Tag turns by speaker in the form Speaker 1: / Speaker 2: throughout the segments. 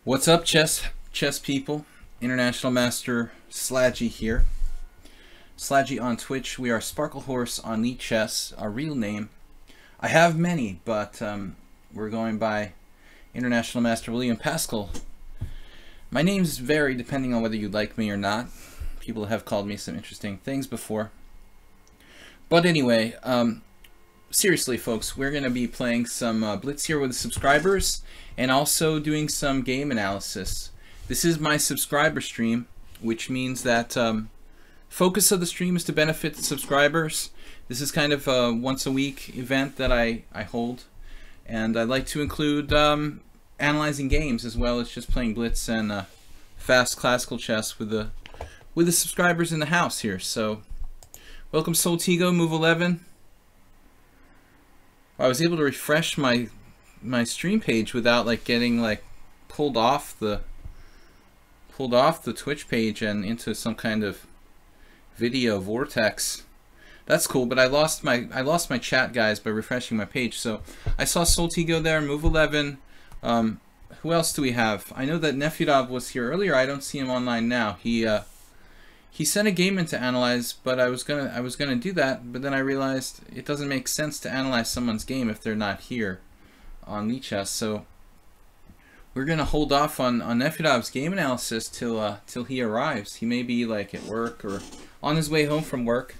Speaker 1: What's up, chess people? International Master Sladgie here. Sladgie on Twitch. We are Sparkle Horse on lichess, our real name. I have many, but we're going by International Master William Pascal. My names vary depending on whether you like me or not. People have called me some interesting things before. But anyway, seriously, folks, we're going to be playing some Blitz here with the subscribers and also doing some game analysis. This is my subscriber stream, which means that focus of the stream is to benefit the subscribers. This is kind of a once a week event that I hold, and I like to include analyzing games as well as just playing Blitz and fast classical chess with the subscribers in the house here. So welcome Soltigo, move 11. I was able to refresh my stream page without getting pulled off the Twitch page and into some kind of video vortex. That's cool, but I lost my chat, guys, by refreshing my page. So I saw Soltigo there, move 11. Who else do we have? I know that Nefyudov was here earlier. I don't see him online now. He sent a game in to analyze, but I was gonna do that, but then I realized it doesn't make sense to analyze someone's game if they're not here on lichess. So we're gonna hold off on Nefyudov's game analysis till he arrives. He may be at work or on his way home from work.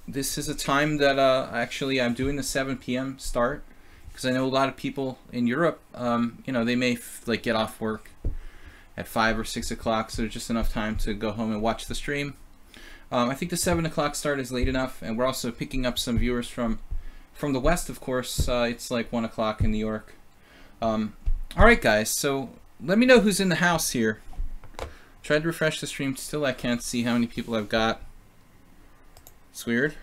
Speaker 1: This is a time that actually I'm doing the 7 p.m. start because I know a lot of people in Europe. They may get off work at 5 or 6 o'clock, so there's just enough time to go home and watch the stream. I think the 7 o'clock start is late enough, and we're also picking up some viewers from the West, of course. It's 1 o'clock in New York. Alright, guys, so let me know who's in the house here. Tried to refresh the stream, still I can't see how many people I've got. It's weird.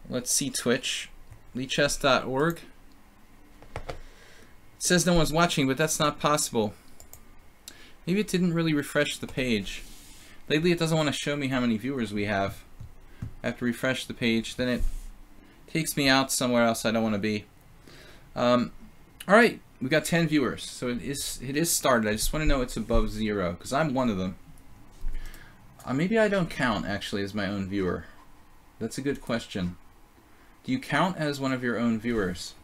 Speaker 1: Let's see Twitch. lichess.org. It says no one's watching, but that's not possible. Maybe it didn't really refresh the page. Lately it doesn't want to show me how many viewers we have. I have to refresh the page, then it takes me out somewhere else I don't want to be. Alright, we got 10 viewers, so it is started. I just want to know it's above 0, because I'm one of them. Maybe I don't count, actually, as my own viewer. That's a good question. Do you count as one of your own viewers?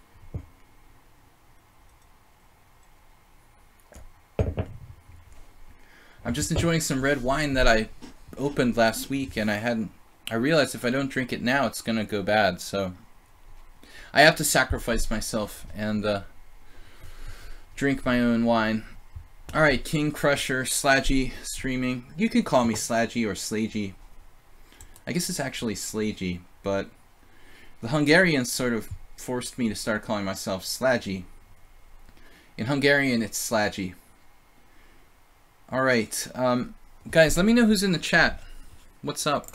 Speaker 1: I'm just enjoying some red wine that I opened last week, and I realized if I don't drink it now, it's gonna go bad, so I have to sacrifice myself and drink my own wine. Alright, King Crusher, Sladgie streaming. You can call me Sladgie or Sladgie. I guess it's actually Sladgie, but the Hungarians sort of forced me to start calling myself Sladgie. In Hungarian, it's Sladgie. Alright, guys, let me know who's in the chat. What's up?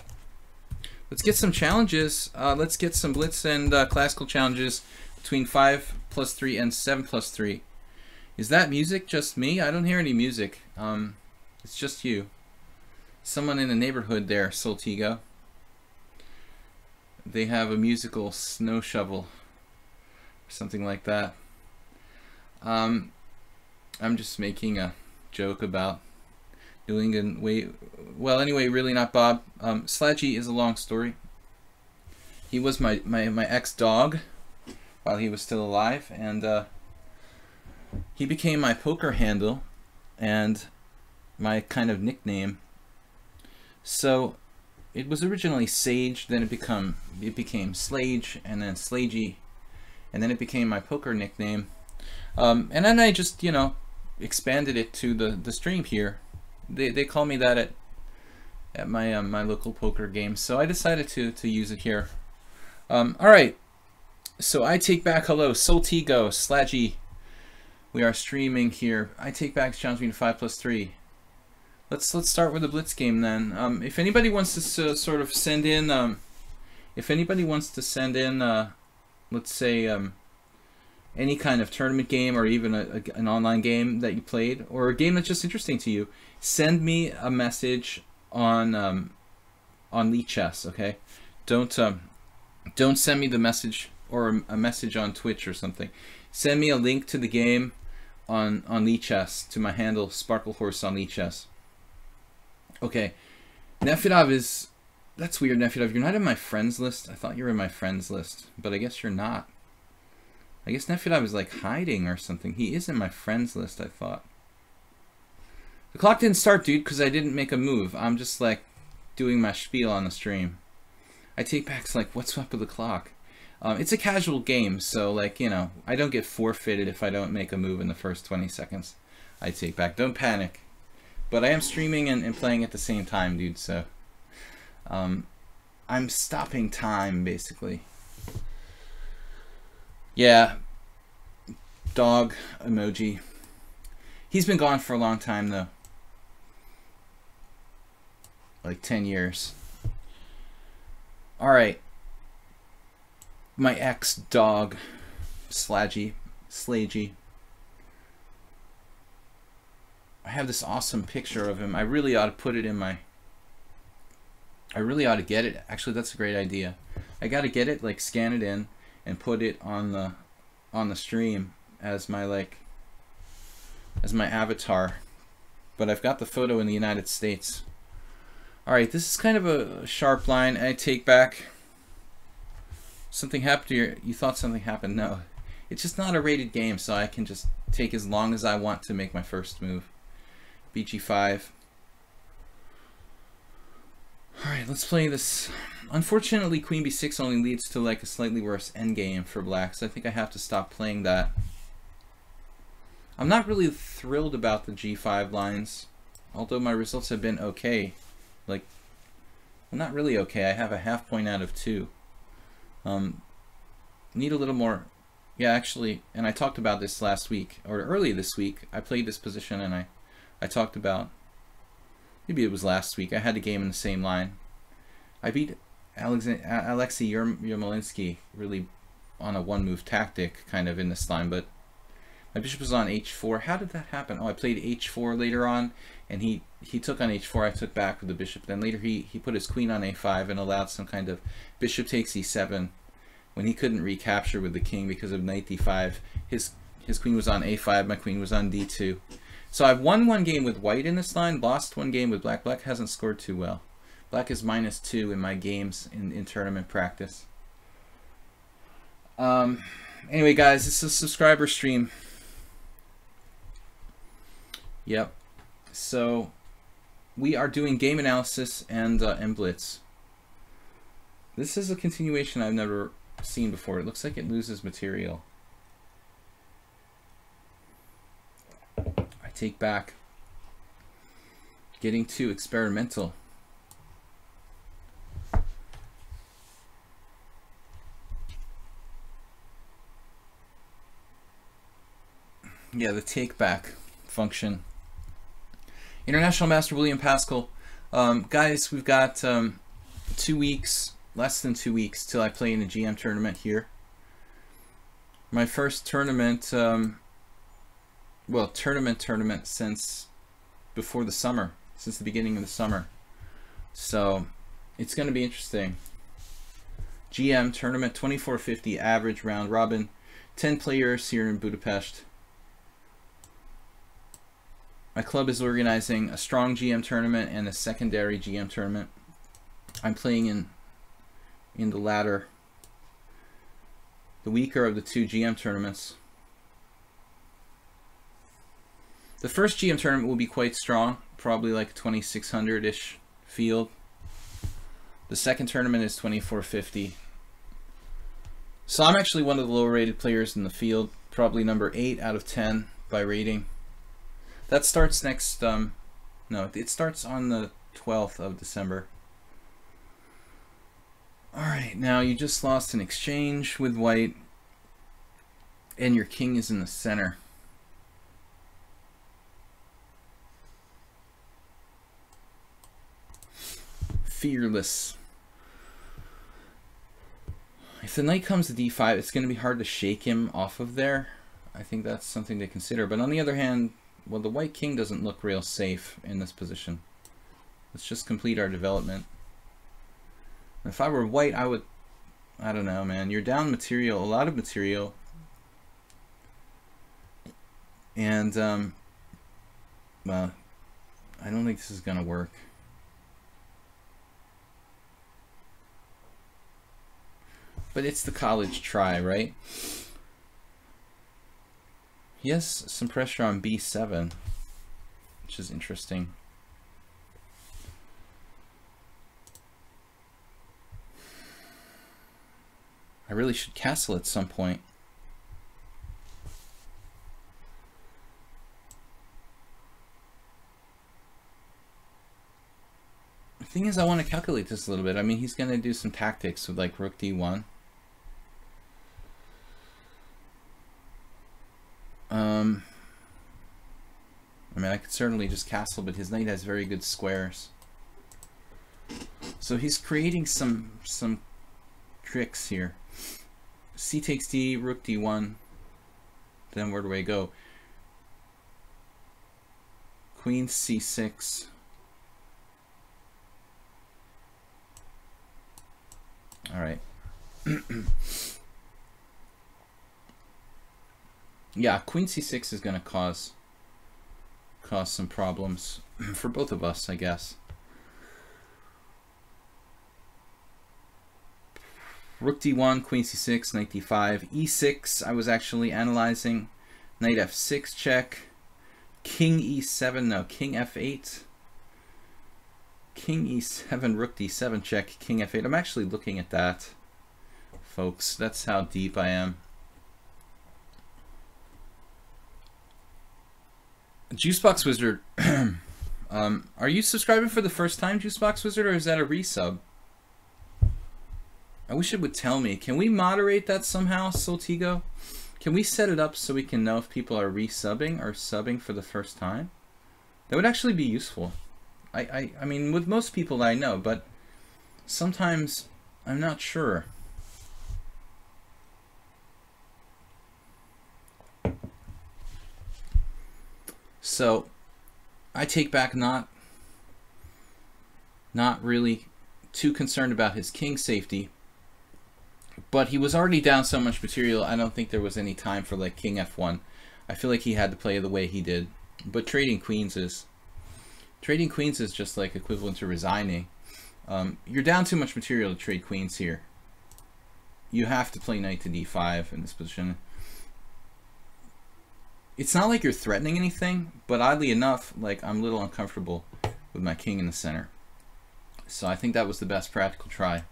Speaker 1: Let's get some challenges. Let's get some Blitz and classical challenges between 5+3 and 7+3. Is that music just me? I don't hear any music. It's just you. Someone in the neighborhood there, Soltigo. They have a musical snow shovel or something like that. I'm just making a joke about doing well, anyway, really not Bob. Sladgie is a long story. He was my ex-dog while he was still alive, and he became my poker handle and my kind of nickname. So it was originally Sage, then it became Slage, and then Sladgie, and then it became my poker nickname. And then I just, expanded it to the stream here. They call me that at my my local poker game, so I decided to use it here. Alright, so I take back hello, Soltigo, Sladgie. We are streaming here. I take back challenge me to 5+3. Let's start with the Blitz game then. If anybody wants to sort of send in, let's say any kind of tournament game or even an online game that you played or a game that's just interesting to you, send me a message on lichess. Okay, don't send me the message or a message on Twitch or something. Send me a link to the game on lichess, to my handle Sparkle Horse on lichess. Okay, Nefedov is, that's weird, Nefedov. You're not in my friends list. I thought you were in my friends list, but I guess you're not. I guess Nefedov is like hiding or something. He is in my friends list, I thought. The clock didn't start, dude, because I didn't make a move. I'm just like doing my spiel on the stream. I take back, like, what's up with the clock? It's a casual game, so, like, you know, I don't get forfeited if I don't make a move in the first 20 seconds. I take back. Don't panic. But I am streaming and playing at the same time, dude, so I'm stopping time, basically. Yeah. Dog emoji. He's been gone for a long time, though. Like 10 years. Alright. My ex-dog, Sladgie. I have this awesome picture of him. I really ought to put it in my... I really ought to get it. Actually, that's a great idea. I gotta get it, like, scan it in and put it on the stream as my, like, as my avatar. But I've got the photo in the United States. Alright, this is kind of a sharp line. I take back. Something happened to your... You thought something happened. No. It's just not a rated game, so I can just take as long as I want to make my first move. BG5. Alright, let's play this. Unfortunately, Queen B6 only leads to like a slightly worse endgame for black, so I think I have to stop playing that. I'm not really thrilled about the G5 lines, although my results have been okay. Like, well, not really okay. I have a half point out of 2. Need a little more. Yeah, actually, and I talked about this last week, or early this week. I played this position and I talked about, maybe it was last week, I had a game in the same line. I beat Alexei Yermolinsky really on a one-move tactic kind of in this line, but my bishop was on h4. How did that happen? Oh, I played h4 later on, and he took on h4. I took back with the bishop. Then later he put his queen on a5 and allowed some kind of bishop takes e7 when he couldn't recapture with the king because of knight d5. His queen was on a5, my queen was on d2. So I've won one game with white in this line, lost one game with black. Black hasn't scored too well. Black is -2 in my games in tournament practice. Anyway, guys, it's a subscriber stream. Yep. So we are doing game analysis and Blitz. This is a continuation I've never seen before. It looks like it loses material. I take back. Getting too experimental. Yeah, the take back function. International Master William Pascal. Guys, we've got 2 weeks, less than 2 weeks, till I play in a GM tournament here. My first tournament, well, tournament since before the summer, since the beginning of the summer. So it's going to be interesting. GM tournament, 2450 average round robin, 10 players here in Budapest. My club is organizing a strong GM tournament and a secondary GM tournament. I'm playing in the latter, the weaker of the 2 GM tournaments. The first GM tournament will be quite strong, probably like a 2600-ish field. The second tournament is 2450. So I'm actually one of the lower rated players in the field, probably number 8 out of 10 by rating. That starts next, no, it starts on the 12th of December. Alright, now you just lost an exchange with white, and your king is in the center. Fearless. If the knight comes to d5, it's going to be hard to shake him off of there. I think that's something to consider. But on the other hand, well, the white king doesn't look real safe in this position. Let's just complete our development. If I were white, I would... I don't know, man. You're down material, a lot of material. And, well, I don't think this is going to work. But it's the college try, right? He has some pressure on b7, which is interesting. I really should castle at some point. The thing is, I want to calculate this a little bit. I mean, he's going to do some tactics with like rook d1. I mean, I could certainly just castle, but his knight has very good squares. So he's creating some tricks here. C takes d, rook d1. Then where do I go? Queen c6. All right. Yeah, queen c6 is going to cause some problems for both of us, I guess. Rook d1, queen c6, knight d5, e6. I was actually analyzing. Knight f6 check. King e7, no, king f8. King e7, rook d7 check, king f8. I'm actually looking at that, folks. That's how deep I am. Juicebox Wizard, are you subscribing for the first time, Juicebox Wizard, or is that a resub? I wish it would tell me. Can we moderate that somehow, Soltigo? Can we set it up so we can know if people are resubbing or subbing for the first time? That would actually be useful. I mean, with most people I know, but sometimes I'm not sure. So I take back not really too concerned about his king safety, but he was already down so much material. I don't think there was any time for like king f1. I feel like he had to play the way he did. But trading queens is just like equivalent to resigning. You're down too much material to trade queens here. You have to play knight to d5 in this position. It's not like you're threatening anything, but oddly enough, like I'm a little uncomfortable with my king in the center. So I think that was the best practical try.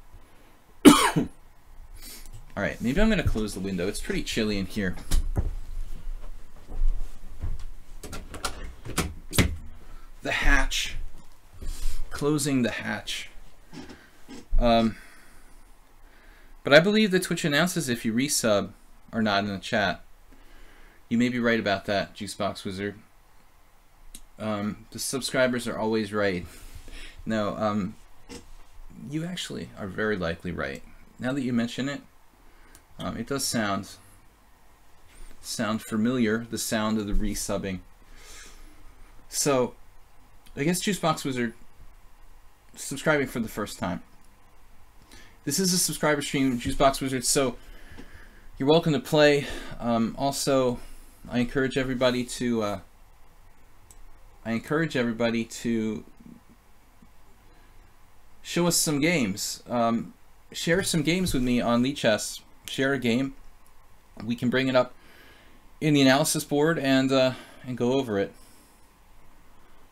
Speaker 1: All right, maybe I'm going to close the window. It's pretty chilly in here. The hatch. Closing the hatch. But I believe that Twitch announces if you resub or not in the chat. You may be right about that, Juicebox Wizard. The subscribers are always right. No, you actually are very likely right. Now that you mention it, it does sound familiar, the sound of the resubbing. So, I guess Juicebox Wizard subscribing for the first time. This is a subscriber stream, Juicebox Wizard, so you're welcome to play. Also, I encourage everybody to show us some games. Share some games with me on lichess. Share a game. We can bring it up in the analysis board and go over it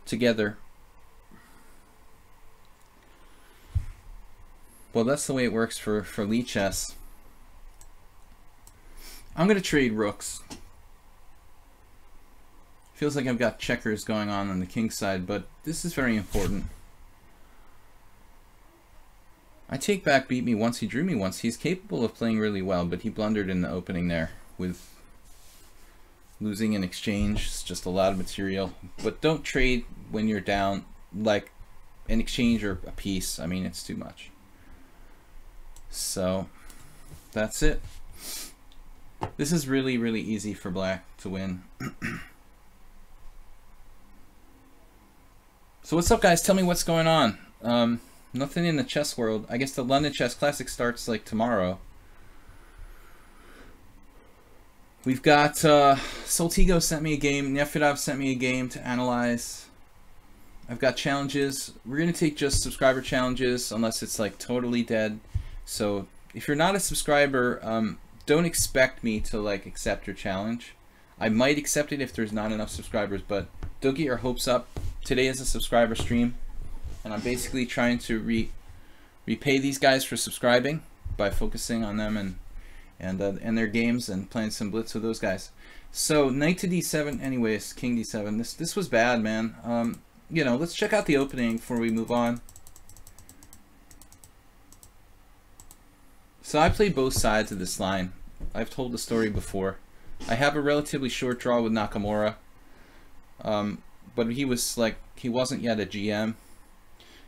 Speaker 1: together. Well, that's the way it works for lichess. I'm going to trade rooks. Feels like I've got checkers going on the king side, but this is very important. I take back beat me once, he drew me once. He's capable of playing really well, but he blundered in the opening there with losing an exchange. It's just a lot of material. But don't trade when you're down like an exchange or a piece. I mean, it's too much. So that's it. This is really, really easy for black to win. So what's up, guys? Tell me what's going on. Nothing in the chess world. I guess the London Chess Classic starts like tomorrow. We've got Soltigo sent me a game. Nefedov sent me a game to analyze. I've got challenges. We're going to take just subscriber challenges unless it's like totally dead. So if you're not a subscriber, don't expect me to like accept your challenge. I might accept it if there's not enough subscribers, but don't get your hopes up. Today is a subscriber stream, and I'm basically trying to repay these guys for subscribing by focusing on them and their games and playing some blitz with those guys. So knight to d7, anyways, king d7. This was bad, man. You know, let's check out the opening before we move on. So I played both sides of this line. I've told the story before. I have a relatively short draw with Nakamura, but he wasn't yet a GM.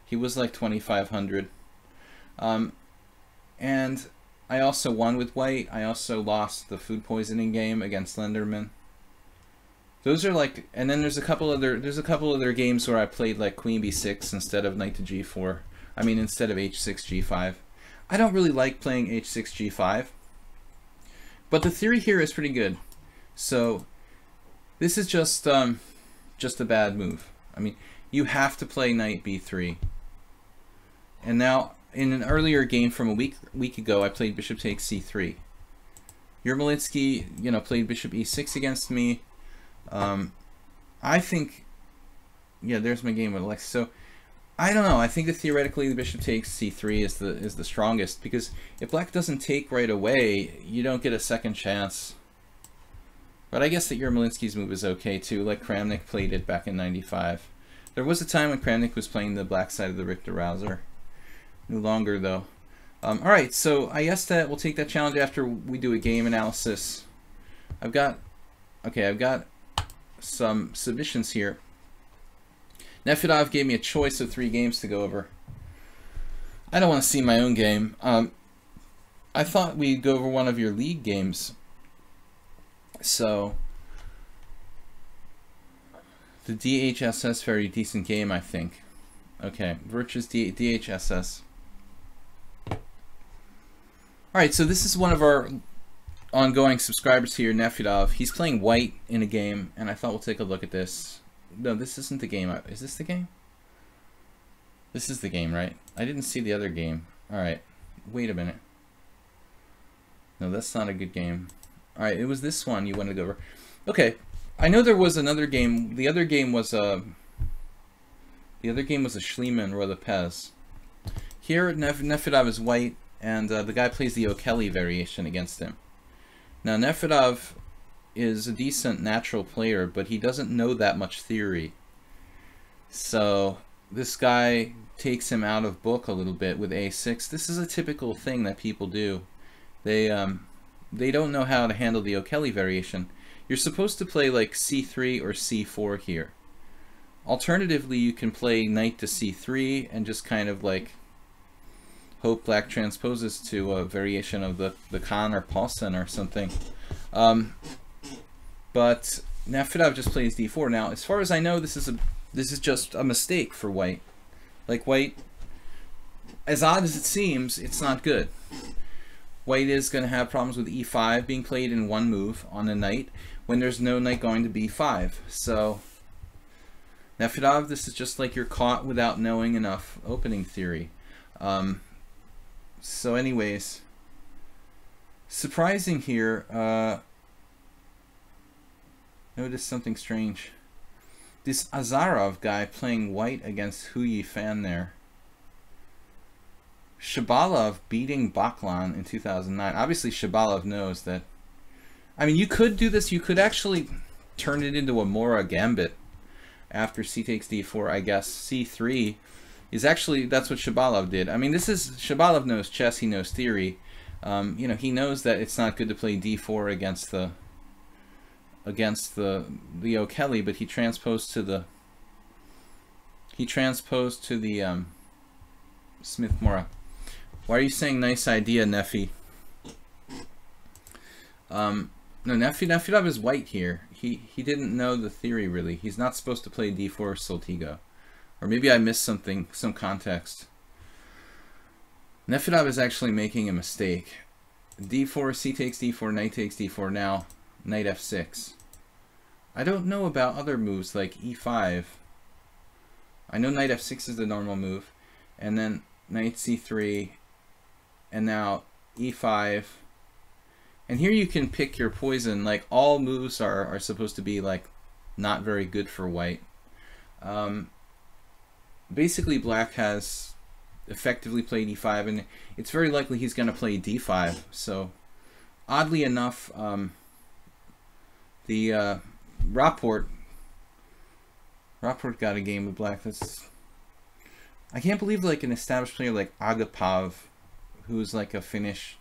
Speaker 1: He was like 2,500, and I also won with white. I also lost the food poisoning game against Lenderman. Those are like, and then there's a couple other games where I played like queen b6 instead of knight to g4. I mean, instead of h6 g5. I don't really like playing h6 g5. But the theory here is pretty good. So this is just a bad move. I mean, you have to play knight b3. And now, in an earlier game from a week ago, I played bishop takes c3. Yermolitsky, you know, played bishop e6 against me. I think, yeah, there's my game with Alex. So I don't know. I think that theoretically the bishop takes c3 is the strongest, because if black doesn't take right away, you don't get a second chance. But I guess that Yermolinsky's move is okay too. Like Kramnik played it back in '95. There was a time when Kramnik was playing the black side of the Richter Rouser. No longer though. All right, so I guess that we'll take that challenge after we do a game analysis. I've got some submissions here. Nefedov gave me a choice of 3 games to go over. I don't want to see my own game. I thought we'd go over one of your league games. So the DHSS, very decent game, I think. Okay, Virtue's DHSS. Alright, so this is one of our ongoing subscribers here, Nefedov. He's playing white in a game, and I thought we'll take a look at this. No, this isn't the game. Is this the game? This is the game, right? I didn't see the other game. Alright, wait a minute. No, that's not a good game. Alright, it was this one you wanted to go over. Okay, I know there was another game. The other game was a Schliemann Roy Lopez. Here, Nefedov is white, and the guy plays the O'Kelly variation against him. Now, Nefedov is a decent natural player, but he doesn't know that much theory. So this guy takes him out of book a little bit with a6. This is a typical thing that people do. They don't know how to handle the O'Kelly variation. You're supposed to play like c3 or c4 here. Alternatively, you can play knight to c3 and just kind of like hope black transposes to a variation of the Khan or Paulsen or something. But Nefedov just plays d4. Now, as far as I know, this is just a mistake for white. Like white, as odd as it seems, it's not good. White is going to have problems with e5 being played in one move on a knight when there's no knight going to b5. So Nefedov, this is just like you're caught without knowing enough opening theory. So anyways, surprising here, notice something strange. This Azarov guy playing white against Hu Yifan there. Shabalov beating Baklan in 2009. Obviously Shabalov knows that. I mean, you could do this. You could actually turn it into a Mora gambit after c takes d4. I guess c3 is actually, that's what Shabalov did. I mean, this is, Shabalov knows chess. He knows theory. You know, he knows that it's not good to play d4 against the O'Kelly, but he transposed to the Smith-Mora. Why are you saying nice idea, Neffy? No, Nefedov is white here. He didn't know the theory really. He's not supposed to play d4 Soltigo. Or maybe I missed something, some context. Nefedov is actually making a mistake. d4, c takes d4, knight takes d4. Now, knight f6. I don't know about other moves like e5. I know knight f6 is the normal move, and then knight c3, and now e5. And here you can pick your poison. Like, all moves are supposed to be like not very good for white. Basically, black has effectively played e5, and it's very likely he's going to play d5. So, oddly enough, the Rapport got a game with black. I can't believe like an established player like Agapov, who's like a Finnish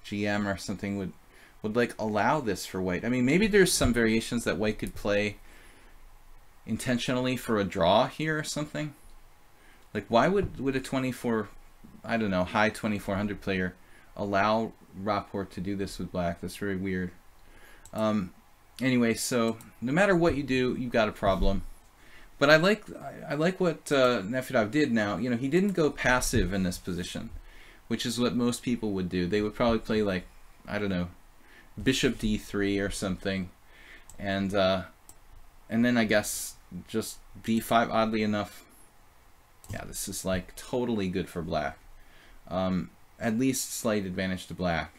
Speaker 1: GM or something, would like allow this for white. I mean, maybe there's some variations that white could play intentionally for a draw here or something. Like, why would a 24, I don't know, high 2400 player allow Rapport to do this with black? That's very weird. Anyway, so no matter what you do, you've got a problem. But I like what Nefedov did now. You know, he didn't go passive in this position, which is what most people would do. They would probably play like, I don't know, bishop d3 or something, and then I guess just d5. Oddly enough, yeah, this is like totally good for black. At least slight advantage to black.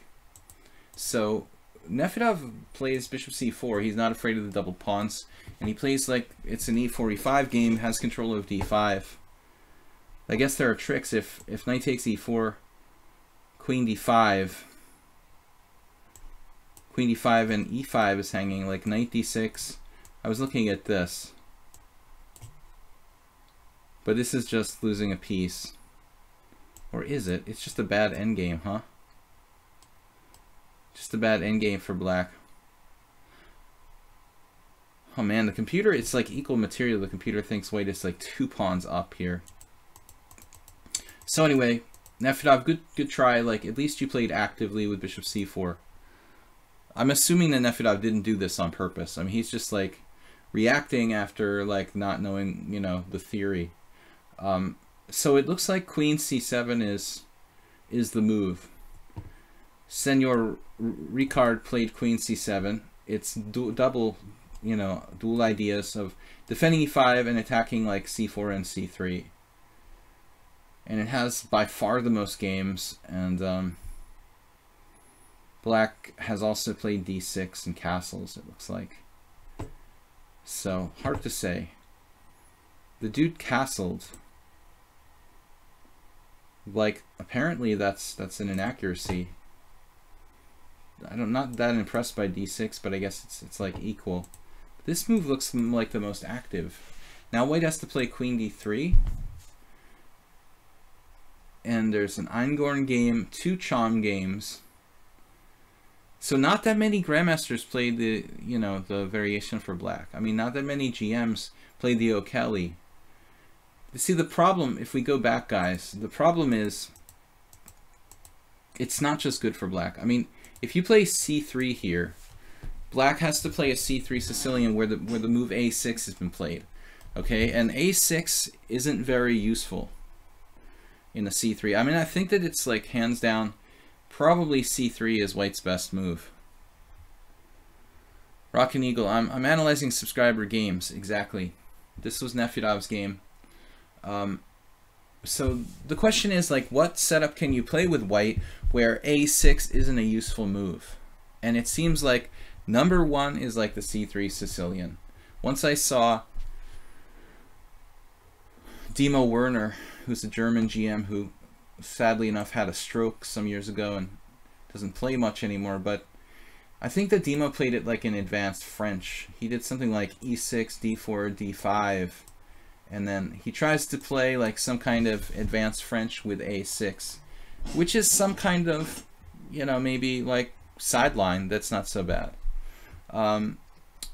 Speaker 1: So Nefedov plays bishop c4. He's not afraid of the double pawns, and he plays like it's an e4 e5 game, has control of d5. I guess there are tricks. If knight takes e4, queen d5 and e5 is hanging, like knight d6. I was looking at this, but this is just losing a piece. Or is it? It's just a bad endgame, huh? Just a bad endgame for black. Oh man, the computer, it's like equal material. The computer thinks white is like 2 pawns up here. So anyway, Nefedov, good try. Like, at least you played actively with bishop c4. I'm assuming that Nefedov didn't do this on purpose. I mean, he's just like reacting after like not knowing, you know, the theory. So it looks like queen c7 is the move. Senor Ricard played queen c7. It's double, you know, dual ideas of defending e5 and attacking like c4 and c3. And it has by far the most games, and black has also played d6 and castles, it looks like. So, hard to say. The dude castled. Like, apparently that's an inaccuracy. I'm not that impressed by d6, but I guess it's like equal. This move looks like the most active. Now white has to play queen d3. And there's an Eingorn game, 2 Chom games. So not that many grandmasters played the, you know, the variation for black. I mean, not that many GMs played the O'Kelly. You see, the problem, if we go back, guys, the problem is it's not just good for black. I mean, if you play c3 here, black has to play a c3 Sicilian where the move a6 has been played. Okay, and a6 isn't very useful in the c3. I mean, I think that it's like hands down probably c3 is white's best move. Rock and Eagle, I'm analyzing subscriber games. Exactly. This was Nefedov's game. So the question is, like, what setup can you play with white where a6 isn't a useful move? And it seems like number one is like the c3 Sicilian. Once I saw Dimo Werner, who's a German GM who sadly enough had a stroke some years ago and doesn't play much anymore, but I think that Dimo played it like in advanced French. He did something like e6, d4, d5, and then he tries to play like some kind of advanced French with a6, which is some kind of, you know, maybe like sideline that's not so bad.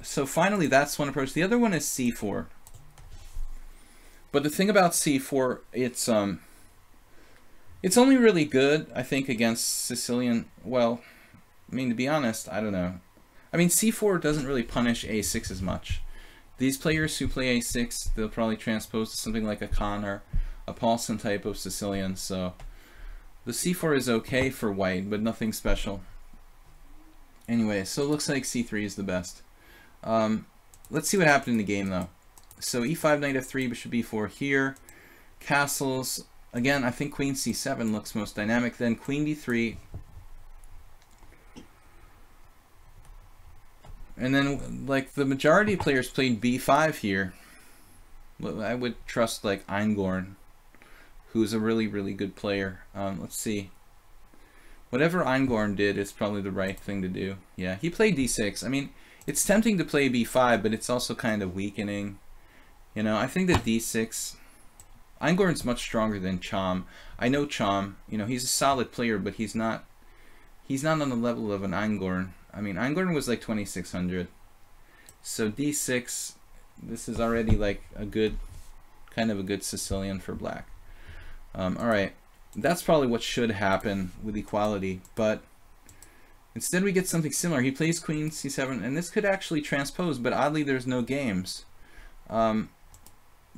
Speaker 1: So finally, that's one approach. The other one is c4. But the thing about c4, it's only really good, I think, against Sicilian. Well, I mean, to be honest, I don't know. I mean, c4 doesn't really punish a6 as much. These players who play a6, they'll probably transpose to something like a Khan or a Paulson type of Sicilian. So the c4 is okay for white, but nothing special. Anyway, so it looks like c3 is the best. Let's see what happened in the game though. So e5, knight f3, bishop b4 here. Castles. Again, I think queen c7 looks most dynamic. Then queen d3. And then, like, the majority of players played b5 here. I would trust, like, Eingorn, who's a really, really good player. Let's see. Whatever Eingorn did is probably the right thing to do. Yeah, he played d6. I mean, it's tempting to play b5, but it's also kind of weakening. You know, I think that d6... Eingorn's much stronger than Cham. I know Cham, you know, he's a solid player, but he's not on the level of an Eingorn. I mean, Eingorn was like 2600. So d6, this is already like a good, kind of a good Sicilian for black. Alright, that's probably what should happen with equality, but instead we get something similar. He plays queen c7, and this could actually transpose, but oddly there's no games.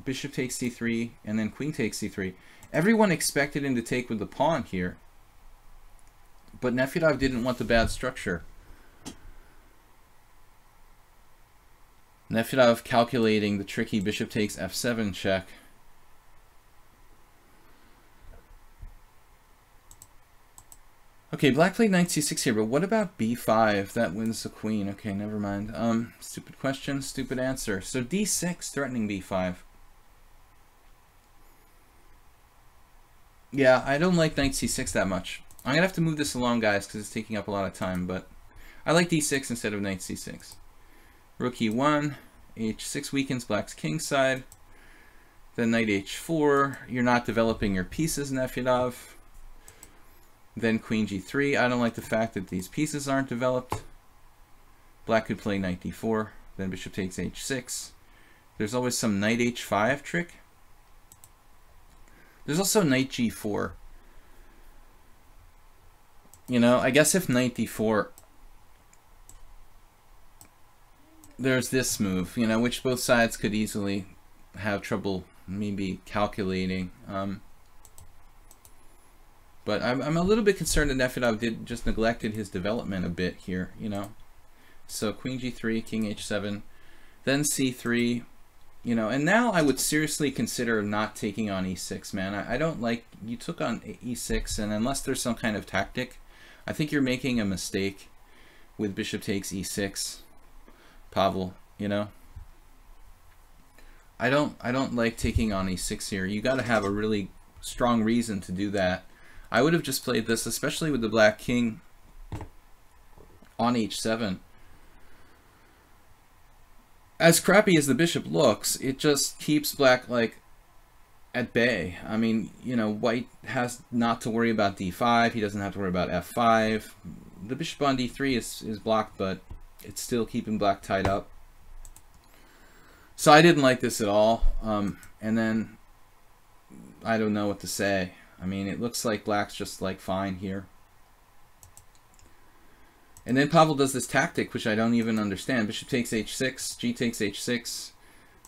Speaker 1: Bishop takes c3, and then queen takes c3. Everyone expected him to take with the pawn here, but Nefedov didn't want the bad structure. Nefedov calculating the tricky bishop takes f7 check. Okay, black played knight c6 here, but what about b5? That wins the queen. Okay, never mind. Stupid question, stupid answer. So d6 threatening b5. Yeah, I don't like knight c6 that much. I'm gonna have to move this along, guys, because it's taking up a lot of time, but I like d6 instead of knight c6. Rook e1, h6 weakens black's king side. Then knight h4. You're not developing your pieces, Nefedov. Then queen g3. I don't like the fact that these pieces aren't developed. Black could play knight d4. Then bishop takes h6. There's always some knight h5 trick. There's also knight g4. You know, I guess if knight d4, there's this move, you know, which both sides could easily have trouble maybe calculating. But I'm a little bit concerned that Nefedov just neglected his development a bit here, you know. So queen g3, king h7, then c3, you know, and now I would seriously consider not taking on e6, man. I don't like, you took on e6, and unless there's some kind of tactic, I think you're making a mistake with bishop takes e6, Pavel, you know. I don't like taking on e6 here. You got to have a really strong reason to do that. I would have just played this, especially with the black king on h7. As crappy as the bishop looks, it just keeps black, like, at bay. I mean, you know, white has not to worry about d5. He doesn't have to worry about f5. The bishop on d3 is blocked, but it's still keeping black tied up. So I didn't like this at all. And then I don't know what to say. I mean, it looks like black's just like fine here. And then Pavel does this tactic, which I don't even understand. Bishop takes h6, g takes h6,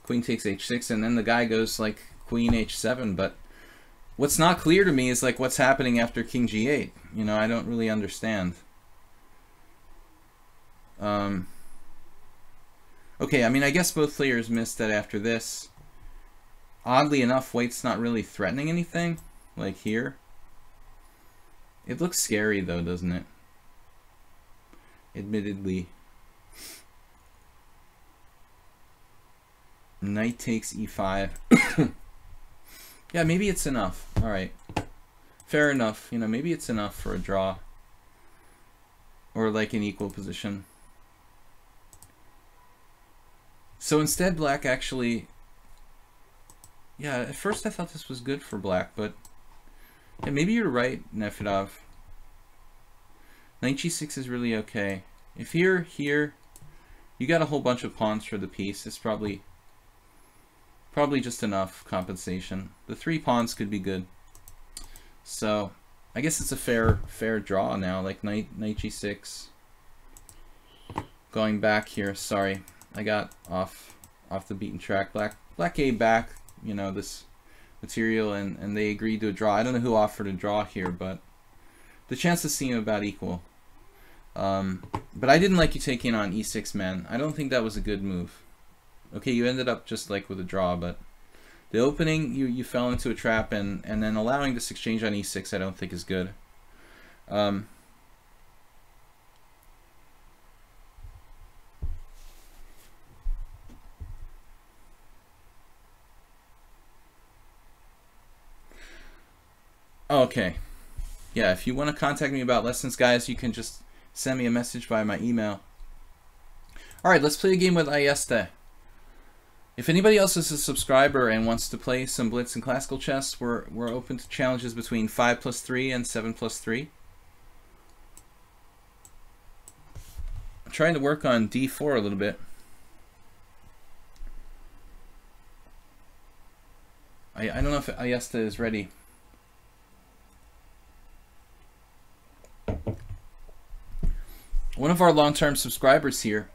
Speaker 1: queen takes h6, and then the guy goes like queen h7. But what's not clear to me is like what's happening after king g8. You know, I don't really understand. Okay, I mean, I guess both players missed that after this. Oddly enough, white's not really threatening anything, like here. It looks scary though, doesn't it? Admittedly. Knight takes e5. Yeah, maybe it's enough. Alright. Fair enough. You know, maybe it's enough for a draw. Or like an equal position. So instead, black actually... Yeah, at first I thought this was good for black, but... Yeah, maybe you're right, Nefedov. Knight g6 is really okay. If you're here, you got a whole bunch of pawns for the piece. It's probably just enough compensation. The 3 pawns could be good. So I guess it's a fair draw now. Like knight g6. Going back here. Sorry, I got off the beaten track. Black gave back, you know, this material, and they agreed to a draw. I don't know who offered a draw here, but the chances seem about equal. But I didn't like you taking on e6 men. I don't think that was a good move. Okay, you ended up just like with a draw, but the opening, you fell into a trap, and then allowing this exchange on e6 I don't think is good. Okay. Yeah, if you want to contact me about lessons, guys, you can just send me a message by my email. Alright, let's play a game with Ayeste. If anybody else is a subscriber and wants to play some Blitz and classical chess, we're open to challenges between 5+3 and 7+3. I'm trying to work on d4 a little bit. I don't know if Ayeste is ready. One of our long-term subscribers here,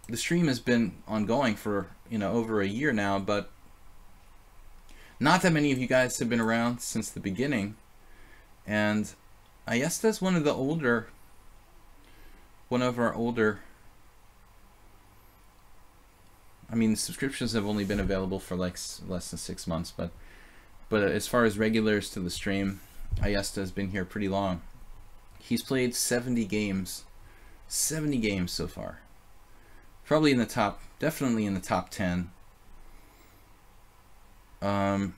Speaker 1: the stream has been ongoing for, over a year now, but not that many of you guys have been around since the beginning. And Ayeste is one of our older, I mean, subscriptions have only been available for like less than 6 months, but as far as regulars to the stream, Ayeste has been here pretty long. He's played 70 games. 70 games so far. Probably in the top, definitely in the top 10. Alright.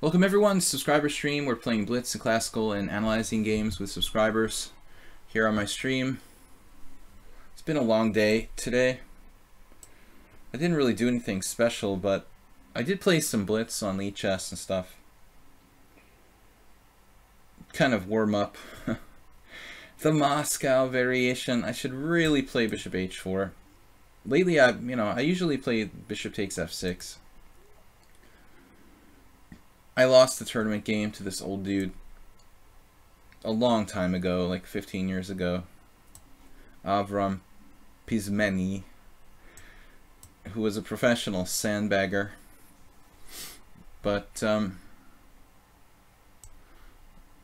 Speaker 1: Welcome everyone to subscriber stream. We're playing Blitz and classical and analyzing games with subscribers here on my stream. It's been a long day today. I didn't really do anything special, but I did play some Blitz on lichess and stuff. Kind of warm up. The Moscow variation. I should really play bishop h4. Lately, I usually play bishop takes f6. I lost the tournament game to this old dude a long time ago, like 15 years ago. Avram Pizmeni, who was a professional sandbagger. But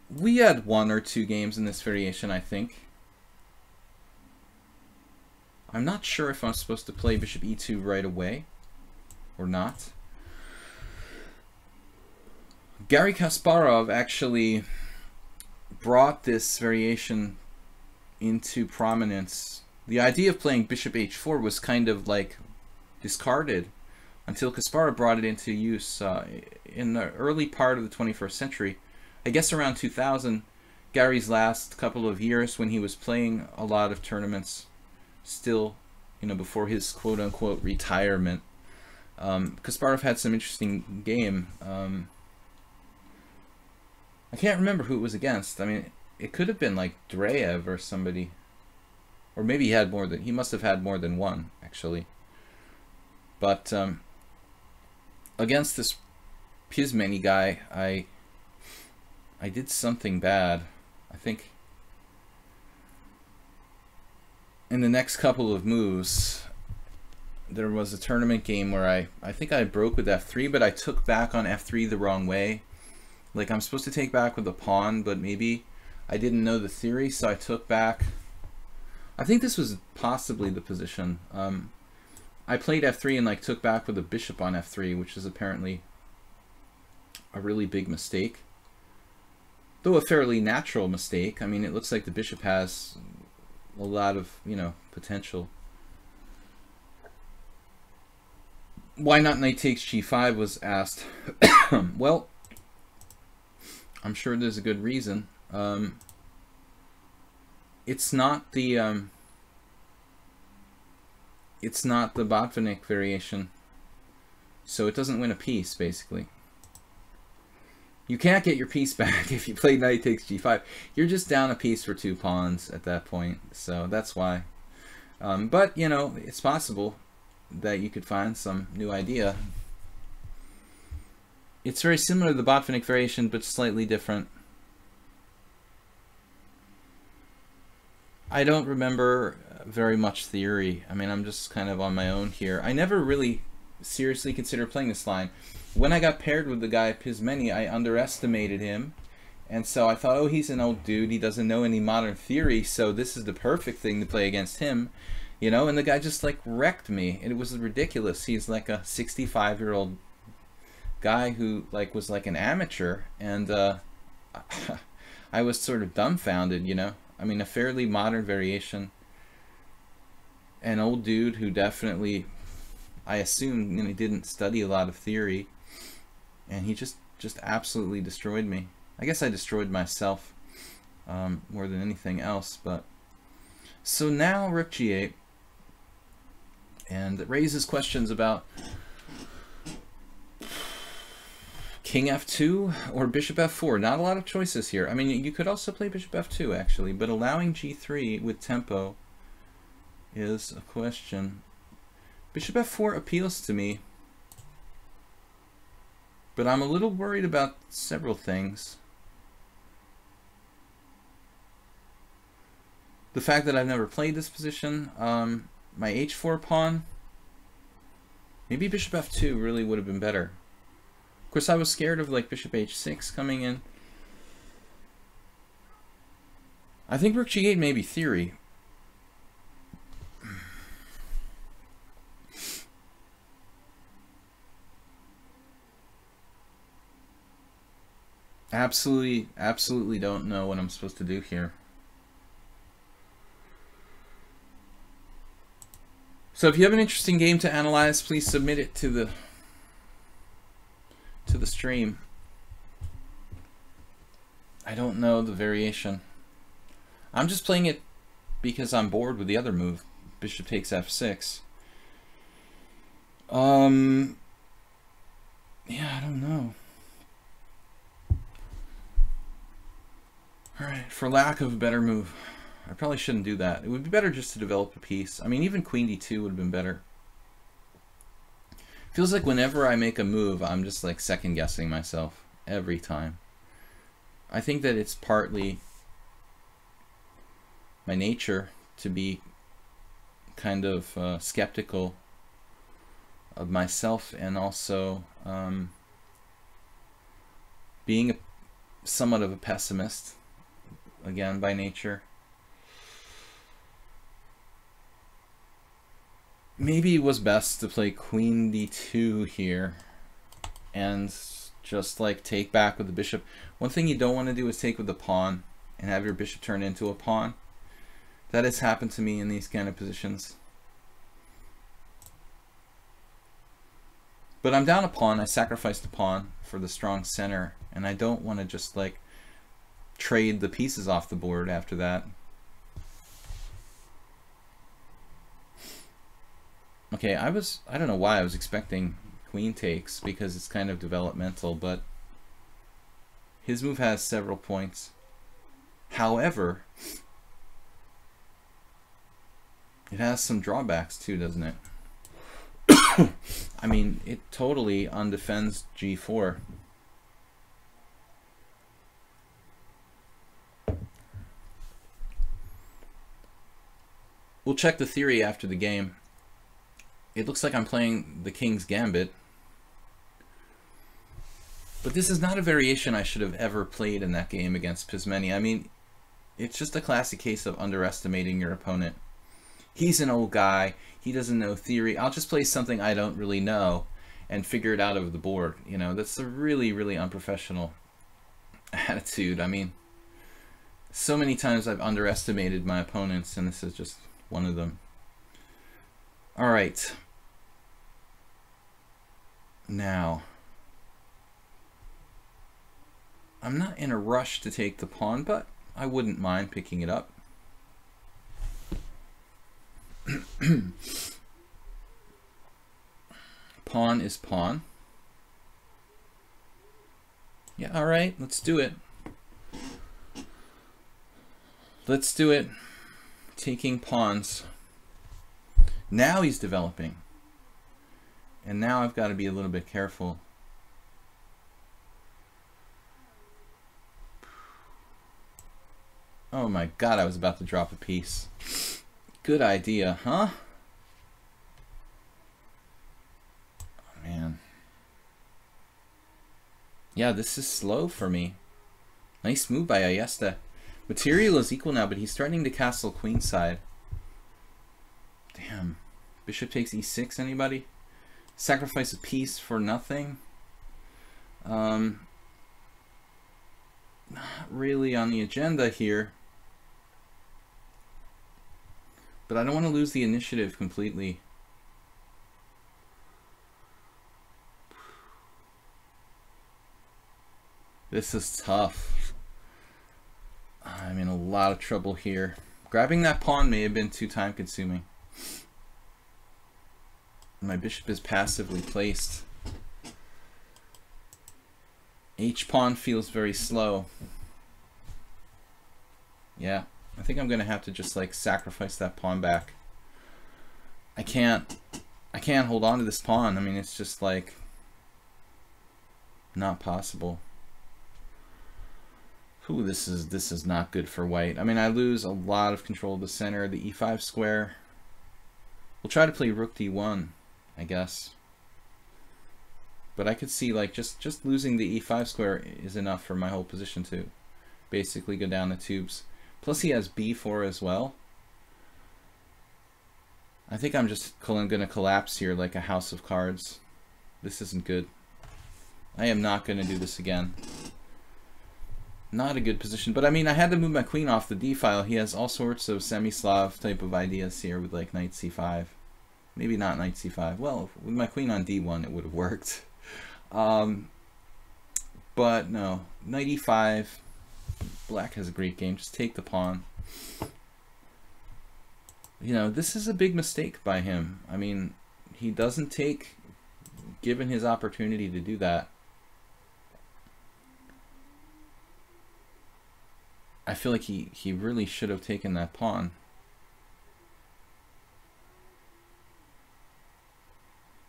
Speaker 1: we had 1 or 2 games in this variation, I think. I'm not sure if I'm supposed to play bishop e2 right away or not. Garry Kasparov actually brought this variation into prominence. The idea of playing bishop h4 was kind of like discarded until Kasparov brought it into use in the early part of the 21st century. I guess around 2000, Gary's last couple of years when he was playing a lot of tournaments, still, before his quote-unquote retirement. Kasparov had some interesting game. I can't remember who it was against. I mean, it could have been like Dreyev or somebody, or maybe he must have had more than one actually. But against this Pizmeni guy, I did something bad. I think in the next couple of moves, there was a tournament game where I think I broke with f3, but I took back on f3 the wrong way. Like, I'm supposed to take back with a pawn, but maybe I didn't know the theory, so I took back. I think this was possibly the position. I played f3 and took back with a bishop on f3, which is apparently a really big mistake. Though a fairly natural mistake. I mean, it looks like the bishop has a lot of, potential. Why not knight takes g5 was asked. Well, I'm sure there's a good reason. It's not the Botvinnik variation, so it doesn't win a piece, basically. You can't get your piece back if you play knight takes g5. You're just down a piece for 2 pawns at that point, so that's why. But, it's possible that you could find some new idea. It's very similar to the Botvinnik variation, but slightly different. I don't remember very much theory. I mean, I'm just kind of on my own here. I never really seriously consider playing this line. When I got paired with the guy Pizmeni, I underestimated him. And so I thought, oh, he's an old dude. He doesn't know any modern theory, so this is the perfect thing to play against him. You know, and the guy just, like, wrecked me. It was ridiculous. He's like a 65-year-old guy who, like, was like an amateur. And I was sort of dumbfounded, you know. I mean, a fairly modern variation. An old dude who definitely, I assume, you know, didn't study a lot of theory. And he just absolutely destroyed me. I guess I destroyed myself more than anything else. But so now rook g8, and it raises questions about king f2 or bishop f4. Not a lot of choices here. I mean, you could also play bishop f2 actually, but allowing g3 with tempo is a question. Bishop f4 appeals to me, but I'm a little worried about several things. The fact that I've never played this position, my h4 pawn, maybe bishop f2 really would have been better. Of course, I was scared of like bishop h6 coming in. I think rook g8 may be theory. Absolutely don't know what I'm supposed to do here. So if you have an interesting game to analyze, please submit it to the stream. I don't know the variation. I'm just playing it because I'm bored with the other move, bishop takes f6. Yeah, I don't know. Alright, for lack of a better move, I probably shouldn't do that. It would be better just to develop a piece. I mean, even queen d2 would have been better. Feels like whenever I make a move, I'm just like second guessing myself every time. I think that it's partly my nature to be kind of skeptical of myself, and also being somewhat of a pessimist, again, by nature. Maybe it was best to play queen d2 here and just like take back with the bishop. One thing you don't want to do is take with the pawn and have your bishop turn into a pawn. That has happened to me in these kind of positions. But I'm down a pawn. I sacrificed a pawn for the strong center, and I don't want to just like trade the pieces off the board after that. Okay, I don't know why I was expecting queen takes, because it's kind of developmental, but his move has several points. However, it has some drawbacks too, doesn't it? I mean, it totally undefends g4. We'll check the theory after the game. It looks like I'm playing the King's Gambit. But this is not a variation I should have ever played in that game against Pizmeni. I mean, it's just a classic case of underestimating your opponent. He's an old guy. He doesn't know theory. I'll just play something I don't really know and figure it out over the board. You know, that's a really, really unprofessional attitude. I mean, so many times I've underestimated my opponents, and this is just one of them. All right. Now, I'm not in a rush to take the pawn, but I wouldn't mind picking it up. Pawn is pawn. Yeah, all right, let's do it. Let's do it. Taking pawns. Now he's developing. And now I've got to be a little bit careful. Oh my god, I was about to drop a piece. Good idea, huh? Yeah, this is slow for me. Nice move by Ayesta. Material is equal now, but he's threatening to castle queenside. Damn. Bishop takes e6, anybody? Sacrifice a piece for nothing? Not really on the agenda here. But I don't want to lose the initiative completely. This is tough. I'm in a lot of trouble here. Grabbing that pawn may have been too time consuming. My bishop is passively placed. H pawn feels very slow. Yeah, I think I'm gonna have to just like sacrifice that pawn back. I can't hold on to this pawn. I mean, it's just like not possible. Ooh, this is not good for white. I mean, I lose a lot of control of the center, the e5 square. We'll try to play rook d1, I guess. But I could see like just losing the e5 square is enough for my whole position to basically go down the tubes. Plus he has b4 as well. I think I'm just going to collapse here like a house of cards. This isn't good. I am not going to do this again. Not a good position, but I mean, I had to move my queen off the d file. He has all sorts of semi-Slav type of ideas here with like knight c5. Maybe not knight c5. Well, with my queen on d1, it would have worked. But no, knight e5. Black has a great game. Just take the pawn. You know, this is a big mistake by him. I mean, he doesn't take, given his opportunity to do that. I feel like he really should have taken that pawn.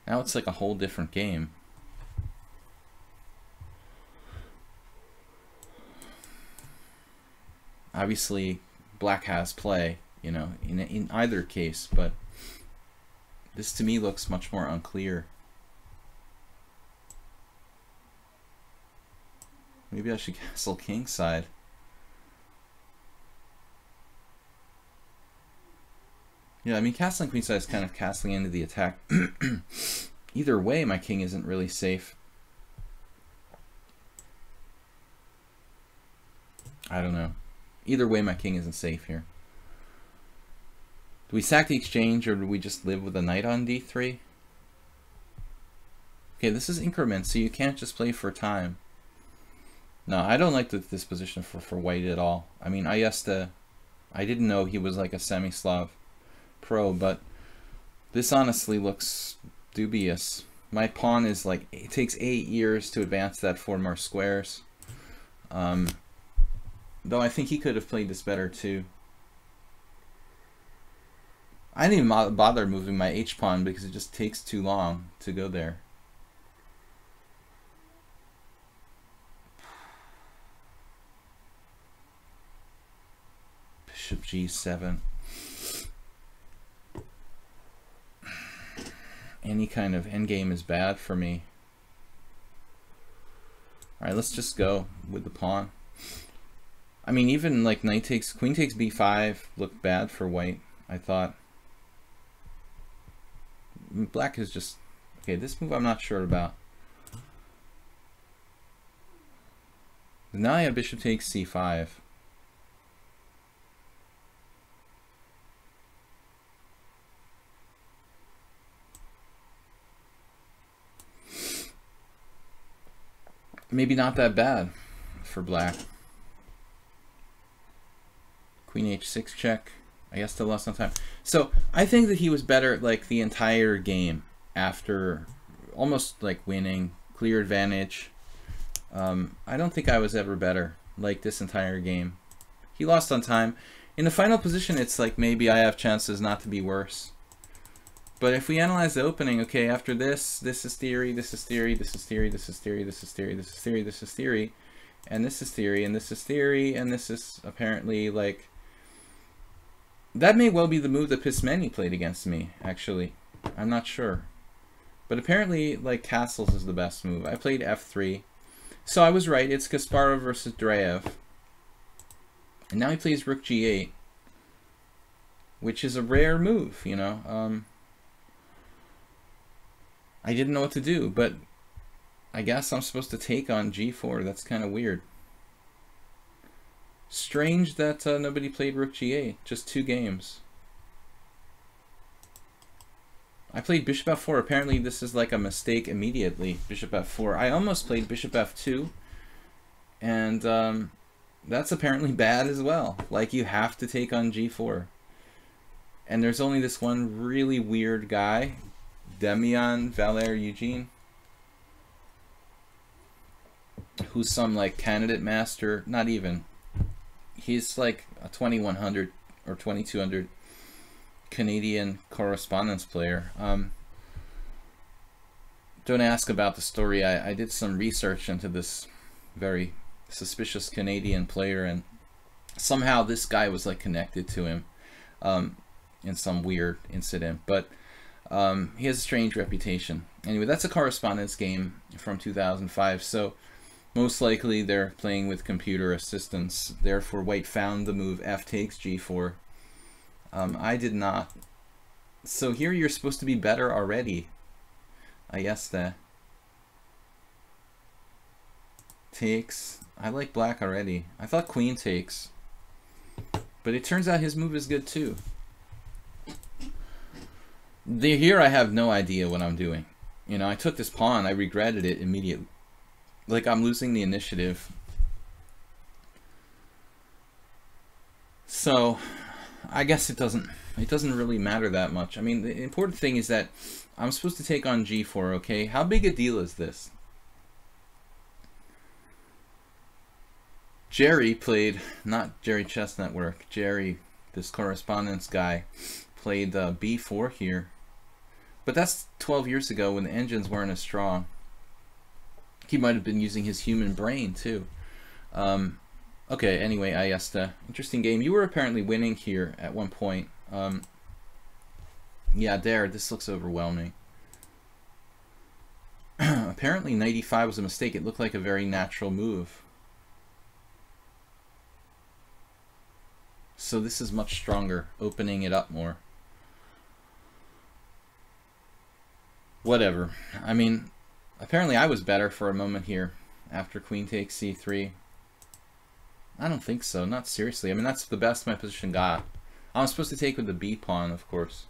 Speaker 1: Now it's like a whole different game. Obviously, black has play, you know, in either case, but this to me looks much more unclear. Maybe I should castle kingside. Yeah, I mean, castling queenside is kind of castling into the attack. Either way, my king isn't really safe. I don't know. Either way, my king isn't safe here. Do we sack the exchange, or do we just live with a knight on d3? Okay, this is increments, so you can't just play for time. No, I don't like this position for white at all. I mean, I didn't know he was like a semi-Slav pro, but this honestly looks dubious. My pawn is like, it takes 8 years to advance that 4 more squares. Though I think he could have played this better too. I didn't even bother moving my h pawn because it just takes too long to go there. Bishop g7. Any kind of endgame is bad for me. Alright, let's just go with the pawn. I mean, even like knight takes, queen takes b5 looked bad for white, I thought. Black is just, okay, this move I'm not sure about. Now I have bishop takes c5. Maybe not that bad for black. Queen h6 check. I guess still lost some time. So I think that he was better like the entire game after almost like winning, clear advantage. I don't think I was ever better like this entire game. He lost on time. In the final position, it's like maybe I have chances not to be worse. But if we analyze the opening, okay, after this, this is theory, this is theory, this is theory, this is theory, this is theory, this is theory, this is theory, and this is theory, and this is theory, and this is apparently like, that may well be the move that Pismeni played against me, actually. I'm not sure. But apparently, like, castles is the best move. I played f3. So I was right. It's Kasparov versus Dreyev. And now he plays rook g8, which is a rare move, you know. I didn't know what to do, but I guess I'm supposed to take on g4. That's kind of weird. Strange that nobody played rook g8. Just 2 games. I played bishop f4. Apparently this is like a mistake immediately. Bishop f4. I almost played bishop f2. And that's apparently bad as well. Like, you have to take on g4. And there's only this one really weird guy, Demian Valère Eugene, who's some like candidate master. Not even. He's like a 2100 or 2200 Canadian correspondence player. Don't ask about the story. I did some research into this very suspicious Canadian player, and somehow this guy was like connected to him in some weird incident, but he has a strange reputation. Anyway, that's a correspondence game from 2005, so most likely they're playing with computer assistance. Therefore, white found the move f takes g4. I did not. So here you're supposed to be better already. I guess that takes. I like black already. I thought queen takes, but it turns out his move is good too. Here I have no idea what I'm doing. You know, I took this pawn. I regretted it immediately. Like, I'm losing the initiative. So I guess it doesn't really matter that much. I mean, the important thing is that I'm supposed to take on g4, okay? How big a deal is this? Jerry played, not Jerry Chess Network, Jerry, this correspondence guy, played b4 here. But that's 12 years ago when the engines weren't as strong. He might have been using his human brain too. Okay, anyway, Ayesta, interesting game. You were apparently winning here at one point. Yeah, this looks overwhelming. Apparently 95 was a mistake. It looked like a very natural move. So this is much stronger, opening it up more. Whatever. I mean, apparently I was better for a moment here after queen takes c3. I don't think so, not seriously. I mean, that's the best my position got. I'm supposed to take with the b pawn, of course.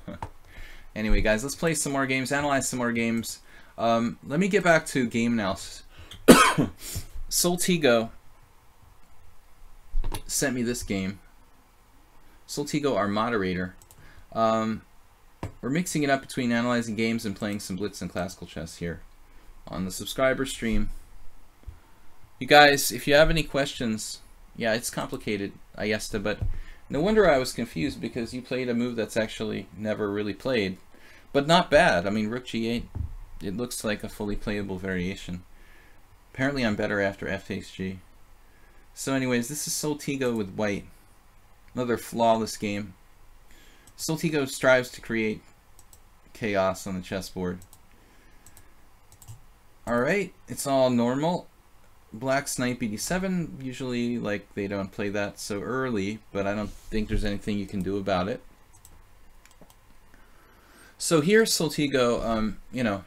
Speaker 1: Anyway, guys, let's play some more games, analyze some more games. Let me get back to game now. Soltigo sent me this game. Soltigo, our moderator. We're mixing it up between analyzing games and playing some Blitz and classical chess here on the subscriber stream. You guys, if you have any questions, yeah, it's complicated, Ayesta, but no wonder I was confused, because you played a move that's actually never really played, but not bad. I mean, rook g8, it looks like a fully playable variation. Apparently I'm better after f takes g. So anyways, this is Soltigo with white. Another flawless game. Soltigo strives to create chaos on the chessboard. Alright, it's all normal. Black's knight bd7, usually like they don't play that so early, but I don't think there's anything you can do about it. So here Soltigo, you know,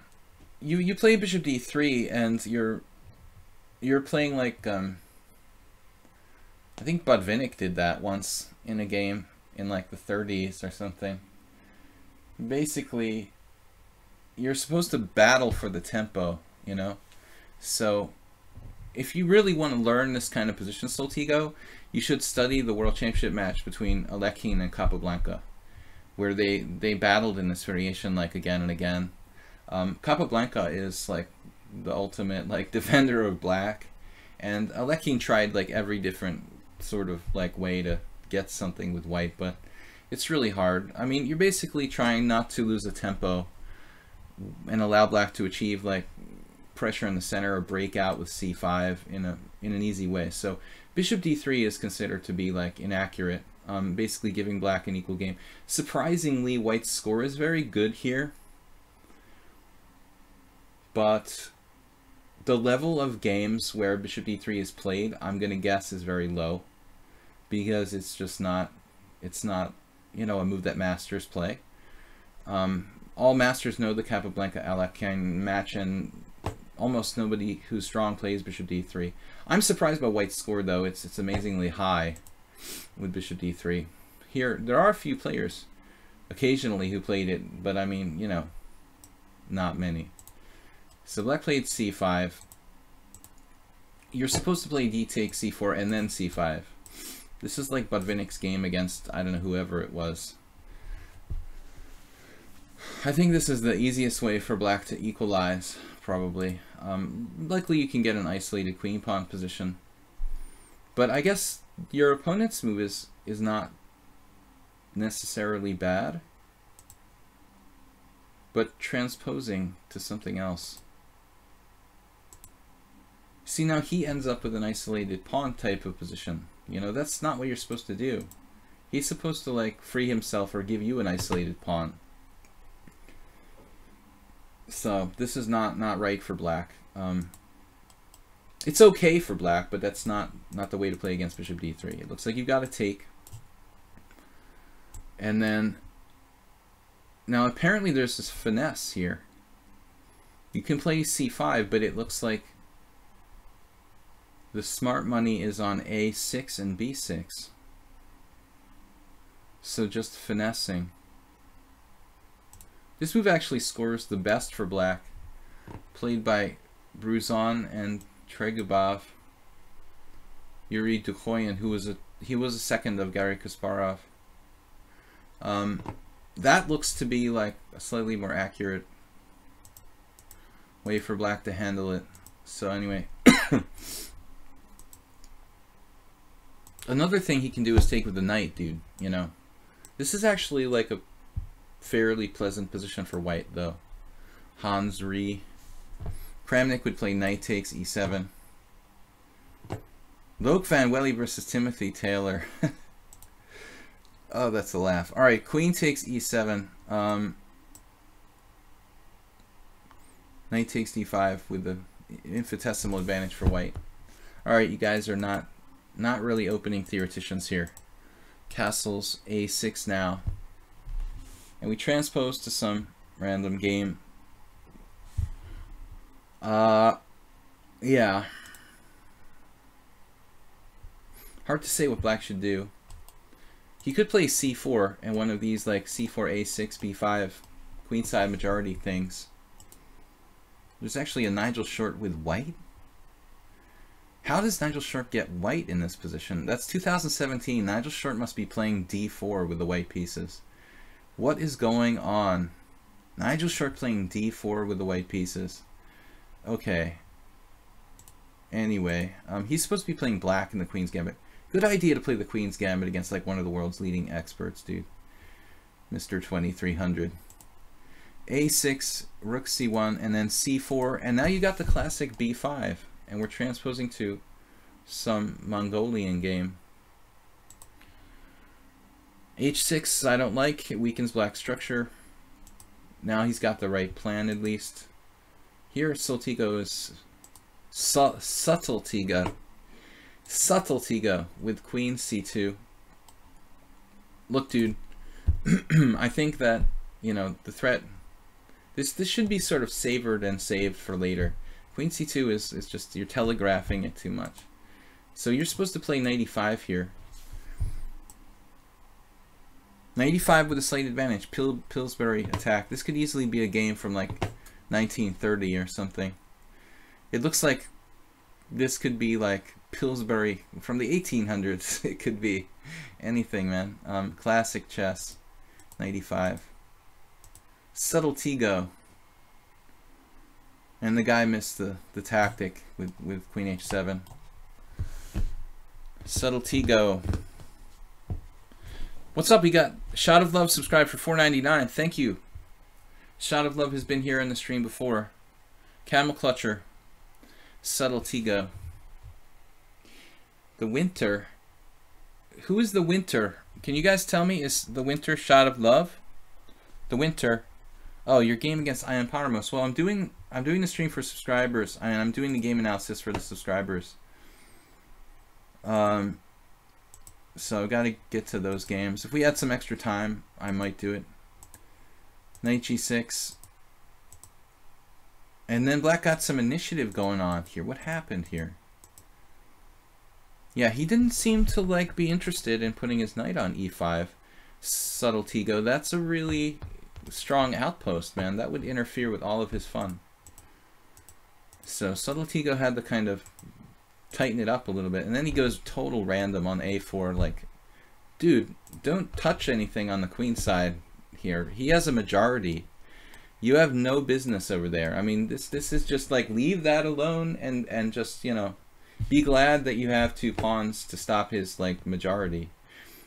Speaker 1: you play bishop d3 and you're playing like I think Botvinnik did that once in a game in like the 30s or something. Basically, you're supposed to battle for the tempo, you know? So if you really want to learn this kind of position, Soltigo, you should study the World Championship match between Alekhine and Capablanca, where they battled in this variation like again and again. Capablanca is like the ultimate like defender of black, and Alekhine tried like every different sort of like way to get something with white, but it's really hard. I mean, you're basically trying not to lose a tempo and allow black to achieve like pressure in the center or break out with c5 in an easy way. So bishop d3 is considered to be like inaccurate, basically giving black an equal game. Surprisingly, white's score is very good here, but the level of games where bishop d3 is played, I'm going to guess, is very low, because it's just not, it's not, you know, a move that masters play. All masters know the Capablanca a la can match, and almost nobody who's strong plays bishop d3. I'm surprised by white's score, though. It's amazingly high with bishop d3. Here, there are a few players occasionally who played it, but I mean, you know, not many. So black played c5. You're supposed to play d takes c4 and then c5. This is like Botvinnik's game against, I don't know, whoever it was. I think this is the easiest way for black to equalize, probably. Likely you can get an isolated queen pawn position. But I guess your opponent's move is not necessarily bad, but transposing to something else. See, now he ends up with an isolated pawn type of position. You know, that's not what you're supposed to do. He's supposed to, like, free himself or give you an isolated pawn. So this is not right for black. It's okay for black, but that's not the way to play against bishop d3. It looks like you've got to take. And then, now apparently there's this finesse here. You can play c5, but it looks like the smart money is on a6 and b6. So just finessing. This move actually scores the best for black, played by Bruzon and Tregubov. Yuri Dukhoyan, who was a second of Garry Kasparov. That looks to be like a slightly more accurate way for black to handle it. So anyway, another thing he can do is take with the knight, dude. You know, this is actually like a fairly pleasant position for white, though. Hans Ree. Kramnik would play knight takes e7. Loke Van Welly versus Timothy Taylor. Oh, that's a laugh. All right, queen takes e7. Knight takes d5 with the infinitesimal advantage for white. All right, you guys are not really opening theoreticians here. Castles a6 now. And we transpose to some random game. Yeah. Hard to say what black should do. He could play c4 and one of these like c4, a6, b5 queenside majority things. There's actually a Nigel Short with white. How does Nigel Short get white in this position? That's 2017. Nigel Short must be playing d4 with the white pieces. What is going on? Nigel Short playing d4 with the white pieces. Okay. Anyway, he's supposed to be playing black in the Queen's Gambit. Good idea to play the Queen's Gambit against like one of the world's leading experts, dude. Mr. 2300. a6, rook c1, and then c4, and now you got the classic b5, and we're transposing to some Mongolian game. h6 I don't like, it weakens black structure. Now he's got the right plan at least. Here Soltigo is Subtletigo with queen c2. Look, dude, I think that, you know, the threat, this should be sort of savored and saved for later. Queen c2 is just, you're telegraphing it too much. So you're supposed to play knight e5 here. Knight e5 with a slight advantage. Pillsbury attack. This could easily be a game from like 1930 or something. It looks like this could be like Pillsbury from the 1800s. It could be anything, man. Classic chess. Knight e5. Subtletigo. And the guy missed the tactic with queen h7. Subtletigo. What's up? We got Shot of Love subscribed for $4.99. Thank you. Shot of Love has been here in the stream before. Camel Clutcher. Subtletigo. The Winter. Who is the Winter? Can you guys tell me? Is the Winter Shot of Love? The Winter. Oh, your game against Ion Pottermos. Well, I'm doing the stream for subscribers. I'm doing the game analysis for the subscribers. So I've got to get to those games. If we had some extra time, I might do it. Knight G6. And then Black got some initiative going on here. What happened here? Yeah, he didn't seem to like be interested in putting his knight on E5. Subtle Tigo. That's a really strong outpost, man. That would interfere with all of his fun. So Subtle Tigo had to kind of tighten it up a little bit. And then he goes total random on A4. Like, dude, don't touch anything on the queen side here. He has a majority. You have no business over there. I mean, this is just like, leave that alone and just, you know, be glad that you have 2 pawns to stop his like majority.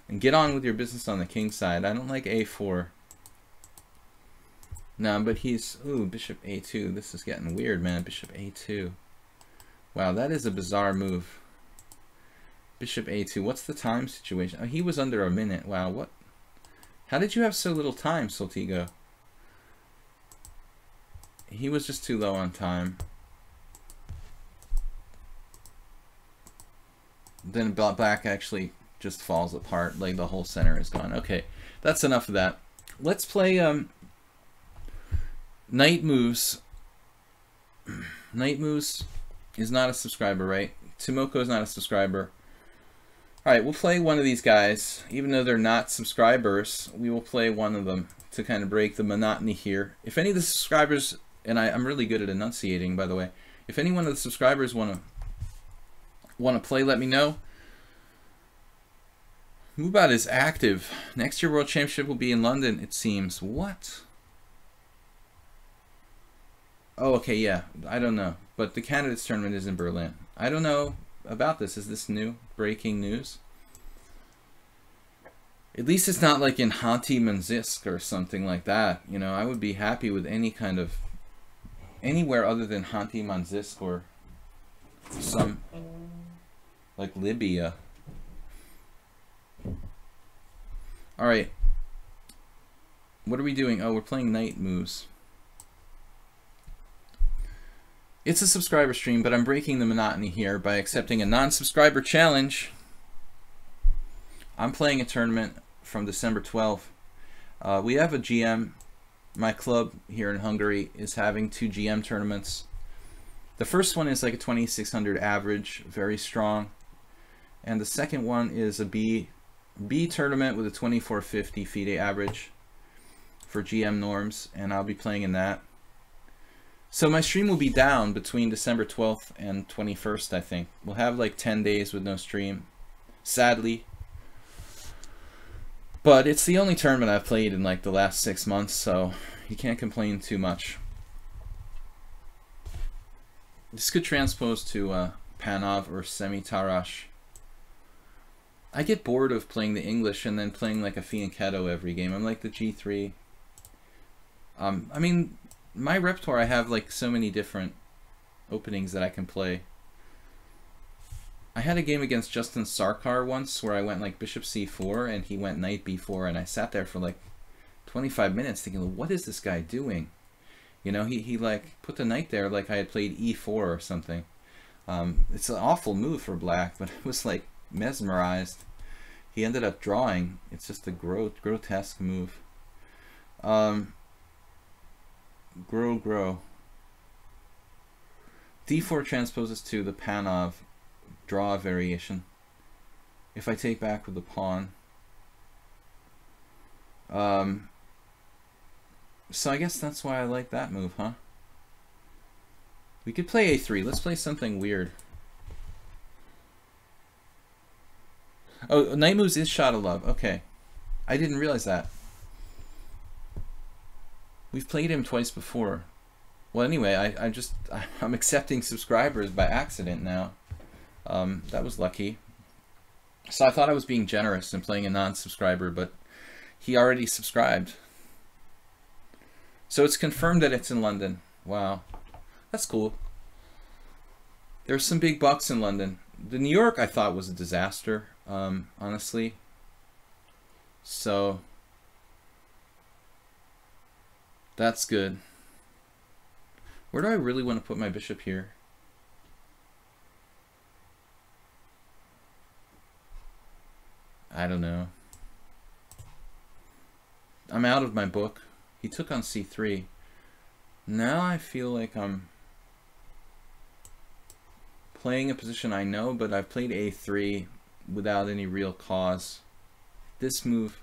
Speaker 1: And get on with your business on the king side. I don't like A4. No, but he's... Ooh, bishop A2. This is getting weird, man. Bishop A2. Wow, that is a bizarre move. Bishop A2. What's the time situation? Oh, he was under a minute. Wow, what? How did you have so little time, Soltigo? He was just too low on time. Then Black actually just falls apart. Like, the whole center is gone. Okay, that's enough of that. Let's play Knight Moves. Knight Moves is not a subscriber, right? Tomoko is not a subscriber. Alright, we'll play one of these guys. Even though they're not subscribers, we will play one of them to kind of break the monotony here. If any of the subscribers, and I'm really good at enunciating, by the way, if any one of the subscribers want to play, let me know. Mubat is active. Next year World Championship will be in London, it seems. What? Oh, okay, yeah. I don't know. But the candidates tournament is in Berlin. I don't know about this. Is this new? Breaking news? At least it's not like in Hanti-Mansisk or something like that. You know, I would be happy with any kind of... anywhere other than Hanti-Mansisk or some... like Libya. Alright. What are we doing? Oh, we're playing Knight Moves. It's a subscriber stream, but I'm breaking the monotony here by accepting a non-subscriber challenge. I'm playing a tournament from December 12th. We have a GM. My club here in Hungary is having 2 GM tournaments. The first one is like a 2600 average, very strong. And the second one is a B tournament with a 2450 FIDE average for GM norms, and I'll be playing in that. So my stream will be down between December 12th and 21st, I think. We'll have like 10 days with no stream, sadly. But it's the only tournament I've played in like the last 6 months, so you can't complain too much. This could transpose to Panov or Semi-Tarash. I get bored of playing the English and then playing like a Fianchetto every game. I'm like the G3. I mean, my repertoire, I have like so many different openings that I can play. I had a game against Justin Sarkar once where I went like bishop c4 and he went knight b4, and I sat there for like 25 minutes thinking, what is this guy doing? You know, he like put the knight there like I had played e4 or something. It's an awful move for Black, but I was like mesmerized. He ended up drawing. It's just a grotesque move. Grow. D4 transposes to the Panov draw variation. If I take back with the pawn. So I guess that's why I like that move, huh? We could play A3. Let's play something weird. Oh, Knight Moves is Shot of Love. Okay. I didn't realize that. We've played him twice before. Well, anyway, I'm accepting subscribers by accident now. That was lucky. So I thought I was being generous and playing a non-subscriber, but he already subscribed. So it's confirmed that it's in London. Wow. That's cool. There's some big bucks in London. The New York I thought was a disaster, honestly. So That's good. Where do I really want to put my bishop here? I don't know. I'm out of my book. He took on c3. Now I feel like I'm playing a position I know, but I've played a3 without any real cause. This move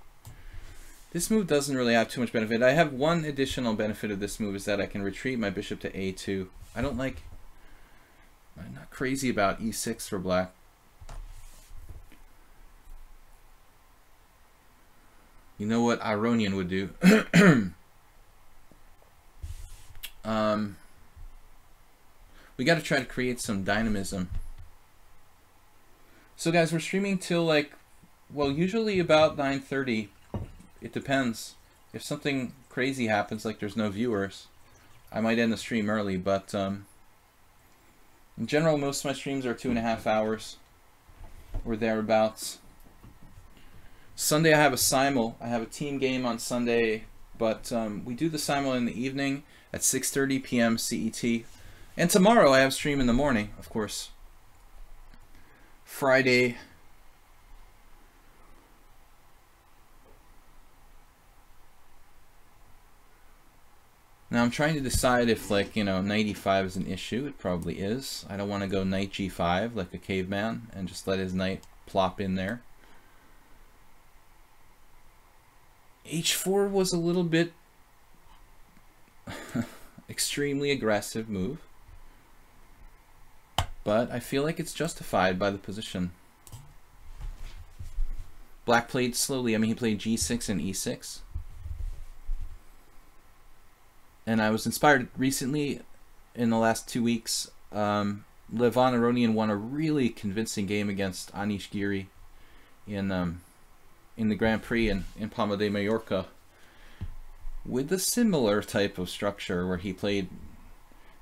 Speaker 1: doesn't really have too much benefit. I have one additional benefit of this move, is that I can retreat my bishop to a2. I'm not crazy about e6 for black. You know what Ironian would do? We got to try to create some dynamism. So guys, we're streaming till like, well, usually about 9:30. It depends. If something crazy happens, like there's no viewers, I might end the stream early, but in general, most of my streams are 2.5 hours or thereabouts. Sunday I have a simul. I have a team game on Sunday, but we do the simul in the evening at 6:30 p.m. CET. And tomorrow I have stream in the morning, of course. Friday. Now I'm trying to decide if, like, you know, knight e5 is an issue. It probably is. I don't want to go knight g5 like a caveman and just let his knight plop in there. h4 was a little bit extremely aggressive move, but I feel like it's justified by the position. Black played slowly. I mean, he played g6 and e6. And I was inspired recently, in the last 2 weeks. Levon Aronian won a really convincing game against Anish Giri in the Grand Prix in Palma de Mallorca, with a similar type of structure where he played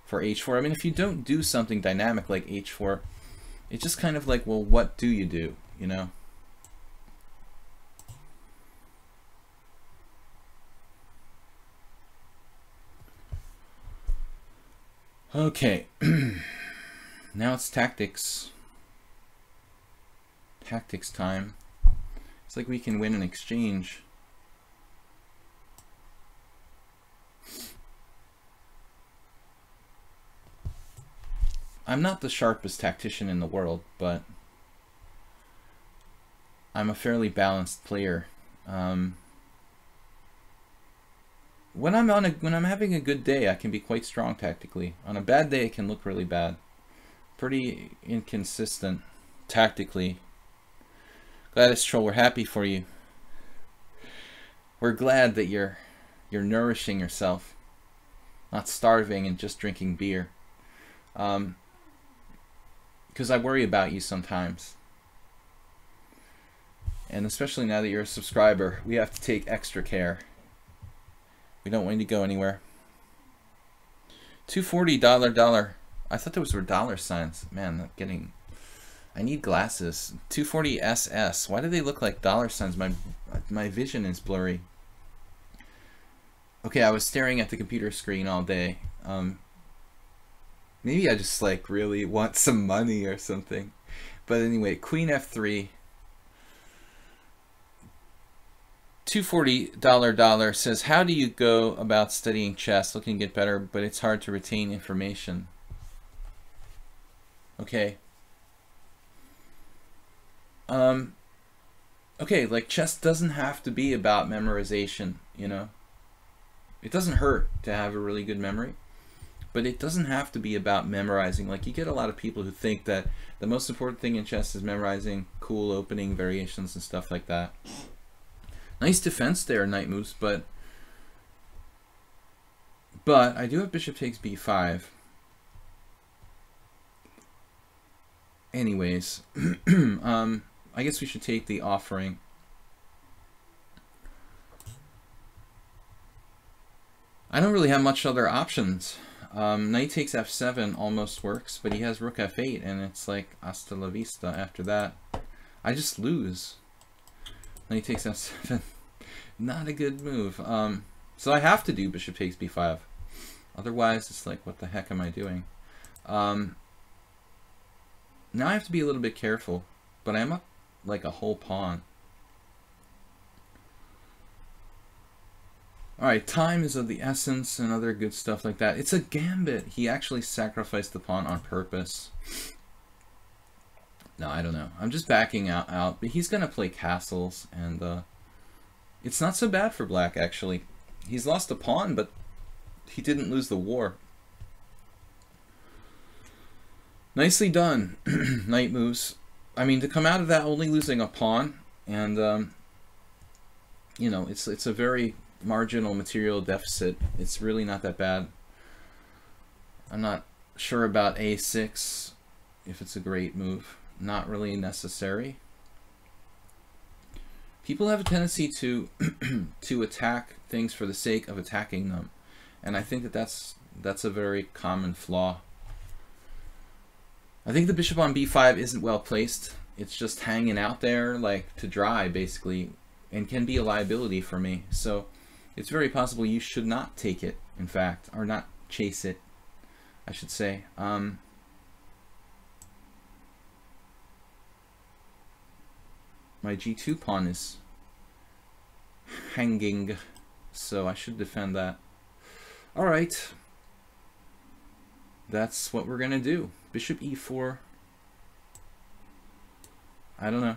Speaker 1: for h4. I mean, if you don't do something dynamic like h4, it's just kind of like, well, what do you do, you know? Okay, now it's tactics. Tactics time. It's like we can win an exchange. I'm not the sharpest tactician in the world, but I'm a fairly balanced player. When I'm having a good day, I can be quite strong tactically. On a bad day, it can look really bad. Pretty inconsistent tactically. Gladys Troll, we're happy for you. We're glad that you're nourishing yourself, not starving and just drinking beer. Because I worry about you sometimes. And especially now that you're a subscriber, we have to take extra care. We don't want you to go anywhere. 240 $. I thought those were dollar signs. Man, I'm getting... I need glasses. 240 SS. Why do they look like dollar signs? My vision is blurry. Okay, I was staring at the computer screen all day. Maybe I just like really want some money or something. But anyway, Queen F3. $240 says, how do you go about studying chess, looking to get better, but it's hard to retain information? Okay. Okay, like chess doesn't have to be about memorization, you know? It doesn't hurt to have a really good memory, but it doesn't have to be about memorizing. Like, you get a lot of people who think that the most important thing in chess is memorizing cool opening variations and stuff like that. Nice defense there, knight moves, but I do have bishop takes b5. Anyways, I guess we should take the offering. I don't really have much other options. Knight takes f7 almost works, but he has rook f8, and it's like hasta la vista after that. I just lose. Knight takes f7. Not a good move. So I have to do bishop takes b5. Otherwise, it's like, what the heck am I doing? Now I have to be a little bit careful, but I'm up like a whole pawn. Alright, time is of the essence and other good stuff like that. It's a gambit. He actually sacrificed the pawn on purpose. No, I don't know. I'm just backing out. But he's going to play castles, and it's not so bad for black, actually. He's lost a pawn, but he didn't lose the war. Nicely done. Knight moves. I mean, to come out of that only losing a pawn, and, you know, it's a very marginal material deficit. It's really not that bad. I'm not sure about a6, if it's a great move. Not really necessary. People have a tendency to to attack things for the sake of attacking them, and I think that that's a very common flaw. I think the bishop on b5 isn't well placed. It's just hanging out there like to dry, basically, and can be a liability for me. So it's very possible you should not take it, in fact, or not chase it, I should say. My g2 pawn is hanging, so I should defend that. Alright. That's what we're going to do. Bishop e4. I don't know.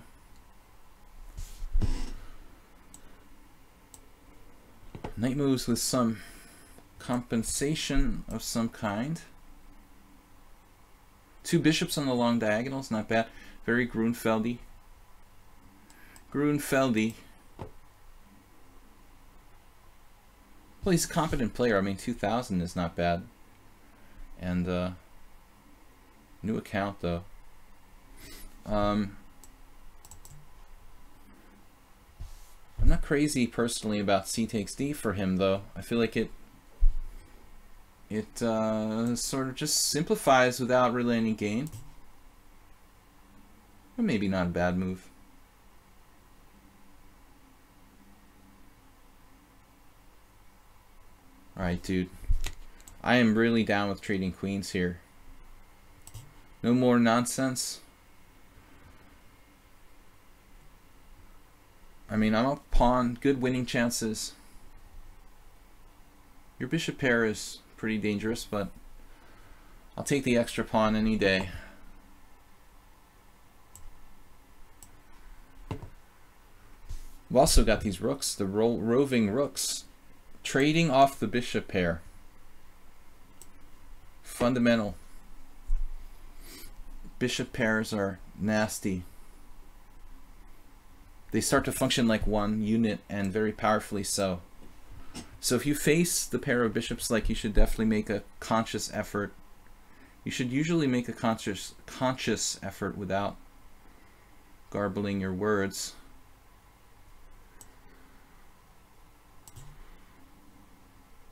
Speaker 1: Knight moves with some compensation of some kind. Two bishops on the long diagonals, not bad. Very Grunfeldy. Grunfeldy. Well, he's a competent player. I mean, 2000 is not bad. And, new account, though. I'm not crazy personally about c takes d for him, though. I feel like it sort of just simplifies without really any gain. But maybe not a bad move. Alright, dude. I am really down with trading queens here. No more nonsense. I mean, I'm up pawn, good winning chances. Your bishop pair is pretty dangerous, but I'll take the extra pawn any day. We've also got these rooks, the roving rooks, trading off the bishop pair. Fundamental. Bishop pairs are nasty. They start to function like one unit, and very powerfully so. So if you face the pair of bishops, like, you should definitely make a conscious effort. You should usually make a conscious effort without garbling your words.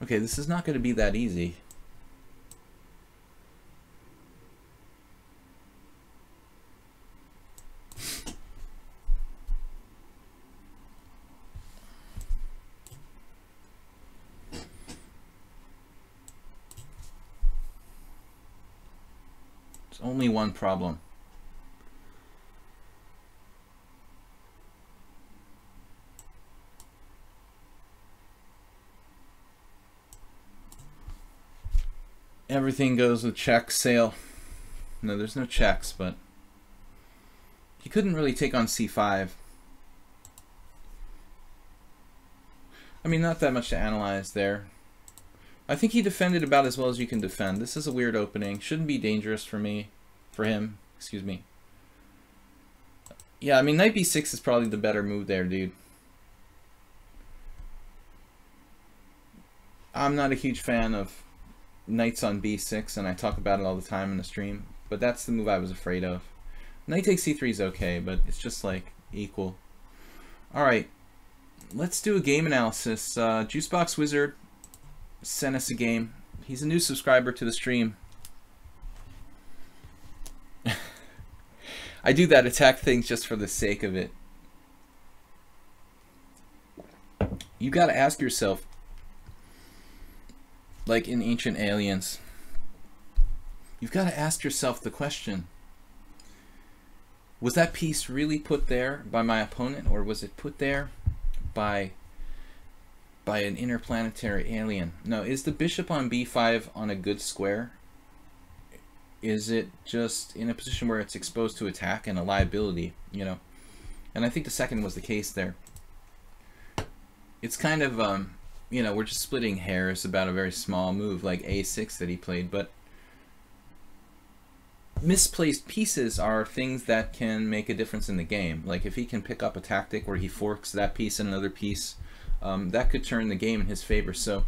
Speaker 1: Okay, this is not going to be that easy. Only one problem. Everything goes with check, sail. No, there's no checks, but he couldn't really take on c5. I mean, not that much to analyze there. I think he defended about as well as you can defend. This is a weird opening. Shouldn't be dangerous for him. Excuse me. Yeah, I mean, knight b6 is probably the better move there, dude. I'm not a huge fan of knights on b6, and I talk about it all the time in the stream, but that's the move I was afraid of. Knight takes c3 is okay, but it's just like equal. Alright, let's do a game analysis. Juicebox Wizard sent us a game. He's a new subscriber to the stream. I do that, attack things just for the sake of it. You got to ask yourself, like in Ancient Aliens, you've got to ask yourself the question, was that piece really put there by my opponent, or was it put there by an interplanetary alien? No, is the bishop on b5 on a good square? Is it just in a position where it's exposed to attack and a liability, you know? And I think the second was the case there. It's kind of, you know, we're just splitting hairs about a very small move like a6 that he played, but misplaced pieces are things that can make a difference in the game. Like if he can pick up a tactic where he forks that piece and another piece, that could turn the game in his favor. So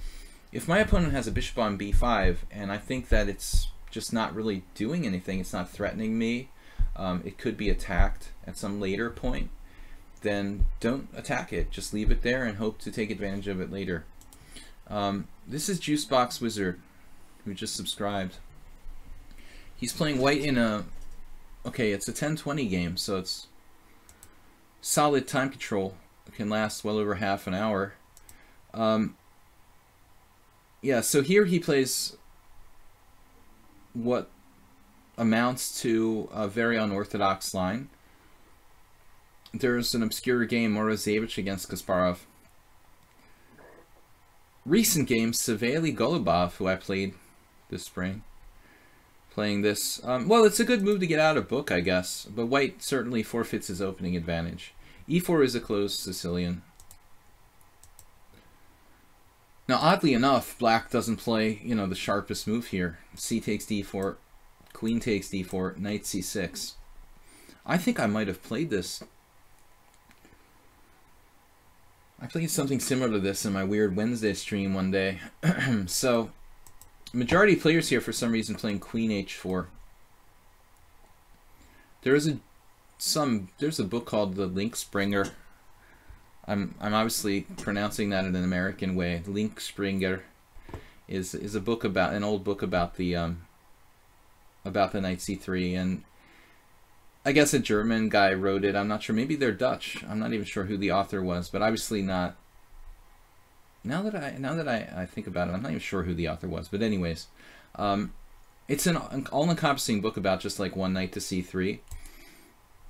Speaker 1: if my opponent has a bishop on b5 and I think that it's just not really doing anything, it's not threatening me, it could be attacked at some later point, then don't attack it. Just leave it there and hope to take advantage of it later. This is Juicebox Wizard, who just subscribed. He's playing white in a, okay, it's a 10-20 game, so it's solid time control. It can last well over half an hour. Yeah, so here he plays what amounts to a very unorthodox line. There's an obscure game, Morozevich against Kasparov. Recent games, Savely Golubov, who I played this spring, playing this. Well, it's a good move to get out of book, I guess, but white certainly forfeits his opening advantage. e4 is a closed Sicilian. Now, oddly enough, black doesn't play, you know, the sharpest move here. C takes d4, queen takes d4, knight c6. I think I might have played this. I played something similar to this in my weird Wednesday stream one day. So, majority of players here for some reason playing queen h4. There's a book called The Link Springer. I'm obviously pronouncing that in an American way. Link Springer is a book about, an old book about the knight c3, and I guess a German guy wrote it. I'm not sure. Maybe they're Dutch. I'm not even sure who the author was, but obviously not. Now that I think about it, I'm not even sure who the author was. But anyways, it's an all-encompassing book about just like one knight to c3.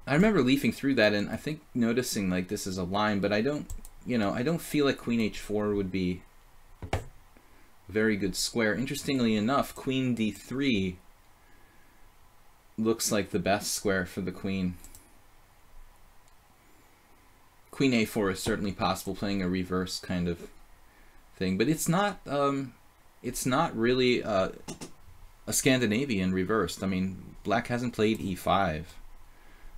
Speaker 1: I remember leafing through that and I think noticing like this is a line, but I don't, you know, I don't feel like queen h4 would be a very good square. Interestingly enough, queen d3 looks like the best square for the queen. Queen a4 is certainly possible, playing a reverse kind of thing, but it's not really a Scandinavian reversed. I mean, black hasn't played e5.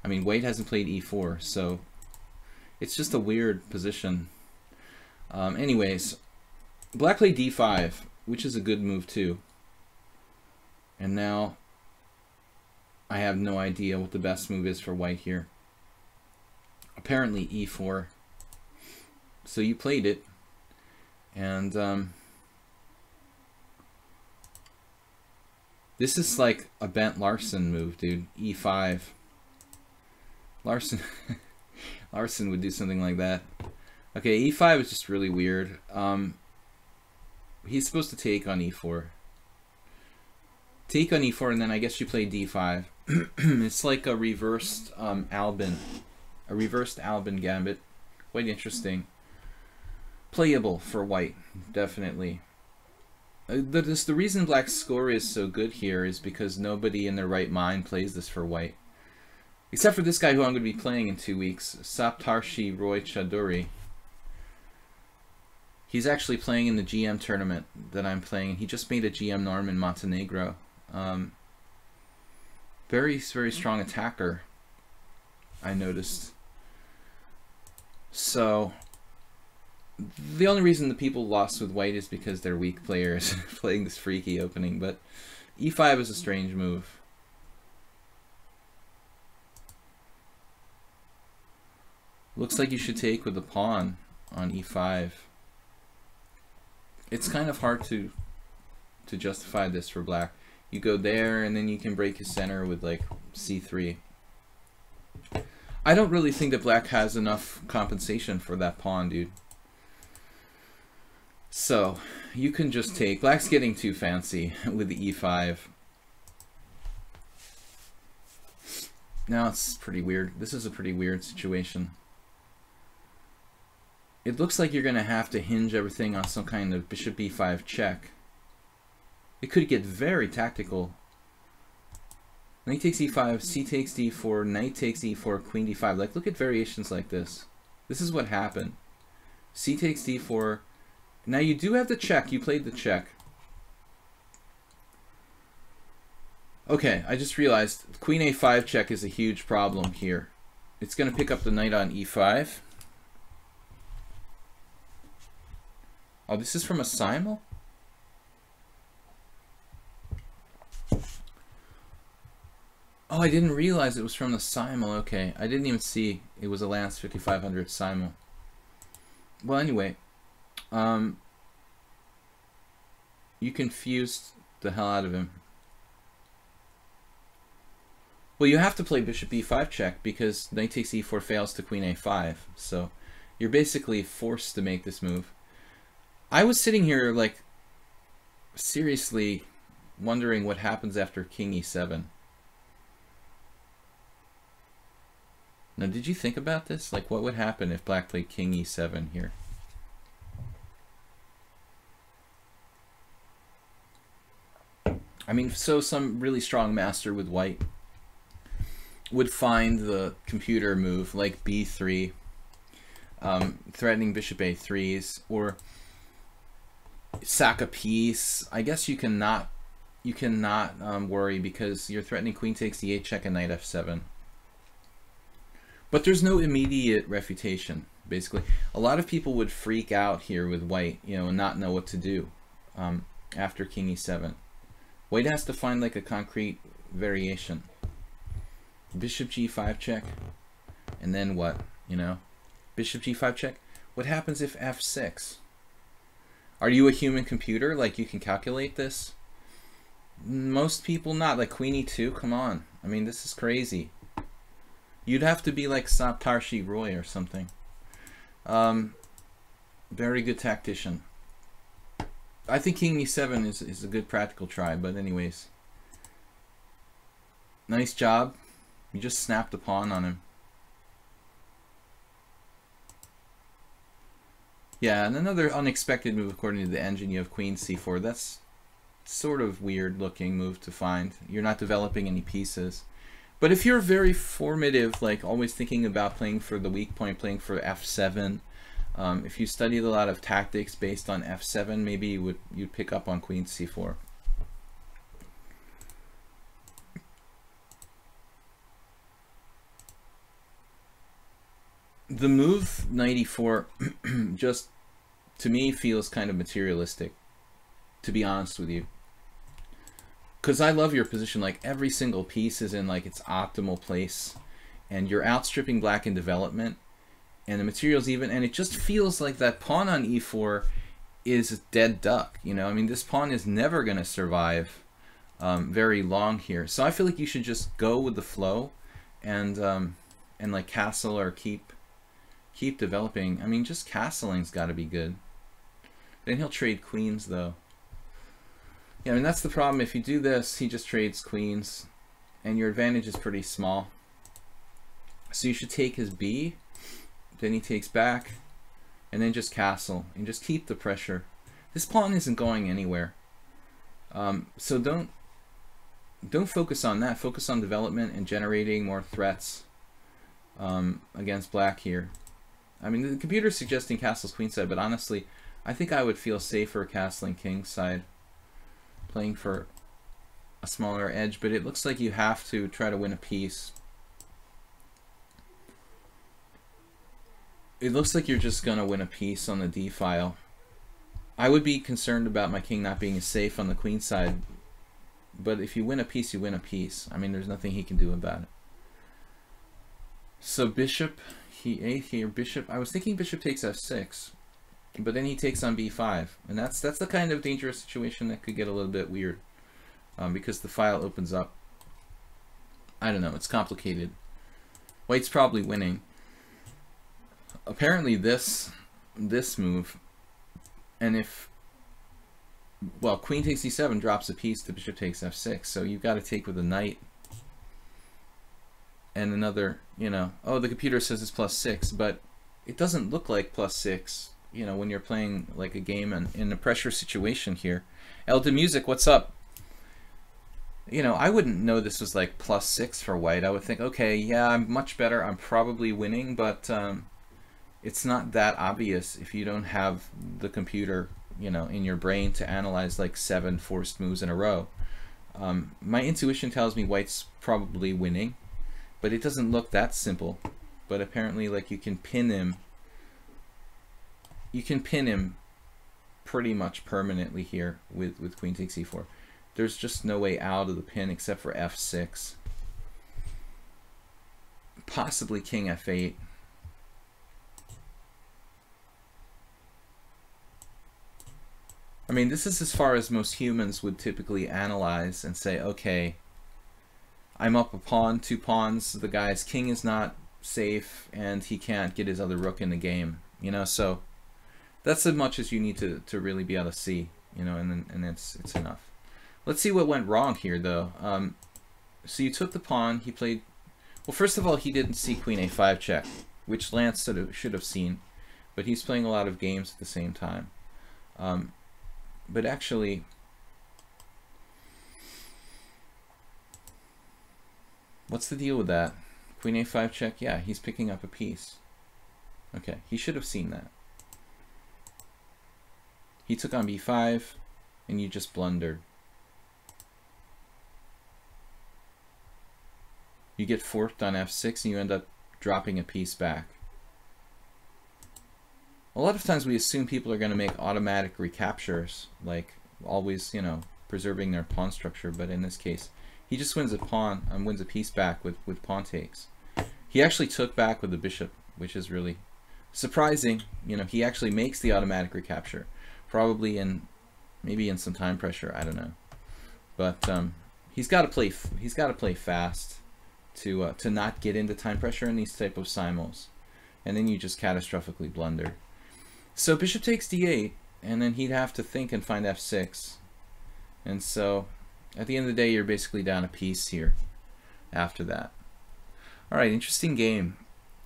Speaker 1: I mean, white hasn't played e4, so it's just a weird position. Anyways, black played d5, which is a good move too. And now I have no idea what the best move is for white here. Apparently e4. So you played it, and this is like a Bent Larson move, dude. e5. Larson would do something like that. Okay, e5 is just really weird. He's supposed to take on e4. Take on e4, and then I guess you play d5. It's like a reversed Albin. A reversed Albin gambit. Quite interesting. Playable for white, definitely. The reason black's score is so good here is because nobody in their right mind plays this for white. Except for this guy who I'm going to be playing in 2 weeks, Saptarshi Roy Chaudhuri. He's actually playing in the GM tournament that I'm playing. He just made a GM norm in Montenegro. Very, very strong attacker, I noticed. So, the only reason the people lost with white is because they're weak players playing this freaky opening, but e5 is a strange move. Looks like you should take with the pawn on e5. It's kind of hard to justify this for black. You go there, and then you can break his center with like c3. I don't really think that black has enough compensation for that pawn, dude. So, you can just take... Black's getting too fancy with the e5. Now it's pretty weird. This is a pretty weird situation. It looks like you're going to have to hinge everything on some kind of bishop e5 check. It could get very tactical. Knight takes e5, c takes d4, knight takes e4, queen d5. Like, look at variations like this. This is what happened. C takes d4. Now you do have the check. You played the check. Okay, I just realized queen a5 check is a huge problem here. It's going to pick up the knight on e5. Oh, this is from a simul? Oh, I didn't realize it was from the simul. Okay, I didn't even see it was a Lance 5500 simul. Well, anyway, you confused the hell out of him. Well, you have to play bishop e5 check because knight takes e4 fails to queen a5. So you're basically forced to make this move. I was sitting here like seriously wondering what happens after king e7. Now, did you think about this? Like, what would happen if black played king e7 here? I mean, so some really strong master with white would find the computer move like b3, threatening bishop a3s, or sack a piece. I guess you cannot worry because you're threatening queen takes d8 check and knight f7. But there's no immediate refutation, basically. A lot of people would freak out here with white, you know, and not know what to do after king e7. White has to find like a concrete variation. Bishop g5 check, and then what, you know? Bishop g5 check. What happens if f6? Are you a human computer? Like, you can calculate this? Most people not. Like, queen e2, come on. I mean, this is crazy. You'd have to be like Saptarshi Roy or something. Very good tactician. I think king e7 is a good practical try, but anyways. Nice job. You just snapped a pawn on him. Yeah, and another unexpected move according to the engine, you have queen c4. That's sort of weird looking move to find. You're not developing any pieces. But if you're very formative, like always thinking about playing for the weak point, playing for f7, if you studied a lot of tactics based on f7, maybe you'd pick up on queen c4. The move knight e4 just, to me, feels kind of materialistic, to be honest with you. Because I love your position, like every single piece is in like its optimal place, and you're outstripping black in development, and the material's even, and it just feels like that pawn on e4 is a dead duck, you know? I mean, this pawn is never going to survive very long here. So I feel like you should just go with the flow and like castle or keep developing. I mean, just castling's got to be good. Then he'll trade queens, though. Yeah, I mean, that's the problem. If you do this, he just trades queens, and your advantage is pretty small. So you should take his b, then he takes back, and then just castle, and just keep the pressure. This pawn isn't going anywhere. So don't focus on that. Focus on development and generating more threats against black here. I mean, the computer's suggesting castles queenside, but honestly, I think I would feel safer castling kingside, playing for a smaller edge, but it looks like you have to try to win a piece. It looks like you're just going to win a piece on the d file. I would be concerned about my king not being safe on the queen side, but if you win a piece, you win a piece. I mean, there's nothing he can do about it. So bishop, bishop. I was thinking bishop takes f6, but then he takes on b5, and that's the kind of dangerous situation that could get a little bit weird, because the file opens up. I don't know. It's complicated. White's probably winning. Apparently this move, and if well, queen takes e7 drops a piece, the bishop takes f6, so you've got to take with a knight. And another, you know, oh, the computer says it's +6, but it doesn't look like +6, you know, when you're playing like a game in a pressure situation here. Elden Music, what's up? You know, I wouldn't know this was like +6 for white. I would think, okay, yeah, I'm much better, I'm probably winning, but it's not that obvious if you don't have the computer, you know, in your brain to analyze like 7 forced moves in a row. My intuition tells me white's probably winning, but it doesn't look that simple. But apparently, like, you can pin him. You can pin him pretty much permanently here with queen takes e4. There's just no way out of the pin except for f6. Possibly king f8. I mean, this is as far as most humans would typically analyze and say, okay, I'm up a pawn, 2 pawns, the guy's king is not safe, and he can't get his other rook in the game, you know, so that's as much as you need to really be able to see, you know, and it's enough. Let's see what went wrong here, though. So you took the pawn, he played, well, first of all, he didn't see queen a5 check, which Lance should have seen, but he's playing a lot of games at the same time. But actually, what's the deal with that? Queen a5 check, yeah, he's picking up a piece. Okay, he should have seen that. He took on b5, and you just blundered. You get forked on f6, and you end up dropping a piece back. A lot of times we assume people are going to make automatic recaptures, like always, you know, preserving their pawn structure, but in this case, he just wins a pawn, wins a piece back with pawn takes. He actually took back with the bishop, which is really surprising. You know, he actually makes the automatic recapture, probably maybe in some time pressure, I don't know. But he's got to play fast to not get into time pressure in these type of simuls, and then you just catastrophically blunder. So bishop takes d8, and then he'd have to think and find f6. And so at the end of the day, you're basically down a piece here after that. All right, interesting game.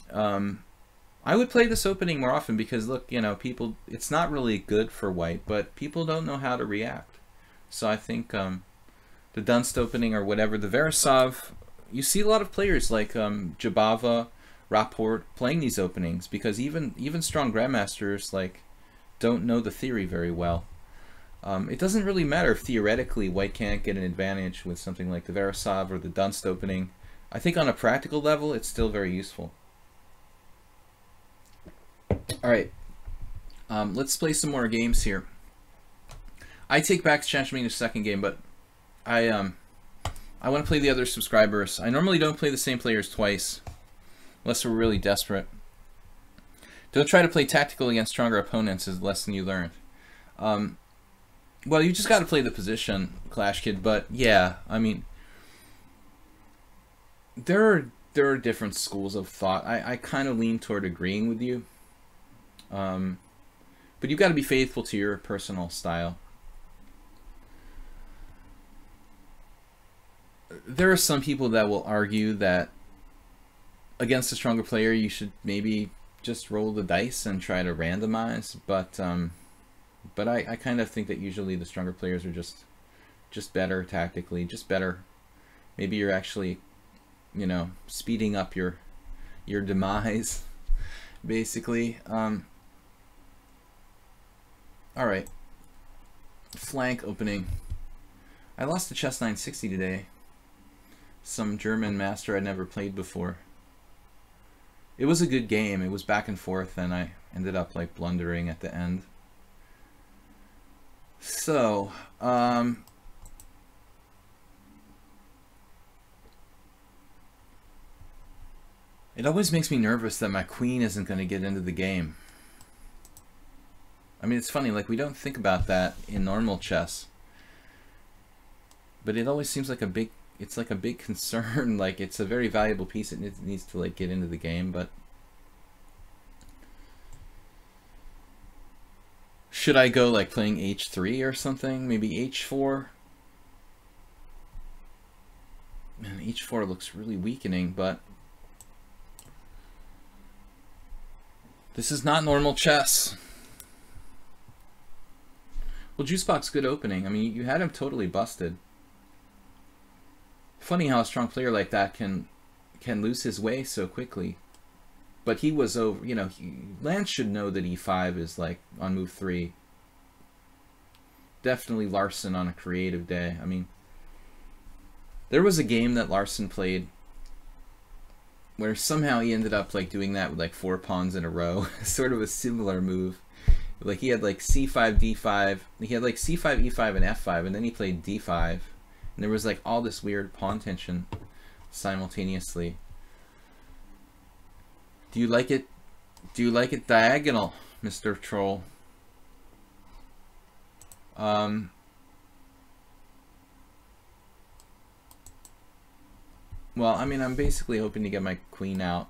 Speaker 1: I would play this opening more often because, look, you know, people, it's not really good for white, but people don't know how to react. So I think the Dunst opening or whatever, the Veresov, you see a lot of players like Jabava, Rapport playing these openings because even strong grandmasters like don't know the theory very well. It doesn't really matter if theoretically white can't get an advantage with something like the Veresov or the Dunst opening. I think on a practical level it's still very useful. Alright, let's play some more games here. I take back Chanchmanina's second game, but I want to play the other subscribers. I normally don't play the same players twice unless we're really desperate. Don't try to play tactical against stronger opponents is the lesson you learned. Well, you just got to play the position, Clash Kid, but yeah, I mean, there are different schools of thought. I kind of lean toward agreeing with you. But you've got to be faithful to your personal style. There are some people that will argue that against a stronger player you should maybe just roll the dice and try to randomize, but I kind of think that usually the stronger players are just better tactically, just better. Maybe you're actually, you know, speeding up your demise, basically. All right, flank opening. I lost to Chess 960 today. Some German master I'd never played before. It was a good game. It was back and forth, and I ended up like blundering at the end. So, it always makes me nervous that my queen isn't going to get into the game. I mean, it's funny, like we don't think about that in normal chess, but it always seems like it's like a big concern. Like it's a very valuable piece. It needs to like get into the game, but Should I go like playing h3 or something? Maybe h4? Man, h4 looks really weakening, but this is not normal chess. Well, Juicebox, good opening. I mean, you had him totally busted. Funny how a strong player like that can lose his way so quickly. But he was over, you know, Lance should know that e5 is like on move 3. Definitely Larson on a creative day. I mean, there was a game that Larson played where somehow he ended up like doing that with like 4 pawns in a row. Sort of a similar move. Like he had like c5, d5. He had like c5, e5, and f5, and then he played d5. And there was like all this weird pawn tension simultaneously. Do you like it? Do you like it diagonal, Mr. Troll? Well, I mean, I'm basically hoping to get my queen out.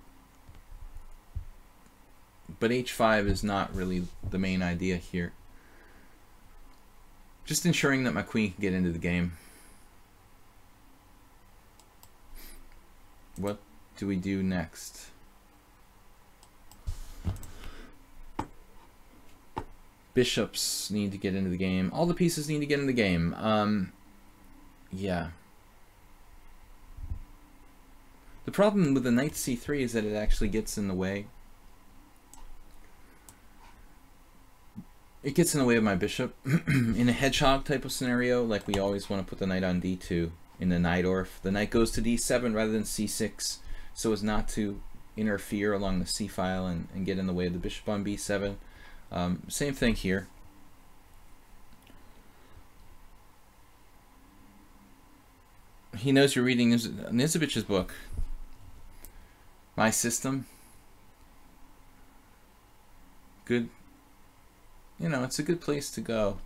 Speaker 1: But h5 is not really the main idea here. Just ensuring that my queen can get into the game. What do we do next? Bishops need to get into the game. All the pieces need to get in the game. Yeah. The problem with the knight c3 is that it actually gets in the way. It gets in the way of my bishop. In a hedgehog type of scenario, like we always want to put the knight on d2 in the Najdorf. The knight goes to d7 rather than c6 so as not to interfere along the c file and get in the way of the bishop on b7. Same thing here. He knows you're reading Nizovich's book. My System. Good. You know, it's a good place to go.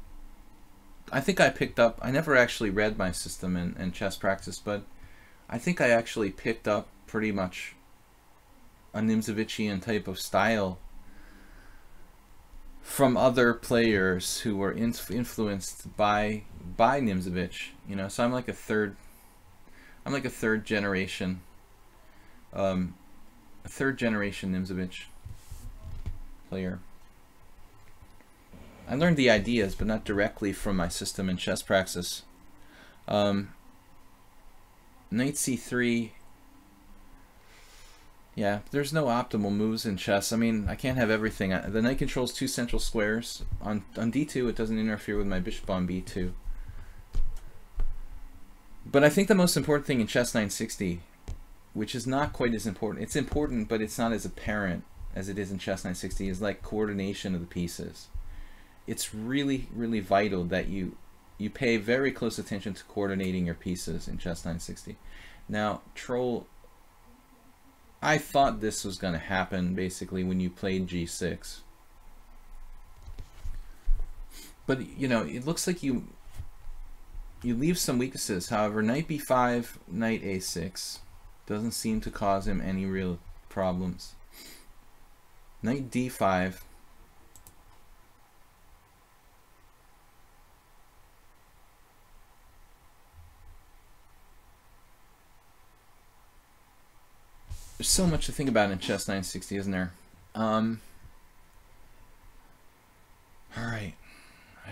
Speaker 1: I think I picked up, I never actually read My System in chess practice, but I think I actually picked up pretty much a Nimzovichian type of style from other players who were influenced by Nimzovich. You know, so I'm like a third generation Nimzovich player. I learned the ideas, but not directly from My System in chess practice. Knight c3. Yeah, there's no optimal moves in chess. I mean, I can't have everything. The knight controls 2 central squares. On d2, it doesn't interfere with my bishop on b2. But I think the most important thing in chess 960, which is not quite as important, it's important, but it's not as apparent as it is in chess 960, is like coordination of the pieces. It's really, really vital that you pay very close attention to coordinating your pieces in chess 960. Now, Troll, I thought this was going to happen basically when you played g6. But, you know, it looks like you leave some weaknesses. However, knight b5, knight a6 doesn't seem to cause him any real problems. Knight d5. There's so much to think about in chess 960, isn't there? Alright. I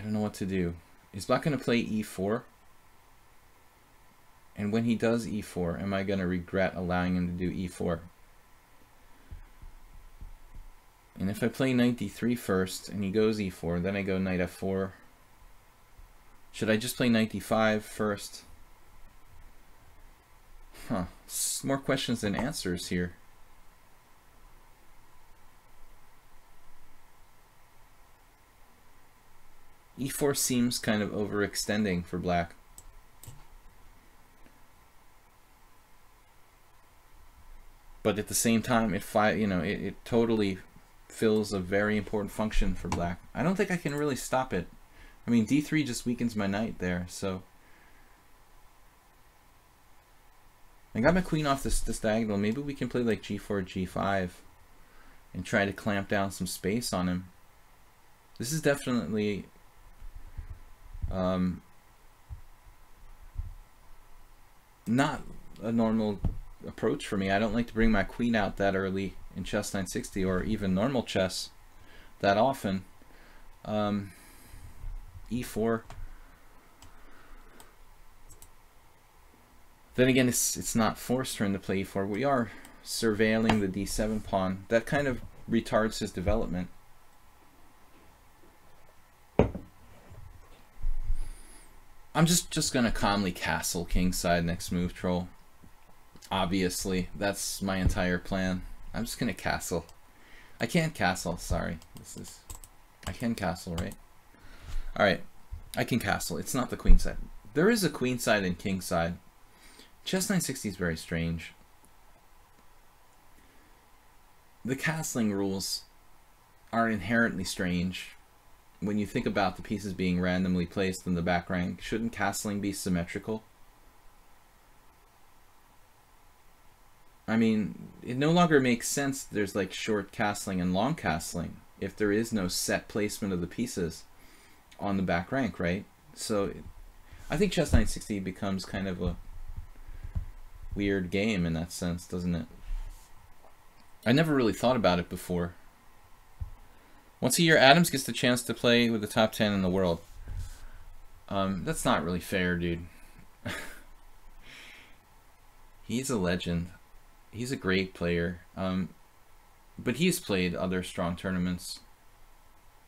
Speaker 1: don't know what to do. Is Black going to play e4? And when he does e4, am I going to regret allowing him to do e4? And if I play knight d3 first, and he goes e4, then I go knight f4. Should I just play knight d5 first? Huh. More questions than answers here. e4 seems kind of overextending for Black. But at the same time, it totally fills a very important function for Black. I don't think I can really stop it. I mean, d3 just weakens my knight there, so I got my queen off this diagonal. Maybe we can play like g4, g5 and try to clamp down some space on him. This is definitely not a normal approach for me. I don't like to bring my queen out that early in chess 960 or even normal chess that often. E4. Then again, it's not forced for him to play e4. We are surveilling the d7 pawn. That kind of retards his development. I'm just gonna calmly castle kingside next move, troll. Obviously, that's my entire plan. I'm just gonna castle. I can't castle, sorry. I can castle, right? Alright, I can castle. It's not the queen side. There is a queen side and king side. Chess 960 is very strange. The castling rules are inherently strange. When you think about the pieces being randomly placed in the back rank, shouldn't castling be symmetrical? I mean, it no longer makes sense there's like short castling and long castling if there is no set placement of the pieces on the back rank, right? So I think chess 960 becomes kind of a weird game in that sense, doesn't it? I never really thought about it before. Once a year, Adams gets the chance to play with the top 10 in the world. That's not really fair, dude. He's a legend. He's a great player. But he's played other strong tournaments.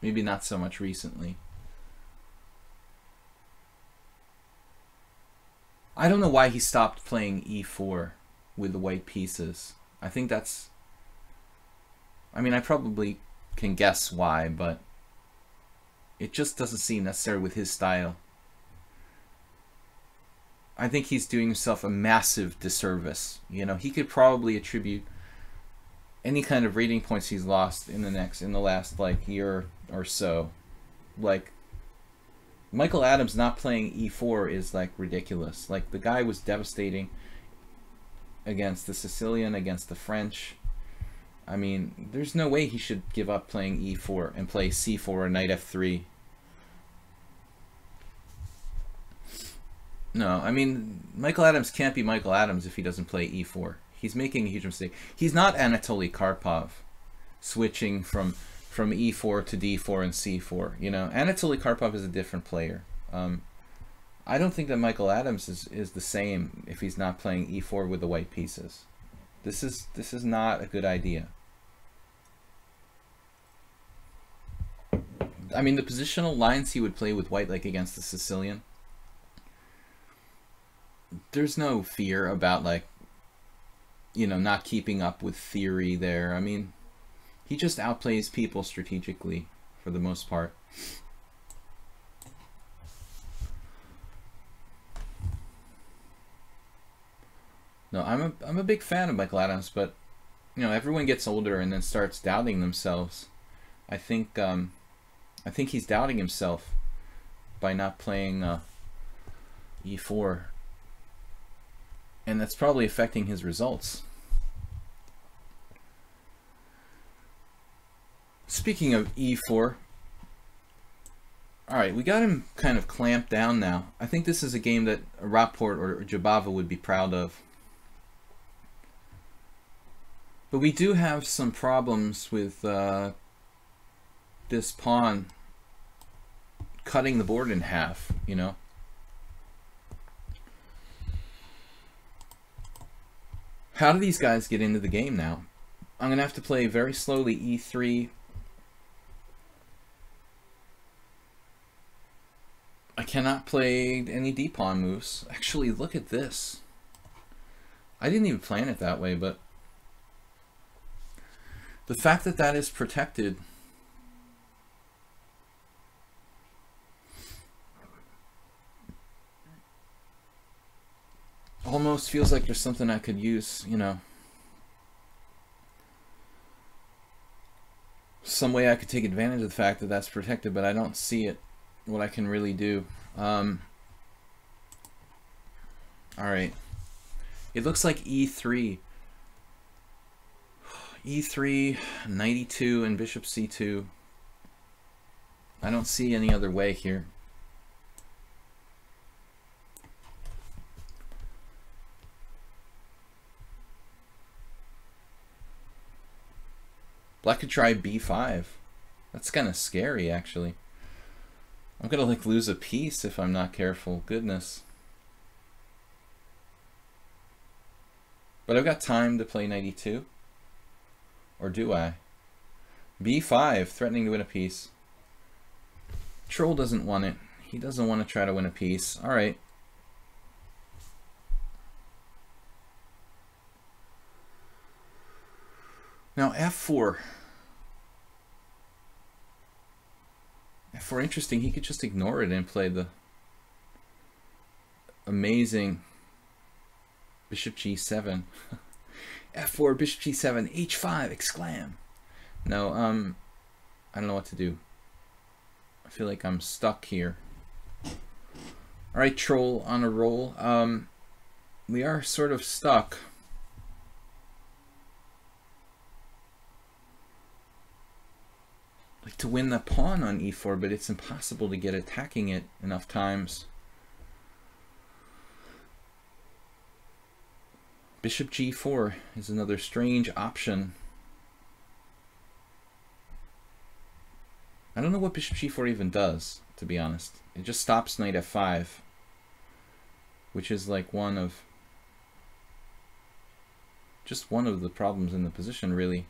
Speaker 1: Maybe not so much recently. I don't know why he stopped playing e4 with the white pieces. I think that's... I mean, I probably can guess why, but it just doesn't seem necessary with his style. I think he's doing himself a massive disservice. You know, he could probably attribute any kind of rating points he's lost in the last like year or so. Like Michael Adams not playing e4 is like ridiculous. Like the guy was devastating against the Sicilian, against the French. I mean, there's no way he should give up playing e4 and play c4 or knight f3. No, I mean, Michael Adams can't be Michael Adams if he doesn't play e4. He's making a huge mistake. He's not Anatoly Karpov, switching from e4 to d4 and c4. You know, Anatoly Karpov is a different player. I don't think that Michael Adams is the same if he's not playing e4 with the white pieces. This is not a good idea. I mean, the positional lines he would play with white, like against the Sicilian, there's no fear about, like, you know, not keeping up with theory there. I mean, he just outplays people strategically for the most part. No, I'm a big fan of Michael Adams, but you know, everyone gets older and then starts doubting themselves. I think he's doubting himself by not playing e4, and that's probably affecting his results. Speaking of e4, all right, we got him kind of clamped down now. I think this is a game that Rapport or Jabava would be proud of. But we do have some problems with this pawn cutting the board in half, you know. How do these guys get into the game now? I'm going to have to play very slowly e3. I cannot play any d-pawn moves. Actually, look at this. I didn't even plan it that way, but the fact that that is protected almost feels like there's something I could use, you know. Some way I could take advantage of the fact that that's protected, but I don't see it, what I can really do. Alright. It looks like e3. e3, knight e2, and bishop c2. I don't see any other way here. Black could try b5. That's kind of scary, actually. I'm gonna like lose a piece if I'm not careful. Goodness. But I've got time to play knight e2. Or do I? b5, threatening to win a piece. Troll doesn't want it. He doesn't want to try to win a piece. All right. Now f4. f4, interesting. He could just ignore it and play the amazing bishop g7. f4, bishop g7, h5, exclam. No, I don't know what to do. I feel like I'm stuck here. All right, troll on a roll. We are sort of stuck. Like to win the pawn on e4, but it's impossible to get attacking it enough times. Bishop g4 is another strange option. I don't know what bishop g4 even does, to be honest. It just stops knight f5, which is like just one of the problems in the position, really.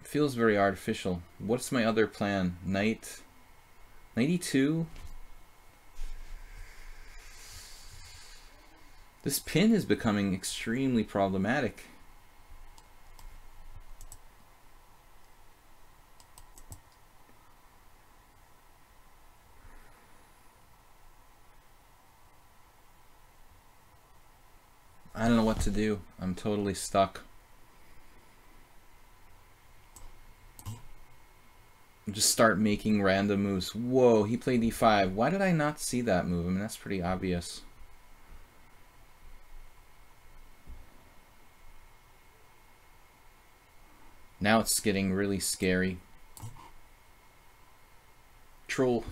Speaker 1: Feels very artificial. What's my other plan? Knight e2. This pin is becoming extremely problematic. I don't know what to do. I'm totally stuck. Just start making random moves. Whoa, he played d5. Why did I not see that move? I mean, that's pretty obvious. Now it's getting really scary. Troll.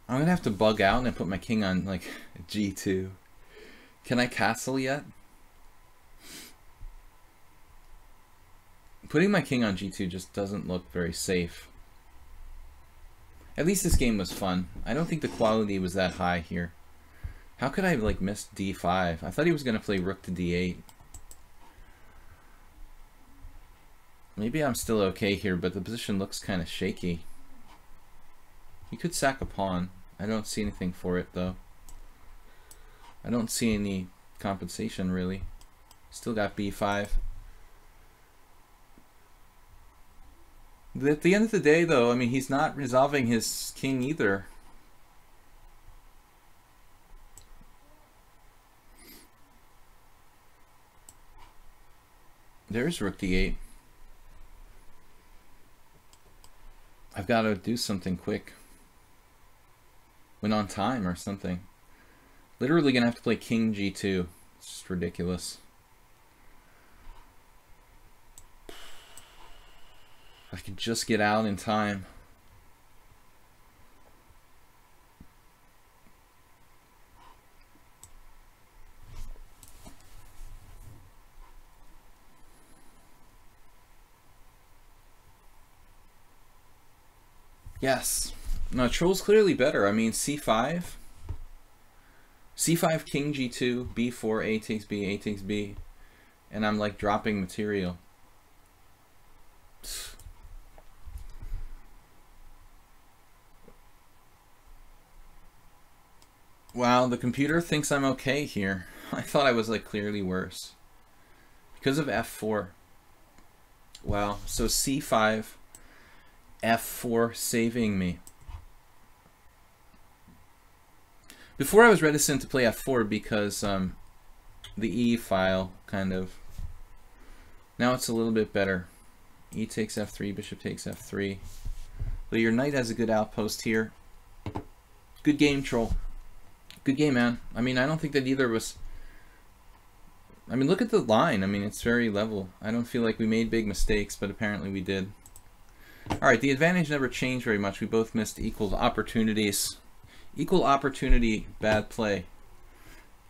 Speaker 1: I'm gonna have to bug out and put my king on like g2. Can I castle yet? Putting my king on g2 just doesn't look very safe. At least this game was fun. I don't think the quality was that high here. How could I like miss d5? I thought he was gonna play rook to d8. Maybe I'm still okay here, but the position looks kind of shaky. He could sack a pawn. I don't see anything for it though. I don't see any compensation really. Still got b5. At the end of the day though, I mean, he's not resolving his king either. There's rook d8. I've got to do something quick. Win on time or something. Literally gonna have to play king g2. It's just ridiculous. I could just get out in time. Yes. No, troll's clearly better. I mean, c5. c5, king g2, b4, a takes b, a takes b. And I'm like dropping material. Wow, the computer thinks I'm okay here. I thought I was like clearly worse. Because of f4. Wow, so c5, f4 saving me. Before I was reticent to play f4 because the e file kind of. Now it's a little bit better. E takes f3, bishop takes f3. But your knight has a good outpost here. Good game, troll. Good game, man. I mean, I don't think that either of us I mean, look at the line. I mean, it's very level. I don't feel like we made big mistakes, but apparently we did. All right, the advantage never changed very much. We both missed equal opportunities. Equal opportunity, bad play.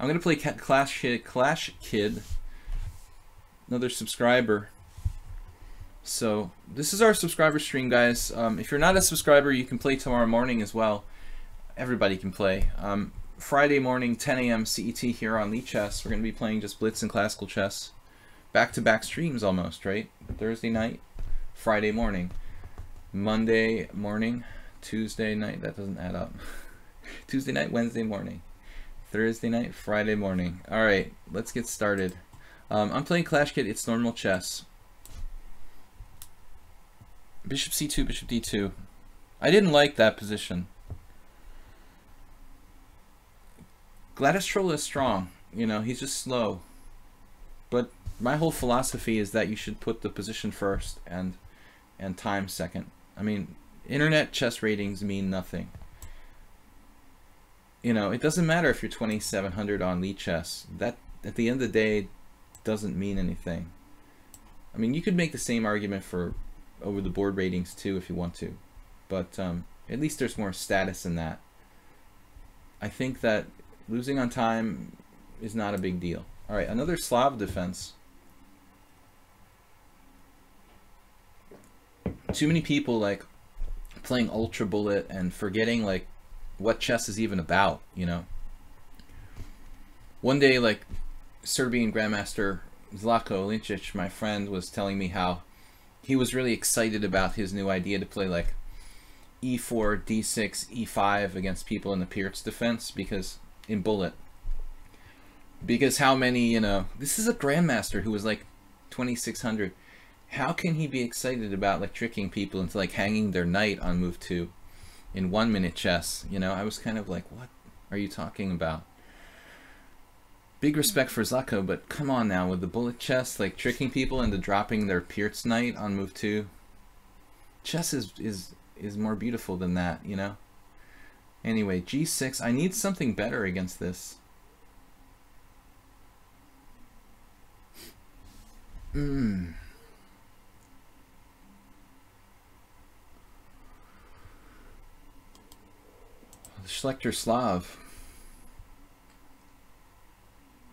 Speaker 1: I'm going to play Clash Kid, another subscriber. So this is our subscriber stream, guys. If you're not a subscriber, you can play tomorrow morning as well. Everybody can play. Friday morning, 10 a.m. CET here on lichess. We're going to be playing just Blitz and Classical Chess. Back-to-back streams almost, right? Thursday night, Friday morning. Monday morning, Tuesday night. That doesn't add up. Tuesday night, Wednesday morning. Thursday night, Friday morning. All right, let's get started. I'm playing Clash Kid. It's normal chess. Bishop c2, bishop d2. I didn't like that position. Gladys Troll is strong. You know, he's just slow. But my whole philosophy is that you should put the position first and time second. I mean, internet chess ratings mean nothing. You know, it doesn't matter if you're 2700 on lichess. That, at the end of the day, doesn't mean anything. I mean, you could make the same argument for over the board ratings too if you want to, but at least there's more status in that. I think that losing on time is not a big deal. All right, another Slav defense. Too many people like playing Ultra Bullet and forgetting like what chess is even about, you know. One day, like, Serbian Grandmaster Zlatko Linčić, my friend, was telling me how he was really excited about his new idea to play like e4, d6, e5 against people in the Pirc defense, because in Bullet. Because how many, you know, this is a Grandmaster who was like 2600. How can he be excited about like tricking people into like hanging their knight on move 2 in 1 minute chess? You know, I was kind of like, what are you talking about? Big respect for Zlatko, but come on now, with the bullet chess, like tricking people into dropping their Pirc knight on move 2. Chess is more beautiful than that, you know? Anyway, g6, I need something better against this. The Schlechter Slav.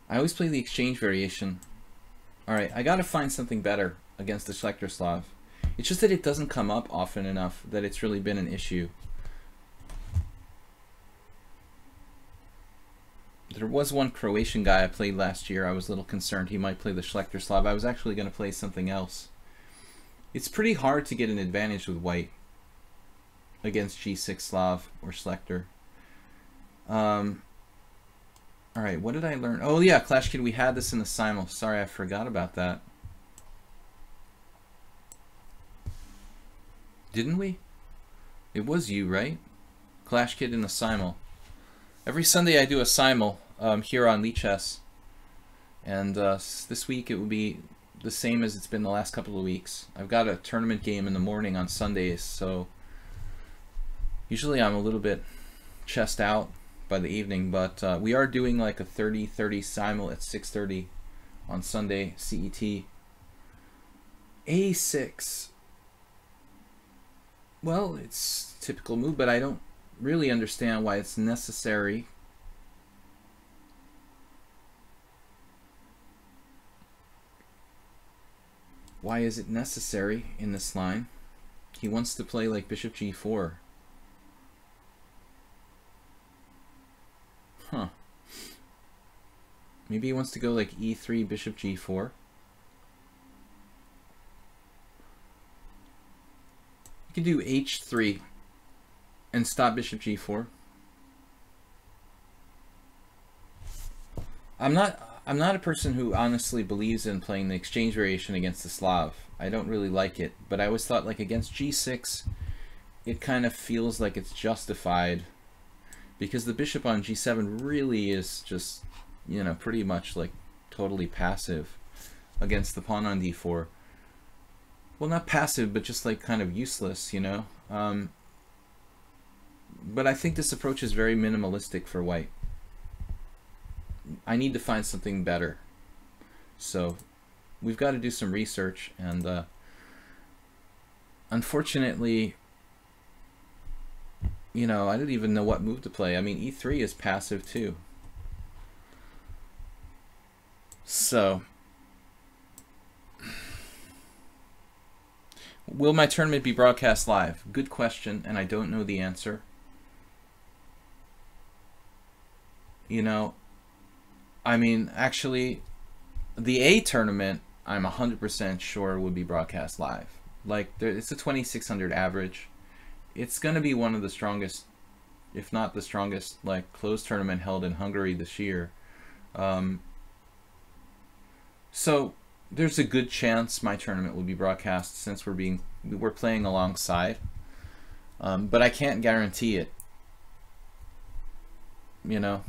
Speaker 1: I always play the exchange variation. Alright, I gotta find something better against the Schlechter Slav. It's just that it doesn't come up often enough that it's really been an issue. There was one Croatian guy I played last year. I was a little concerned he might play the Schlechter Slav. I was actually going to play something else. It's pretty hard to get an advantage with white against g6 Slav or Schlechter. Alright, what did I learn? Oh yeah, Clash Kid, we had this in the simul. Sorry, I forgot about that. Didn't we? It was you, right? Clash Kid in the simul. Every Sunday I do a simul here on lichess. And this week it will be the same as it's been the last couple of weeks. I've got a tournament game in the morning on Sundays, so usually I'm a little bit chessed out by the evening, but we are doing like a 30-30 simul at 6:30 on Sunday CET. A6. Well, it's typical move, but I don't really understand why it's necessary. Why is it necessary in this line? He wants to play like bishop g4. Huh. Maybe he wants to go like e3, bishop g4. You can do h3 and stop bishop g4. I'm not a person who honestly believes in playing the exchange variation against the Slav. I don't really like it, but I always thought like against g6 it kind of feels like it's justified, because the bishop on g7 really is just, you know, pretty much like totally passive against the pawn on d4. Well, not passive, but just like kind of useless, you know. But I think this approach is very minimalistic for white. I need to find something better. So we've got to do some research, and unfortunately, you know, I didn't even know what move to play. I mean, e3 is passive too. So, will my tournament be broadcast live? Good question, and I don't know the answer. You know, I mean, actually, the A tournament, I'm 100% sure would be broadcast live. Like, it's a 2,600 average. It's going to be one of the strongest, if not the strongest, like, closed tournament held in Hungary this year. So there's a good chance my tournament will be broadcast since we're playing alongside. But I can't guarantee it. You know,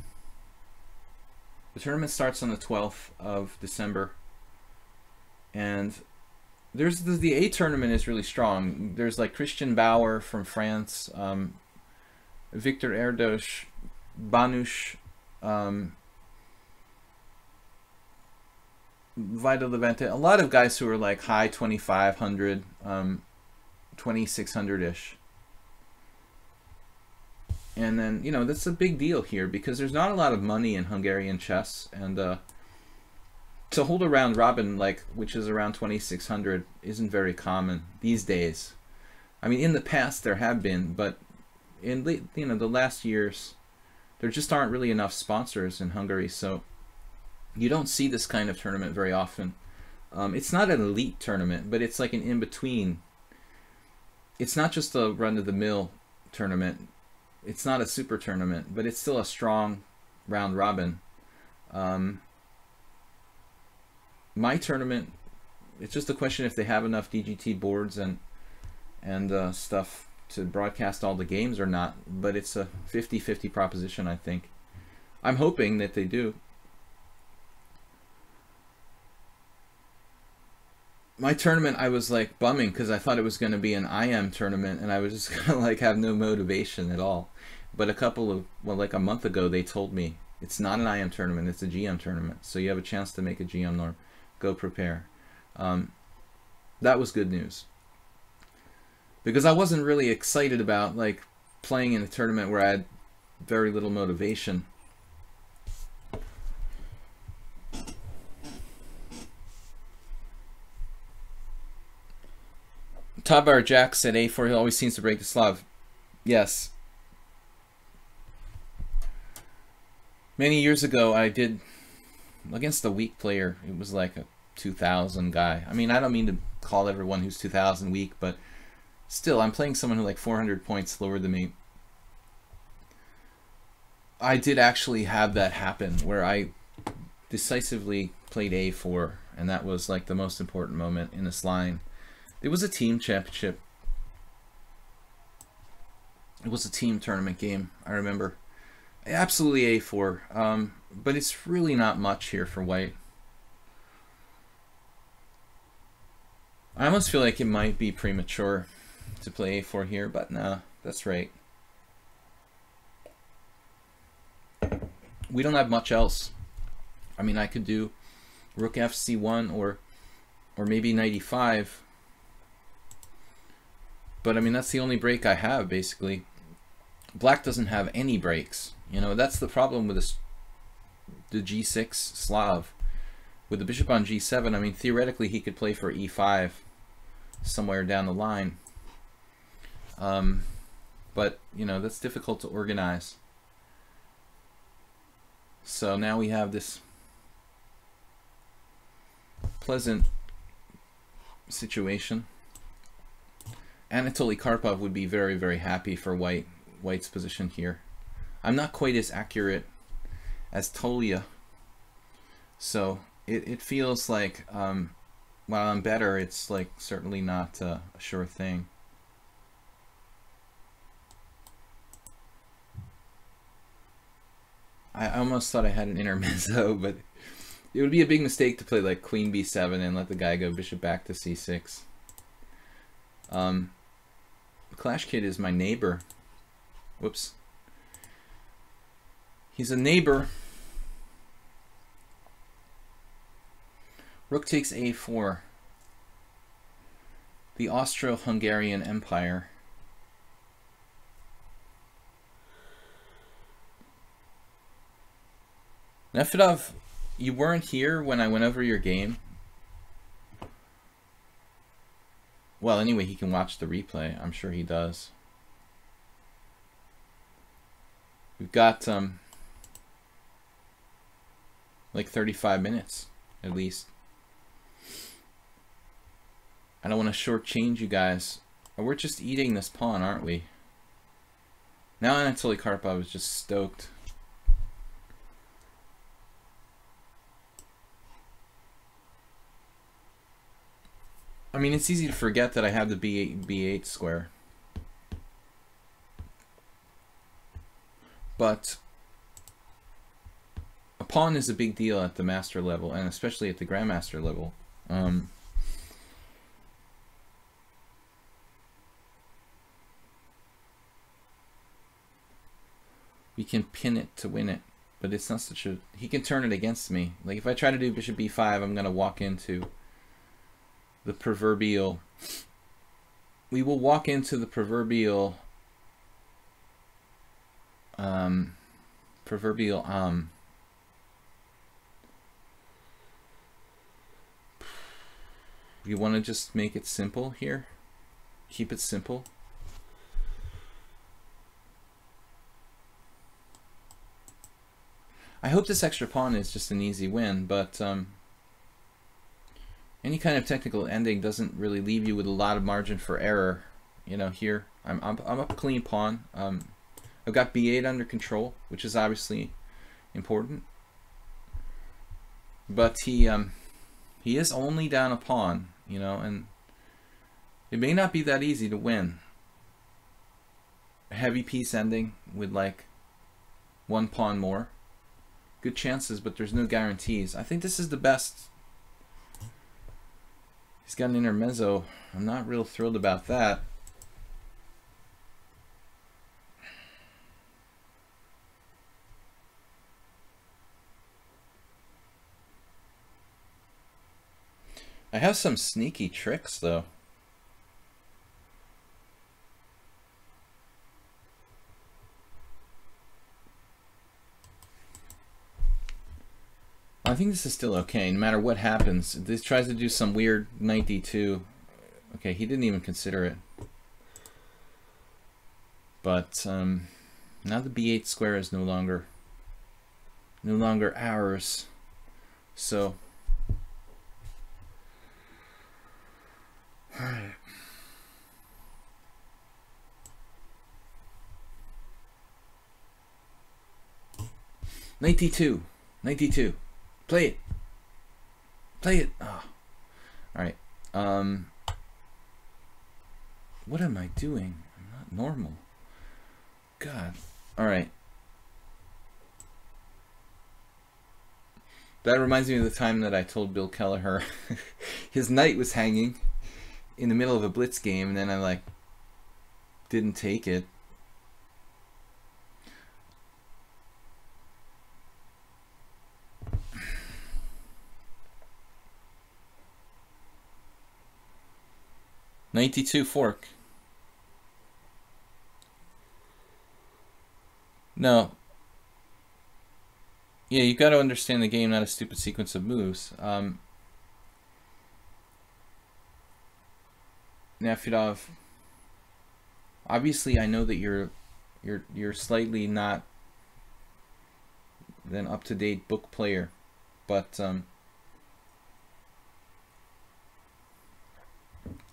Speaker 1: the tournament starts on the 12th of December, and the A tournament is really strong. There's like Christian Bauer from France, Victor Erdos, Banush, Vita Levente, a lot of guys who are like high 2,500, 2,600-ish. And then, you know, that's a big deal here because there's not a lot of money in Hungarian chess, and to hold a round robin, like, which is around 2,600, isn't very common these days. I mean, in the past there have been, but in the last years, there just aren't really enough sponsors in Hungary, so you don't see this kind of tournament very often. It's not an elite tournament, but it's like an in-between. It's not just a run-of-the-mill tournament. It's not a super tournament, but it's still a strong round robin. My tournament, it's just a question if they have enough DGT boards and stuff to broadcast all the games or not, but it's a 50-50 proposition, I think. I'm hoping that they do. My tournament, I was like bumming because I thought it was going to be an IM tournament, and I was just going to like have no motivation at all. But like a month ago, they told me it's not an IM tournament, it's a GM tournament. So you have a chance to make a GM norm. Go prepare. That was good news. Because I wasn't really excited about like playing in a tournament where I had very little motivation. Tabar Jack said A4 he always seems to break the Slav. Yes. Many years ago I did against a weak player. It was like a 2,000 guy. I mean, I don't mean to call everyone who's 2,000 weak, but still, I'm playing someone who like 400 points lower than me. I did actually have that happen where I decisively played A4, and that was like the most important moment in this line. It was a team championship. It was a team tournament game, I remember. Absolutely A4, but it's really not much here for white. I almost feel like it might be premature to play A4 here, but no, that's right. We don't have much else. I mean, I could do Rook FC1 or maybe Knight E5. But I mean, that's the only break I have, basically. Black doesn't have any breaks. You know, that's the problem with the G6 Slav. With the bishop on G7, I mean, theoretically he could play for E5 somewhere down the line. But, you know, that's difficult to organize. So now we have this pleasant situation. Anatoly Karpov would be very, very happy for white's position here. I'm not quite as accurate as Tolia, so it feels like while I'm better, it's like certainly not a sure thing. I almost thought I had an intermezzo, but it would be a big mistake to play like Queen B7 and let the guy go bishop back to C6. Clash Kid is my neighbor. Whoops. He's a neighbor. Rook takes a4. The Austro-Hungarian Empire. Nefedov, you weren't here when I went over your game. Well, anyway, he can watch the replay. I'm sure he does. We've got like 35 minutes at least. I don't want to shortchange you guys. We're just eating this pawn, aren't we? Now Anatoly Karpov is just stoked. I mean, it's easy to forget that I have the B8 square. But a pawn is a big deal at the master level, and especially at the grandmaster level. We can pin it to win it, but it's not such a... He can turn it against me. Like, if I try to do bishop b5, I'm going to walk into the proverbial... We will walk into the proverbial... You want to just make it simple here? Keep it simple? I hope this extra pawn is just an easy win, but any kind of technical ending doesn't really leave you with a lot of margin for error. You know, here I'm up a clean pawn. I've got b8 under control, which is obviously important. But he is only down a pawn, you know, and it may not be that easy to win. A heavy piece ending with like one pawn more. Good chances, but there's no guarantees. I think this is the best. He's got an intermezzo. I'm not real thrilled about that. I have some sneaky tricks, though. I think this is still okay, no matter what happens. This tries to do some weird knight d2. Okay, he didn't even consider it. But now the b8 square is no longer ours. So, all right. Knight d2. Knight d2. Play it. Play it. Oh. All right. What am I doing? I'm not normal. God. All right. That reminds me of the time that I told Bill Kelleher his knight was hanging in the middle of a Blitz game, and then I like didn't take it. Knight d2 fork. No. Yeah, you got to understand the game, not a stupid sequence of moves. Nefedov. Obviously, I know that you're slightly not an up-to-date book player, but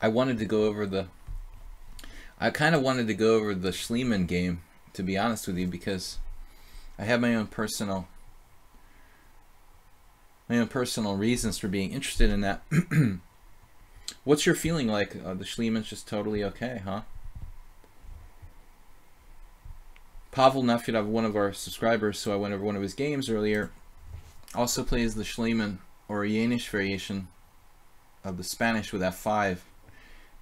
Speaker 1: I wanted to go over the... I kind of wanted to go over the Schliemann game, to be honest with you, because I have my own personal reasons for being interested in that. What's your feeling like? The Schliemann's just totally okay, huh? Pavel Nefedov, one of our subscribers, so I went over one of his games earlier, also plays the Schliemann or Yenish variation of the Spanish with f5,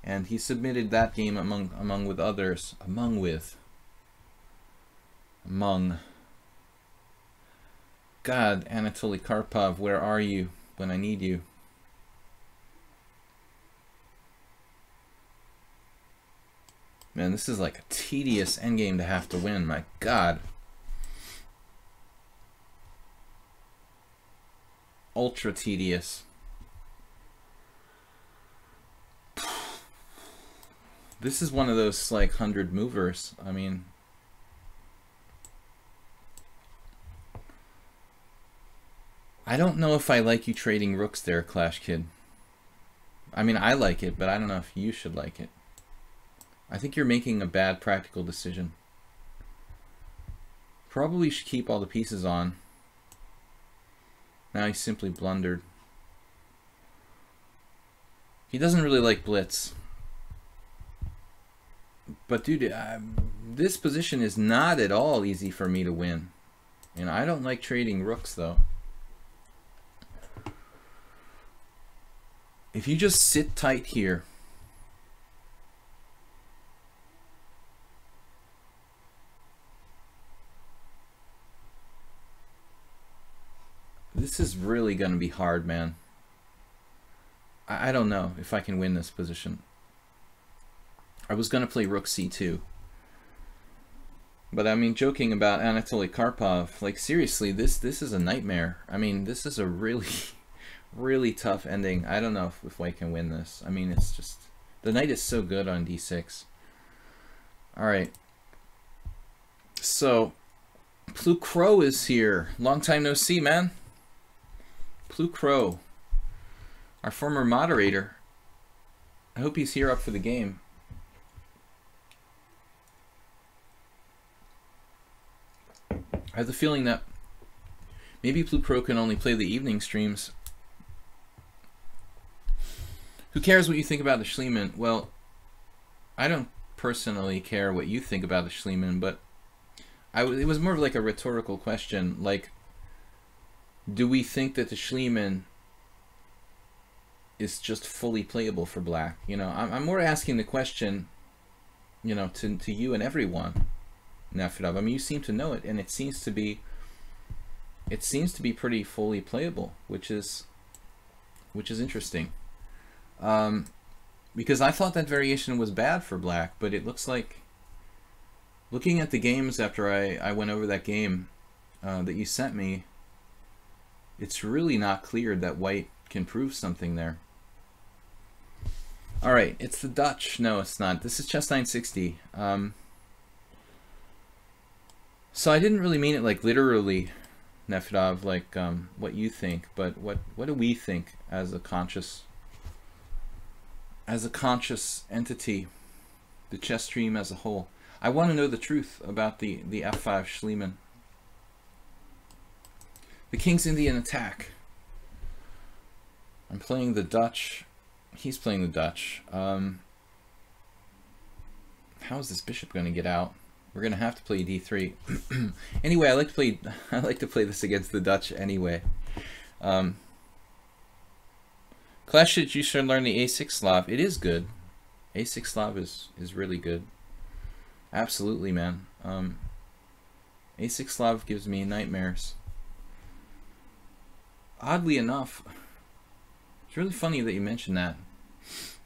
Speaker 1: and he submitted that game among with others. God, Anatoly Karpov, where are you when I need you? Man, this is like a tedious endgame to have to win. My God. Ultra tedious. This is one of those like 100 movers. I mean, I don't know if I like you trading rooks there, Clash Kid. I mean, I like it, but I don't know if you should like it. I think you're making a bad practical decision. Probably should keep all the pieces on. Now he simply blundered. He doesn't really like Blitz. But dude, this position is not at all easy for me to win. And I don't like trading rooks though. If you just sit tight here, this is really going to be hard, man. I don't know if I can win this position. I was going to play rook c2. But I mean, joking about Anatoly Karpov, like seriously, this is a nightmare. I mean, this is a really, really tough ending. I don't know if White can win this. I mean, it's just, the knight is so good on d6. Alright. So, Blue Crow is here. Long time no see, man. Blue Crow, our former moderator. I hope he's here up for the game. I have the feeling that maybe Blue Crow can only play the evening streams. Who cares what you think about the Schliemann? Well, I don't personally care what you think about the Schliemann, but it was more of like a rhetorical question. Like, do we think that the Schliemann is just fully playable for black? You know, I'm more asking the question, you know, to you and everyone. Nefedov. I mean, you seem to know it, and it seems to be pretty fully playable, which is interesting. Because I thought that variation was bad for black, but it looks like, looking at the games after I went over that game that you sent me, it's really not clear that White can prove something there. All right, it's the Dutch. No, it's not. This is chess 960. So I didn't really mean it like literally, Nefedov, like what you think, but what do we think as a conscious entity, the chess stream as a whole? I want to know the truth about the f5 Schliemann. The King's Indian attack. I'm playing the Dutch. He's playing the Dutch. How is this bishop going to get out? We're gonna have to play d3. Anyway, I like to play this against the Dutch anyway. Clash, you should learn the a6 Slav. It is good. a6 Slav is really good. Absolutely, man. a6 Slav gives me nightmares. Oddly enough, it's really funny that you mentioned that.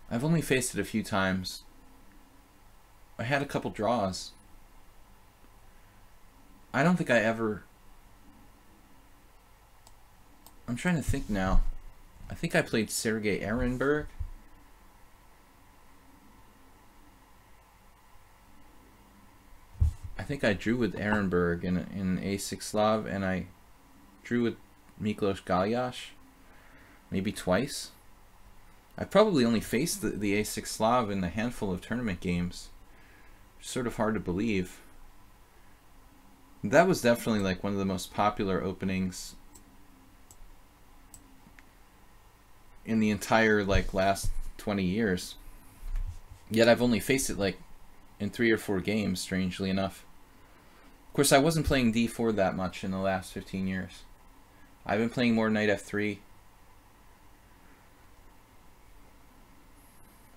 Speaker 1: I've only faced it a few times. I had a couple draws. I don't think I ever... I'm trying to think now. I think I played Sergei Ehrenberg. I think I drew with Ehrenberg in a6 Slav, and I drew with Miklos Galyash maybe twice. I probably only faced the a6 Slav in a handful of tournament games. Sort of hard to believe. That was definitely like one of the most popular openings in the entire like last 20 years. Yet I've only faced it like in 3 or 4 games, strangely enough. Of course, I wasn't playing d4 that much in the last 15 years. I've been playing more knight f3.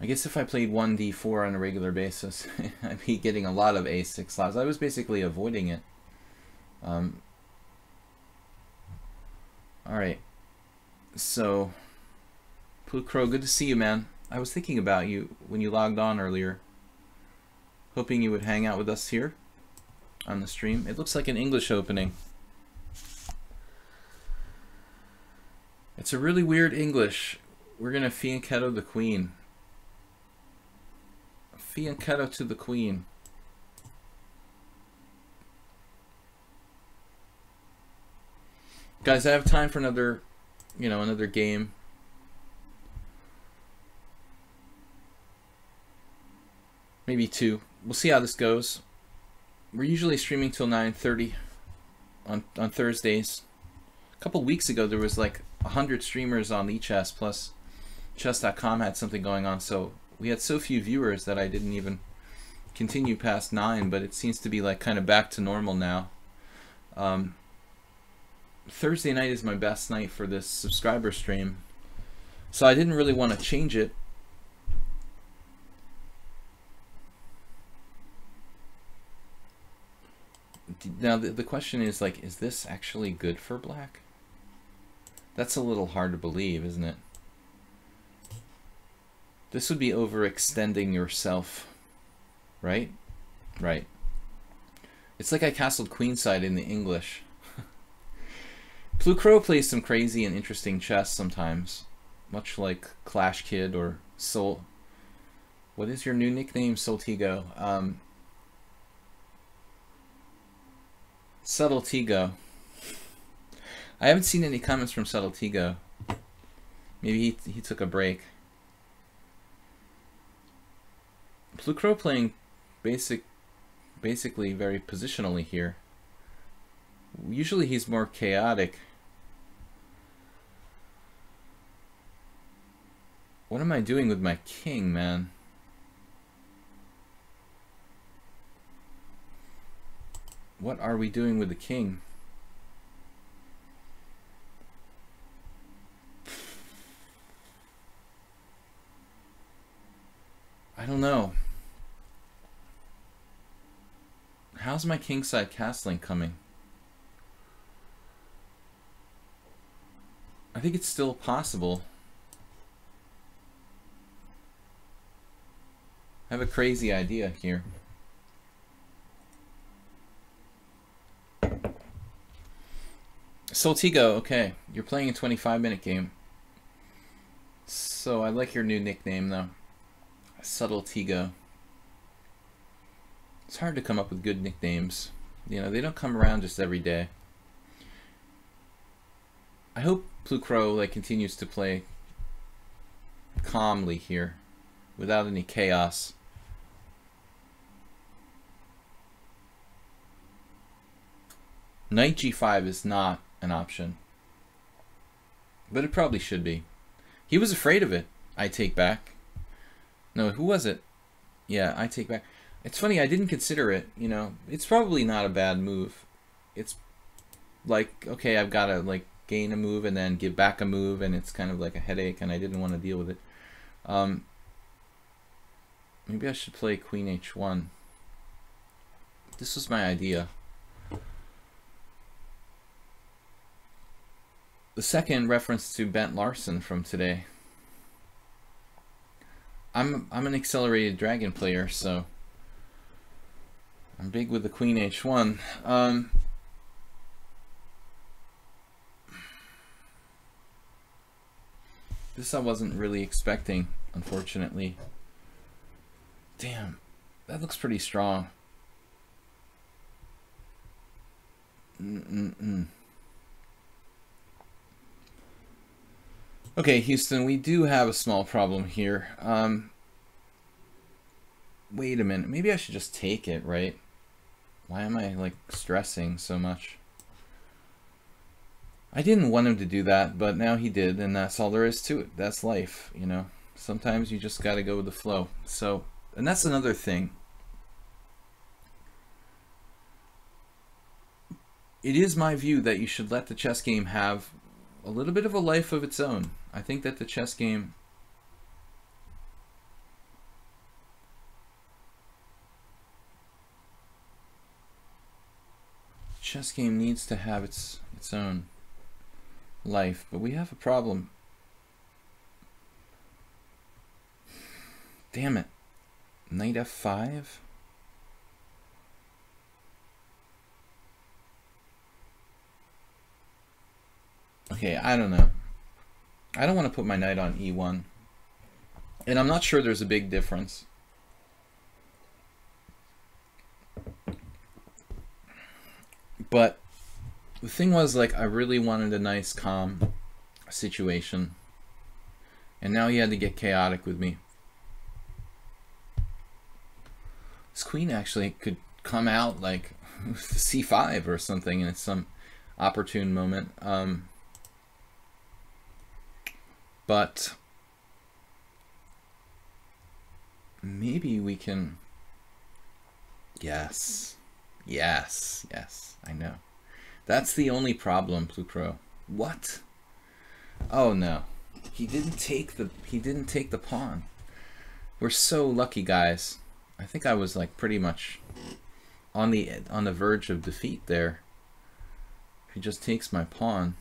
Speaker 1: I guess if I played 1 d4 on a regular basis, I'd be getting a lot of a6 Slavs. I was basically avoiding it. Alright, so Blue Crow, good to see you, man. I was thinking about you when you logged on earlier. hoping you would hang out with us here on the stream. It looks like an English opening. It's a really weird English. We're gonna fianchetto the queen. Fianchetto to the queen. Guys, I have time for another, another game. Maybe two. We'll see how this goes. We're usually streaming till 9:30 on Thursdays. A couple weeks ago, there was like 100 streamers on lichess, plus chess.com had something going on, so we had so few viewers that I didn't even continue past 9, but it seems to be like kind of back to normal now. Thursday night is my best night for this subscriber stream, so I didn't really want to change it. Now the question is, like, is this actually good for black? That's a little hard to believe, isn't it? This would be overextending yourself, right? Right. It's like I castled queenside in the English. Blue Crow plays some crazy and interesting chess sometimes, much like Clash Kid or Soul. What is your new nickname, Soltigo? Subtletigo. I haven't seen any comments from Subtletigo. Maybe he took a break. Blue Crow playing basically very positionally here. Usually he's more chaotic. What am I doing with my king, man? What are we doing with the king? I don't know. How's my kingside castling coming? I think it's still possible. I have a crazy idea here. Soltigo, okay. You're playing a 25-minute game. So I like your new nickname, though. Subtletigo. It's hard to come up with good nicknames. You know, they don't come around just every day. I hope Blue Crow continues to play calmly here, without any chaos. Knight g5 is not an option, but it probably should be. He was afraid of it. I take back. No, who was it? Yeah, I take back. It's funny, I didn't consider it, you know. It's probably not a bad move. It's like, okay, I've got to gain a move and then give back a move, and it's kind of like a headache, and I didn't want to deal with it. Maybe I should play Queen h1. This was my idea. The second reference to Bent Larson from today. I'm an accelerated dragon player, so I'm big with the Queen h1. This I wasn't really expecting, unfortunately. Damn, that looks pretty strong. Okay, Houston, we do have a small problem here. Wait a minute, maybe I should just take it, right? Why am I stressing so much? I didn't want him to do that, but now he did, and that's all there is to it. That's life, you know. Sometimes you just gotta go with the flow. So, and that's another thing. It is my view that you should let the chess game have a little bit of a life of its own. I think that the chess game needs to have its own life, but we have a problem. Damn it. Knight f5? Okay, I don't know. I don't want to put my knight on e1. And I'm not sure there's a big difference. But the thing was, like, I really wanted a nice, calm situation. And now he had to get chaotic with me. This queen actually could come out, like, c5 or something in some opportune moment. But maybe we can... Yes, I know. That's the only problem, Plucro. What? Oh no. He didn't take the pawn. We're so lucky, guys. I think I was like pretty much on the verge of defeat there. He just takes my pawn.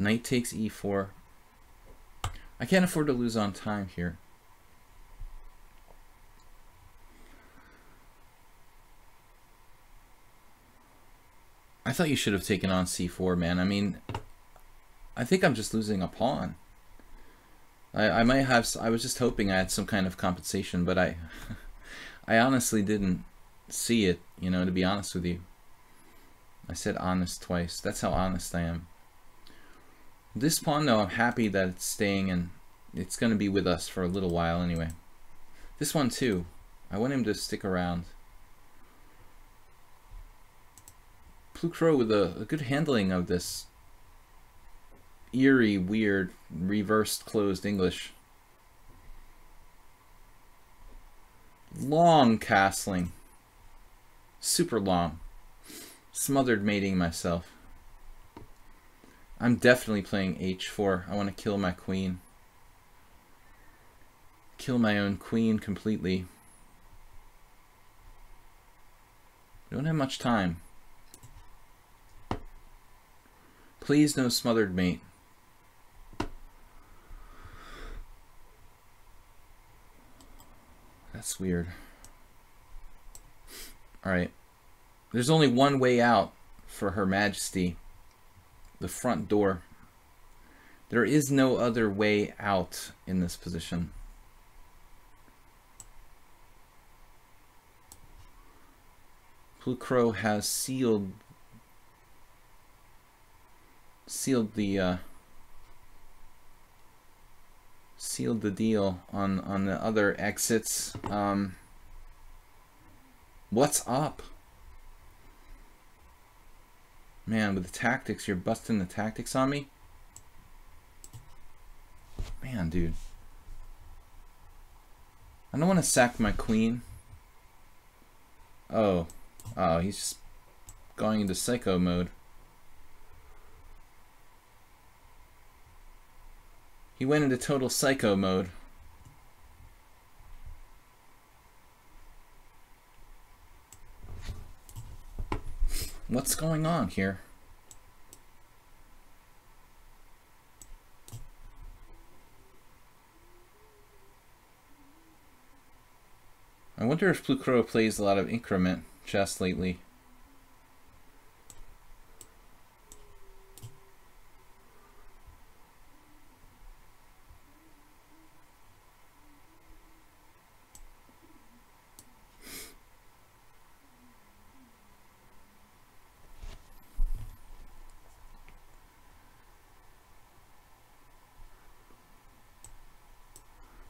Speaker 1: Knight takes e4. I can't afford to lose on time here. I thought you should have taken on c4, man. I mean, I think I'm just losing a pawn. I might have. I was just hoping I had some kind of compensation, but I honestly didn't see it. You know, to be honest with you. I said honest twice. That's how honest I am. This pawn, though, I'm happy that it's staying, and it's going to be with us for a little while anyway. This one too. I want him to stick around. Plucro with a good handling of this eerie, weird, reversed closed English. Long castling. Super long. Smothered mating myself. I'm definitely playing h4. I want to kill my queen. Kill my own queen completely. We don't have much time. Please no smothered mate. That's weird. Alright. There's only one way out for Her Majesty. The front door. There is no other way out in this position. Plucro has sealed the deal on the other exits. What's up? Man, with the tactics, you're busting the tactics on me? Man, dude. I don't want to sack my queen. Oh, he's just going into psycho mode. He went into total psycho mode. What's going on here? I wonder if Plucro plays a lot of increment chess lately.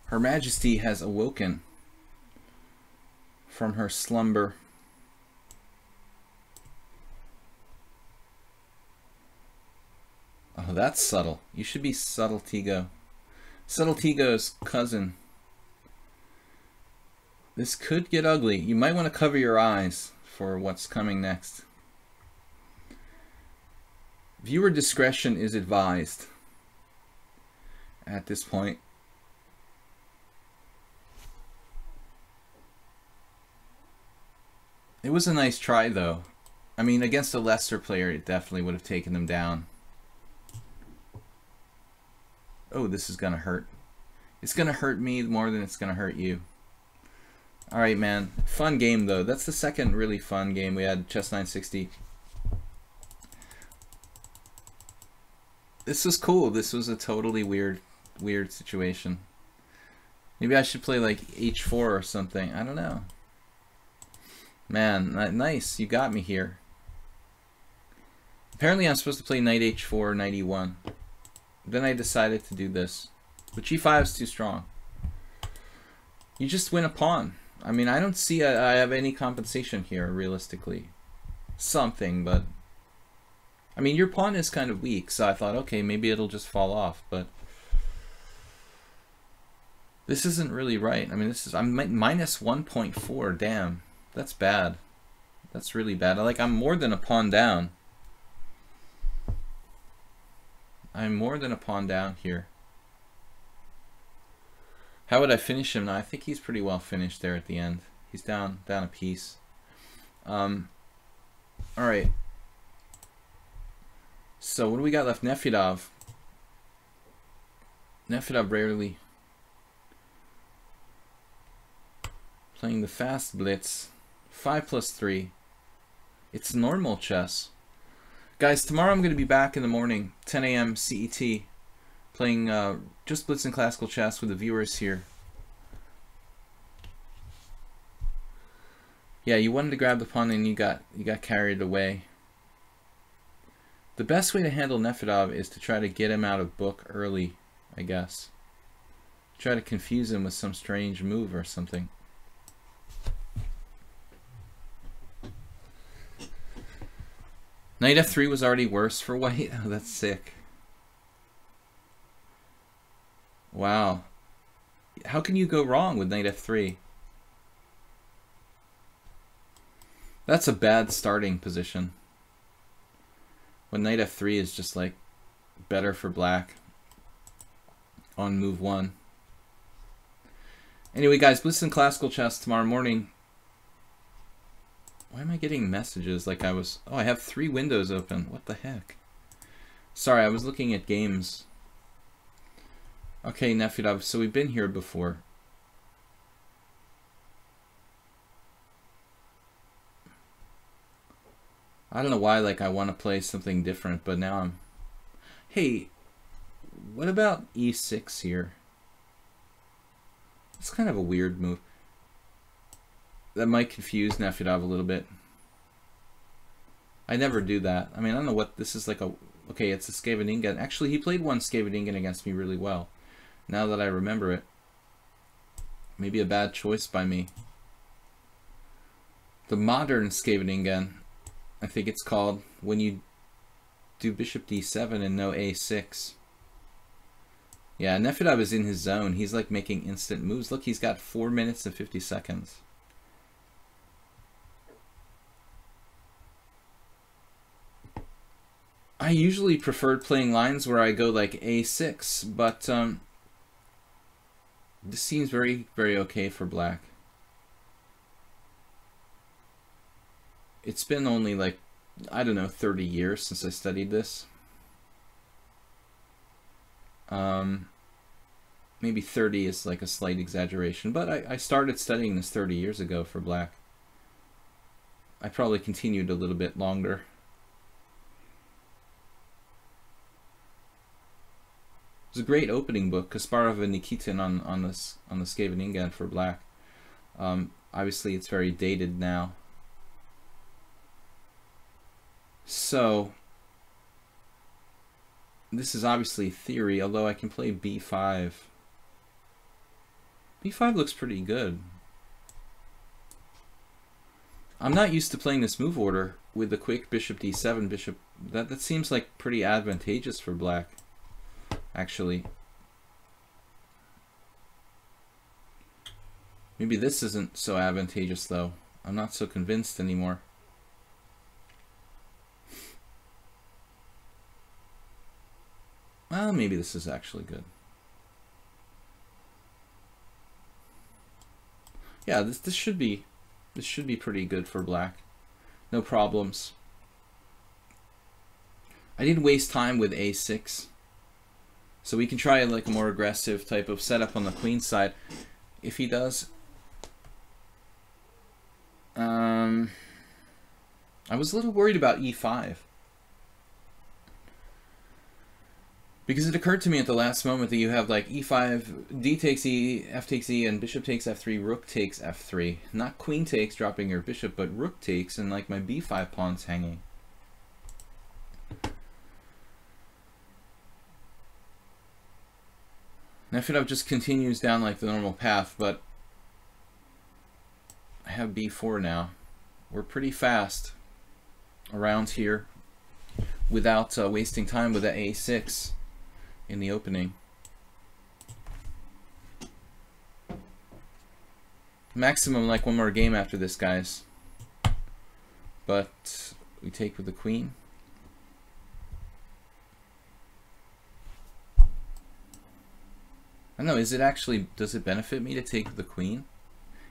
Speaker 1: Her Majesty has awoken from her slumber. Oh, that's subtle. You should be subtle, Tigo. Subtle Tigo's cousin. This could get ugly. You might want to cover your eyes for what's coming next. Viewer discretion is advised at this point. It was a nice try, though. I mean, against a lesser player, it definitely would have taken them down. Oh, this is going to hurt. It's going to hurt me more than it's going to hurt you. Alright, man. Fun game, though. That's the second really fun game we had, Chess 960. This was cool. This was a totally weird situation. Maybe I should play like h4 or something. I don't know. Man, nice. You got me here. Apparently I'm supposed to play knight h4, knight e1. Then I decided to do this. But g5 is too strong. You just win a pawn. I mean, I don't see I have any compensation here, realistically. Something, but... I mean, your pawn is kind of weak, so I thought, okay, maybe it'll just fall off, but... This isn't really right. I mean, I'm minus 1.4, damn. That's bad. That's really bad. I'm more than a pawn down. I'm more than a pawn down here. How would I finish him now? I think he's pretty well finished there at the end. He's down a piece. Alright. So what do we got left? Nefedov. Nefedov rarely playing the fast blitz. 5+3. It's normal chess. Guys, tomorrow I'm going to be back in the morning, 10 a.m. CET, playing just Blitz and Classical Chess with the viewers here. Yeah, you wanted to grab the pawn and you got carried away. The best way to handle Nefedov is to try to get him out of book early, I guess. Try to confuse him with some strange move or something. Knight f3 was already worse for white. Oh, that's sick. Wow. How can you go wrong with knight f3? That's a bad starting position. When knight f3 is just like better for black on move 1. Anyway, guys, Blitz and Classical Chess tomorrow morning. Why am I getting messages like I was... Oh, I have 3 windows open. What the heck? Sorry, I was looking at games. Okay, Nefedov, so we've been here before. I don't know why, like, I want to play something different, but now I'm... Hey, what about e6 here? It's kind of a weird move. That might confuse Nefedov a little bit. I never do that. I mean, I don't know what this is like a... Okay, it's a Scheveningen. Actually, he played one Scheveningen against me really well. Now that I remember it. Maybe a bad choice by me. The modern Scheveningen, I think it's called, when you do bishop d7 and no a6. Yeah, Nefedov is in his zone. He's like making instant moves. Look, he's got 4 minutes and 50 seconds. I usually preferred playing lines where I go like a6, but this seems very, very okay for black. It's been only like, I don't know, 30 years since I studied this. Maybe 30 is like a slight exaggeration, but I started studying this 30 years ago for black. I probably continued a little bit longer. It was a great opening book, Kasparov and Nikitin on the Scheveningen for black. Obviously, it's very dated now. So, this is obviously theory, although I can play b5. b5 looks pretty good. I'm not used to playing this move order with the quick bishop d7, bishop... That seems like pretty advantageous for black, actually. Maybe this isn't so advantageous, though. I'm not so convinced anymore. Well, maybe this is actually good. Yeah, this should be pretty good for black. No problems. I didn't waste time with a6. So we can try like a more aggressive type of setup on the queen side. If he does I was a little worried about e5. Because it occurred to me at the last moment that you have like e5, d takes e, f takes e, and bishop takes f3, rook takes f3. Not queen takes, dropping your bishop, but rook takes, and like my b5 pawn's hanging. Nefedov just continues down like the normal path, but I have b4 now. We're pretty fast around here without wasting time with that a6 in the opening. Maximum like one more game after this, guys. But we take with the queen. I don't know, is it actually, does it benefit me to take the queen?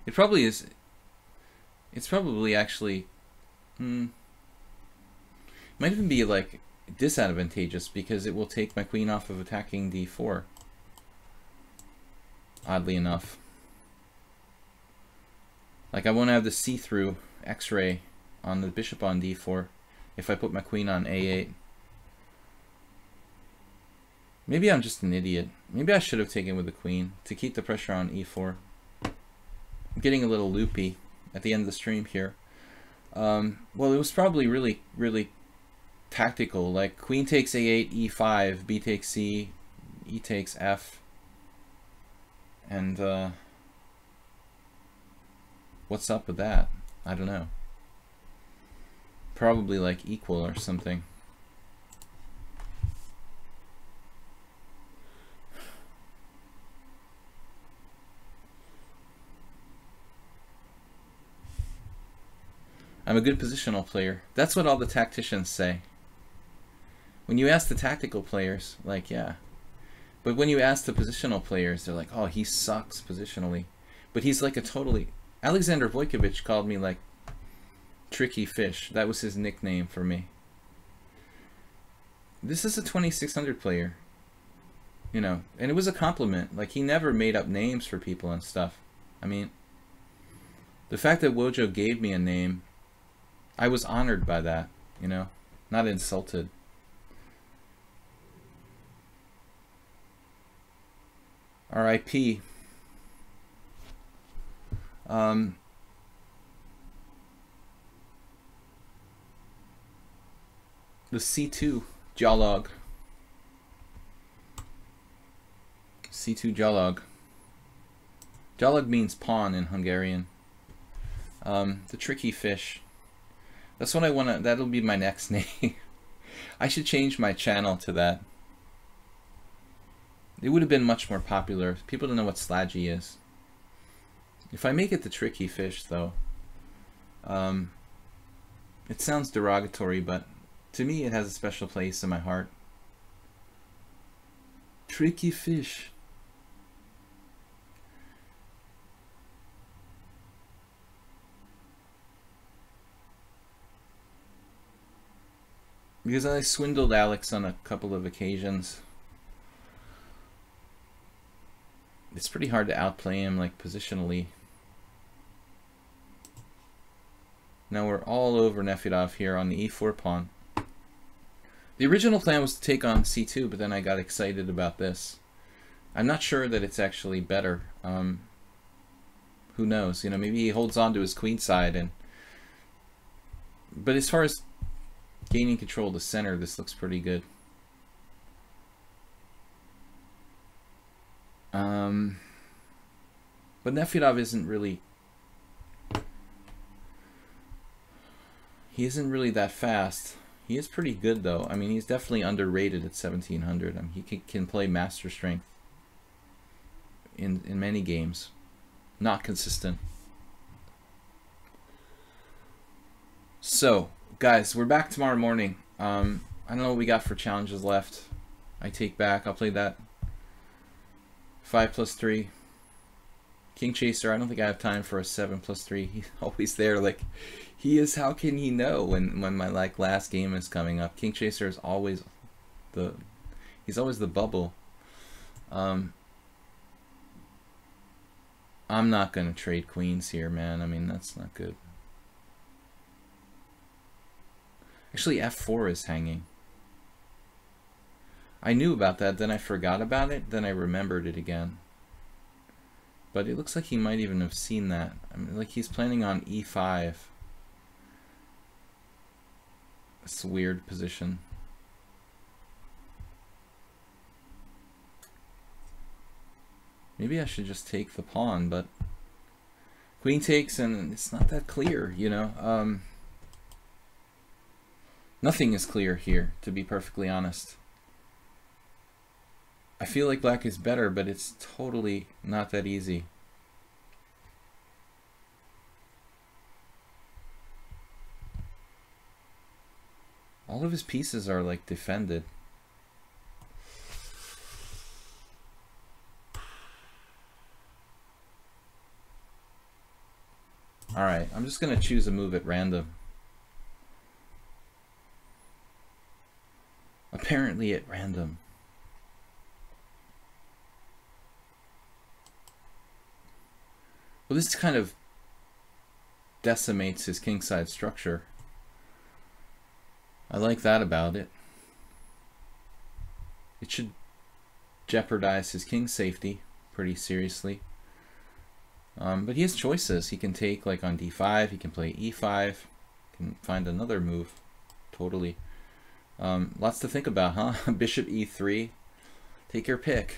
Speaker 1: It probably is. It's probably actually, might even be like disadvantageous because it will take my queen off of attacking d4. Oddly enough. Like I won't have the see-through x-ray on the bishop on d4 if I put my queen on a8. Maybe I'm just an idiot. Maybe I should have taken with the queen to keep the pressure on e4. I'm getting a little loopy at the end of the stream here. Well, it was probably really tactical. Like queen takes a8, e5, b takes c, e takes f, and what's up with that? I don't know. Probably like equal or something. I'm a good positional player. That's what all the tacticians say. When you ask the tactical players, like, yeah. But when you ask the positional players, they're like, oh, he sucks positionally. But he's like a totally... Alexander Vojkovic called me like tricky fish. That was his nickname for me. This is a 2600 player. You know, and it was a compliment. Like, he never made up names for people and stuff. I mean, the fact that Wojo gave me a name, I was honored by that, you know, not insulted. R.I.P. The C2 dialogue. C2 dialogue. Dialogue means pawn in Hungarian. The tricky fish. That's what I want to, that'll be my next name. I should change my channel to that. It would have been much more popular. People don't know what Sladgie is. If I make it the tricky fish, though, it sounds derogatory, but to me it has a special place in my heart. Tricky fish. Because I swindled Alex on a couple of occasions. It's pretty hard to outplay him, like, positionally. Now we're all over Nefedov here on the e4 pawn. The original plan was to take on c2, but then I got excited about this. I'm not sure that it's actually better. Who knows? You know, maybe he holds on to his queen side, and... But as far as gaining control of the center, this looks pretty good. But Nefedov isn't really... He isn't really that fast. He is pretty good, though. I mean, he's definitely underrated at 1700. I mean, he can play master strength in many games. Not consistent. So, guys, we're back tomorrow morning. I don't know what we got for challenges left. I take back. I'll play that. 5+3. King Chaser. I don't think I have time for a 7+3. He's always there. Like, he is. How can he know when my like last game is coming up? King Chaser is always the. He's always the bubble. I'm not gonna trade queens here, man. I mean, that's not good. Actually, f4 is hanging. I knew about that, then I forgot about it, then I remembered it again. But it looks like he might even have seen that. I mean, like he's planning on e5. It's a weird position. Maybe I should just take the pawn, but queen takes and it's not that clear, you know. Nothing is clear here, to be perfectly honest. I feel like black is better, but it's totally not that easy. All of his pieces are like defended. Alright, I'm just going to choose a move at random. Apparently at random. Well, this kind of decimates his kingside structure. I like that about it. It should jeopardize his king safety pretty seriously. But he has choices. He can take like on d5, he can play e5, he can find another move. Totally. Lots to think about, huh? Bishop e3. Take your pick.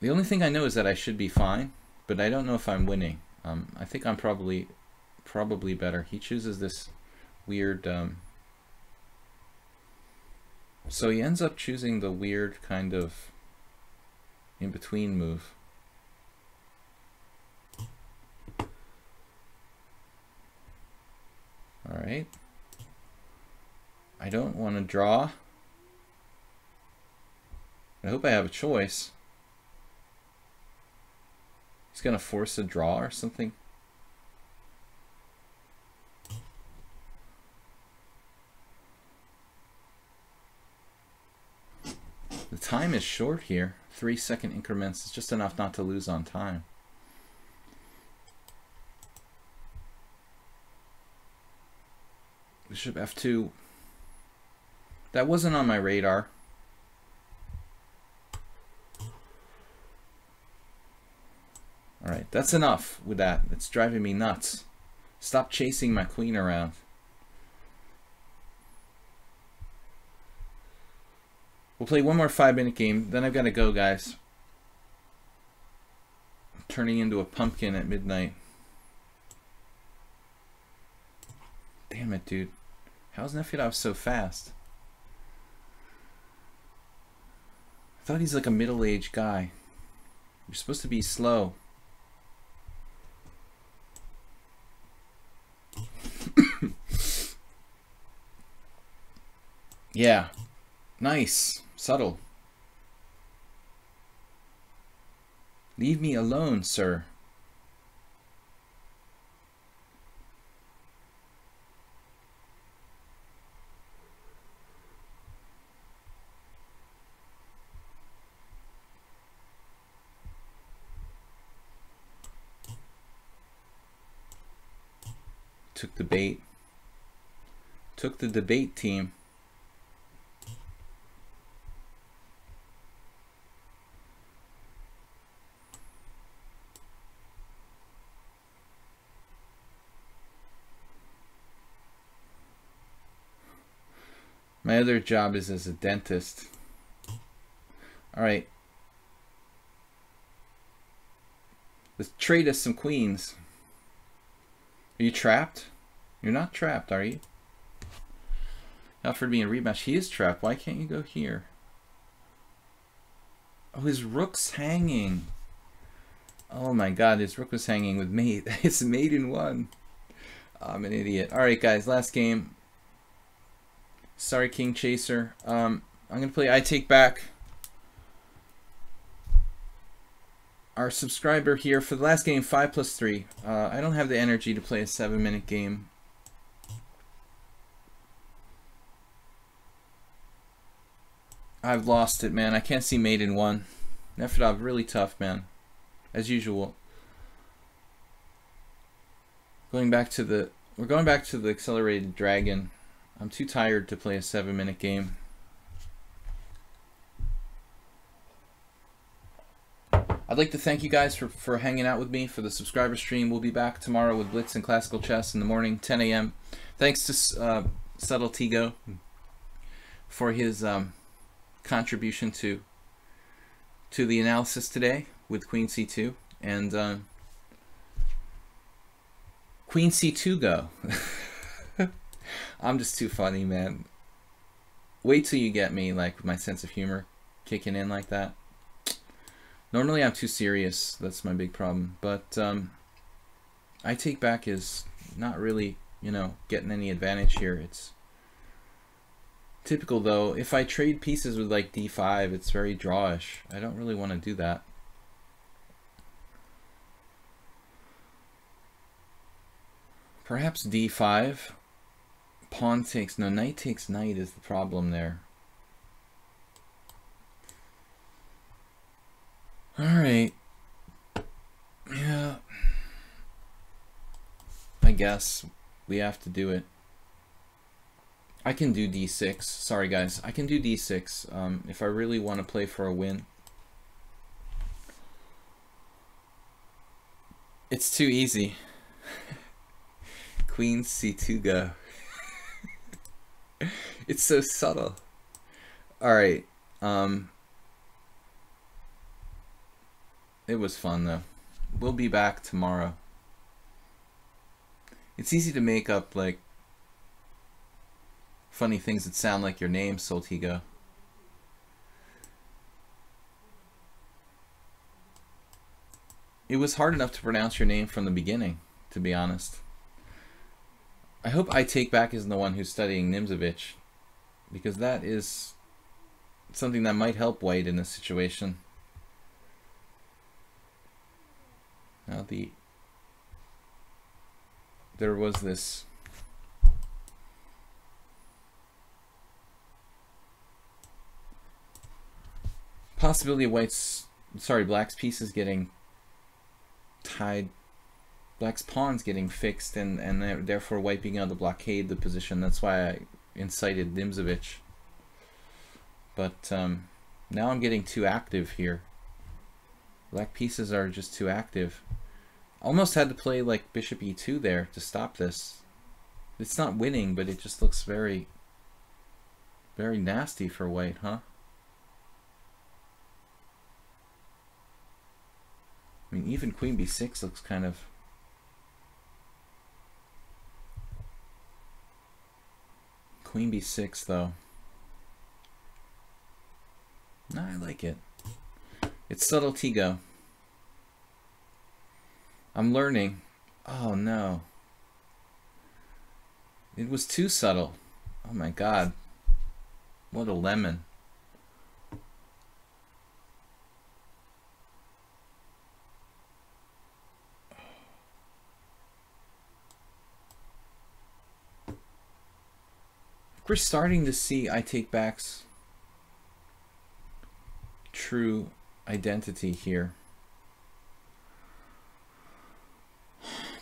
Speaker 1: The only thing I know is that I should be fine, but I don't know if I'm winning. I think I'm probably better. He chooses this weird... so he ends up choosing the weird kind of in-between move. Alright. I don't want to draw. I hope I have a choice. He's going to force a draw or something. The time is short here. 3-second increments is just enough not to lose on time. Bishop f2. That wasn't on my radar. Alright, that's enough with that. It's driving me nuts. Stop chasing my queen around. We'll play one more 5-minute game, then I've got to go, guys. I'm turning into a pumpkin at midnight. Damn it, dude. How's Nefedov so fast? I thought he's like a middle-aged guy. You're supposed to be slow. Yeah. Nice. Subtle. Leave me alone, sir. Took the bait. Took the debate team. My other job is as a dentist. Alright. Let's trade us some queens. Are you trapped? You're not trapped, are you? He offered me a rematch. He is trapped. Why can't you go here? Oh, his rook's hanging. Oh my god, his rook was hanging with mate. It's mate in one. I'm an idiot. Alright guys, last game. Sorry, King Chaser. I'm going to play I Take Back. Our subscriber here for the last game, 5+3. I don't have the energy to play a 7-minute game. I've lost it, man. I can't see mate in one. Nefedov, really tough, man. As usual. Going back to the we're going back to the accelerated dragon. I'm too tired to play a 7-minute game. I'd like to thank you guys for hanging out with me for the subscriber stream. We'll be back tomorrow with Blitz and Classical Chess in the morning, 10 a.m. Thanks to Subtle Tigo for his contribution to the analysis today with Queen C2 and Queen C2 go. I'm just too funny, man. Wait till you get me, like, with my sense of humor kicking in like that. Normally I'm too serious. That's my big problem. But I take back is not really, you know, getting any advantage here. It's typical, though. If I trade pieces with like d5, it's very drawish. I don't really want to do that. Perhaps d5. Pawn takes... No, knight takes knight is the problem there. Alright. Yeah. I guess we have to do it. I can do d6. Sorry, guys. I can do d6 if I really want to play for a win. It's too easy. Queen c2 go. It's so subtle. Alright. It was fun, though. We'll be back tomorrow. It's easy to make up, like, funny things that sound like your name, Soltigo. It was hard enough to pronounce your name from the beginning, to be honest. I hope I Take Back isn't the one who's studying Nimzovich, because that is something that might help White in this situation. Now there was this possibility of Black's pieces getting tied, Black's pawns getting fixed, and therefore White being able to blockade the position. That's why I incited Nimzovich. But now I'm getting too active here. Black pieces are just too active. Almost had to play like bishop e2 there to stop this. It's not winning, but it just looks very, very nasty for White, huh? I mean, even queen b6 looks kind of... Queen b6, though. No, I like it. It's subtle Tigo. I'm learning. Oh no. It was too subtle. Oh my god. What a lemon. We're starting to see I Take Back's true identity here.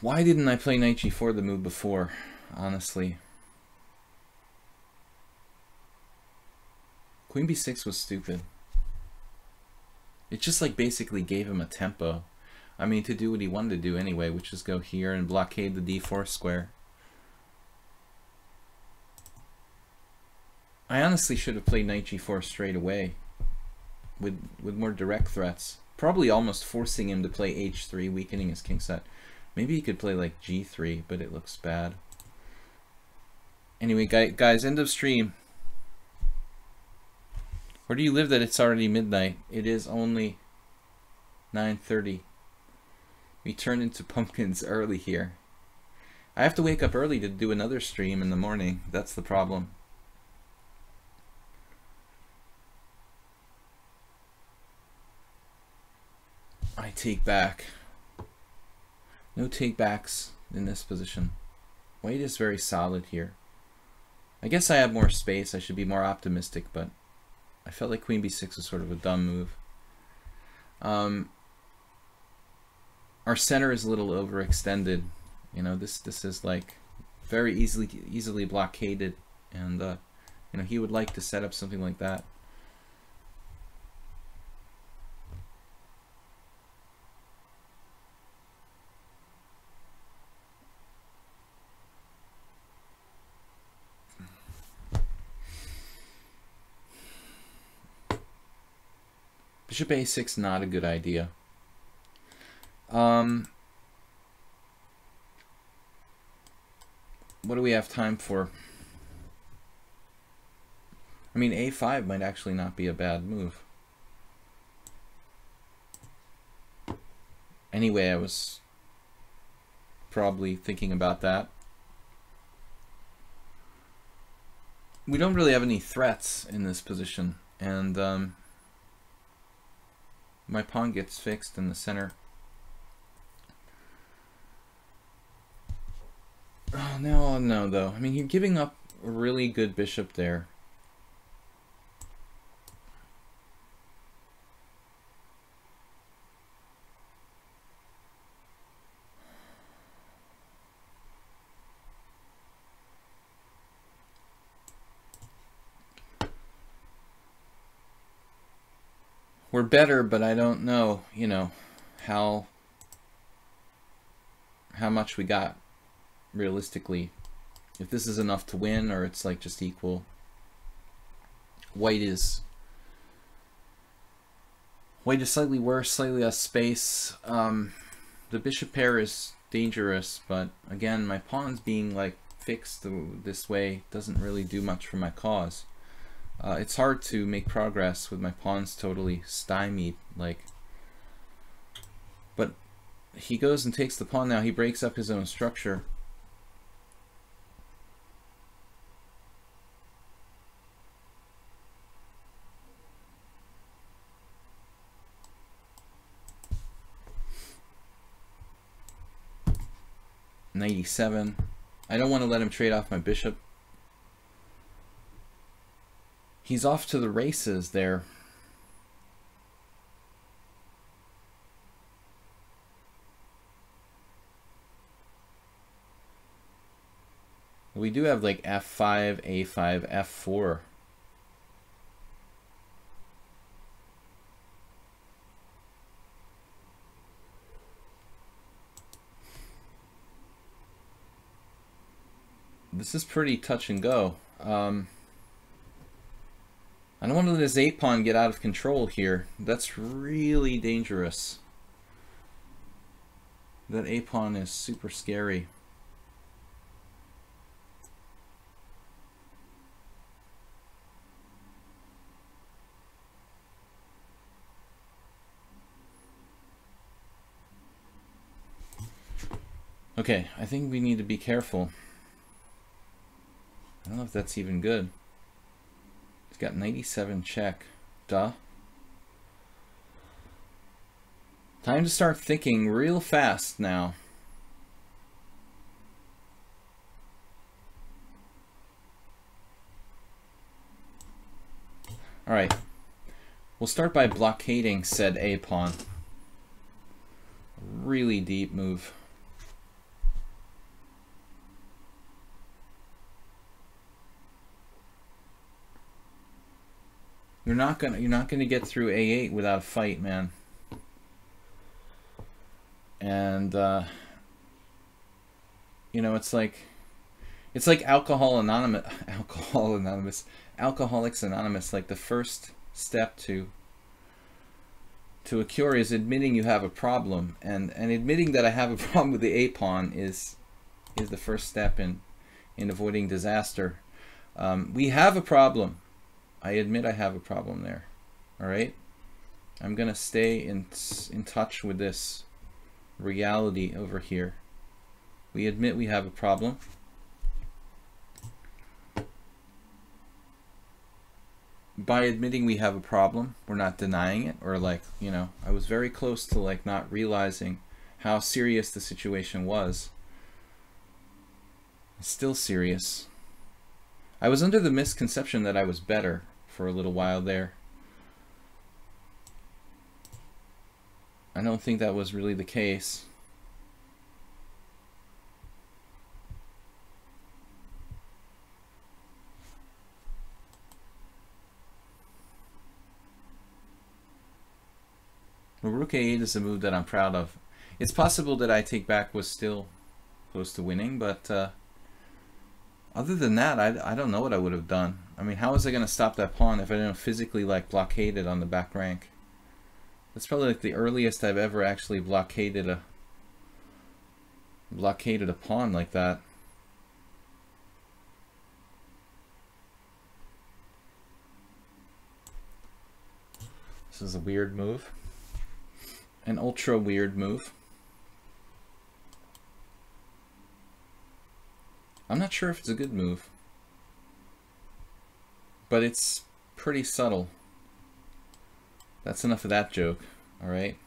Speaker 1: Why didn't I play knight g4 the move before, honestly? Queen b6 was stupid. It just like basically gave him a tempo. I mean, to do what he wanted to do anyway, which is go here and blockade the d4 square. I honestly should have played knight g4 straight away with more direct threats. Probably almost forcing him to play h3, weakening his king set. Maybe he could play like g3, but it looks bad. Anyway, guys, end of stream. Where do you live that it's already midnight? It is only 9:30. We turn into pumpkins early here. I have to wake up early to do another stream in the morning. That's the problem. I Take Back. No take backs in this position. White is very solid here. I guess I have more space. I should be more optimistic, but I felt like queen b6 was sort of a dumb move. Our center is a little overextended. You know, this is like very easily blockaded, and you know, he would like to set up something like that. Bishop a6, not a good idea. What do we have time for? I mean, a5 might actually not be a bad move. Anyway, I was probably thinking about that. We don't really have any threats in this position, and my pawn gets fixed in the center. Oh, no, though. I mean, you're giving up a really good bishop there. We're better, but I don't know, you know, how much we got realistically. If this is enough to win, or it's like just equal. White is slightly worse, slightly less space. The bishop pair is dangerous, but again, my pawns being like fixed this way doesn't really do much for my cause. It's hard to make progress with my pawns totally stymied, like. But he goes and takes the pawn now. He breaks up his own structure. '97. I don't want to let him trade off my bishop. He's off to the races there. We do have like f5, a5, f4. This is pretty touch and go. I don't want to let his a-pawn get out of control here. That's really dangerous. That a-pawn is super scary. Okay, I think we need to be careful. I don't know if that's even good. He's got 97 check. Duh. Time to start thinking real fast now. Alright. We'll start by blockading said a-pawn. Really deep move. You're not gonna get through a8 without a fight, man. And you know, it's like Alcoholics Anonymous. Like the first step to a cure is admitting you have a problem, and admitting that I have a problem with the a-pawn is the first step in avoiding disaster. We have a problem. I admit I have a problem there. All right, I'm gonna stay in touch with this reality over here. We admit we have a problem. By admitting we have a problem, we're not denying it, or like, you know, I was very close to like not realizing how serious the situation was. It's still serious. I was under the misconception that I was better for a little while there. I don't think that was really the case. Well, rook a8 is a move that I'm proud of. It's possible that I take back was still close to winning, but other than that, I don't know what I would have done. I mean, how was I going to stop that pawn if I didn't physically like blockade it on the back rank? That's probably like the earliest I've ever actually blockaded a pawn like that. This is a weird move. An ultra weird move. I'm not sure if it's a good move, but it's pretty subtle. That's enough of that joke, alright?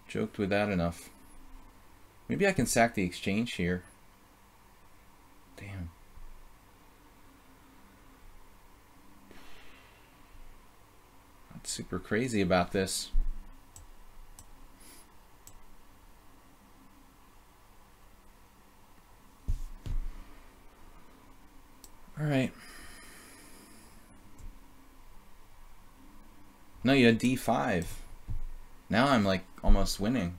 Speaker 1: Joked with that enough. Maybe I can sack the exchange here. Damn. Not super crazy about this. Alright. No, you had d5. Now I'm like almost winning.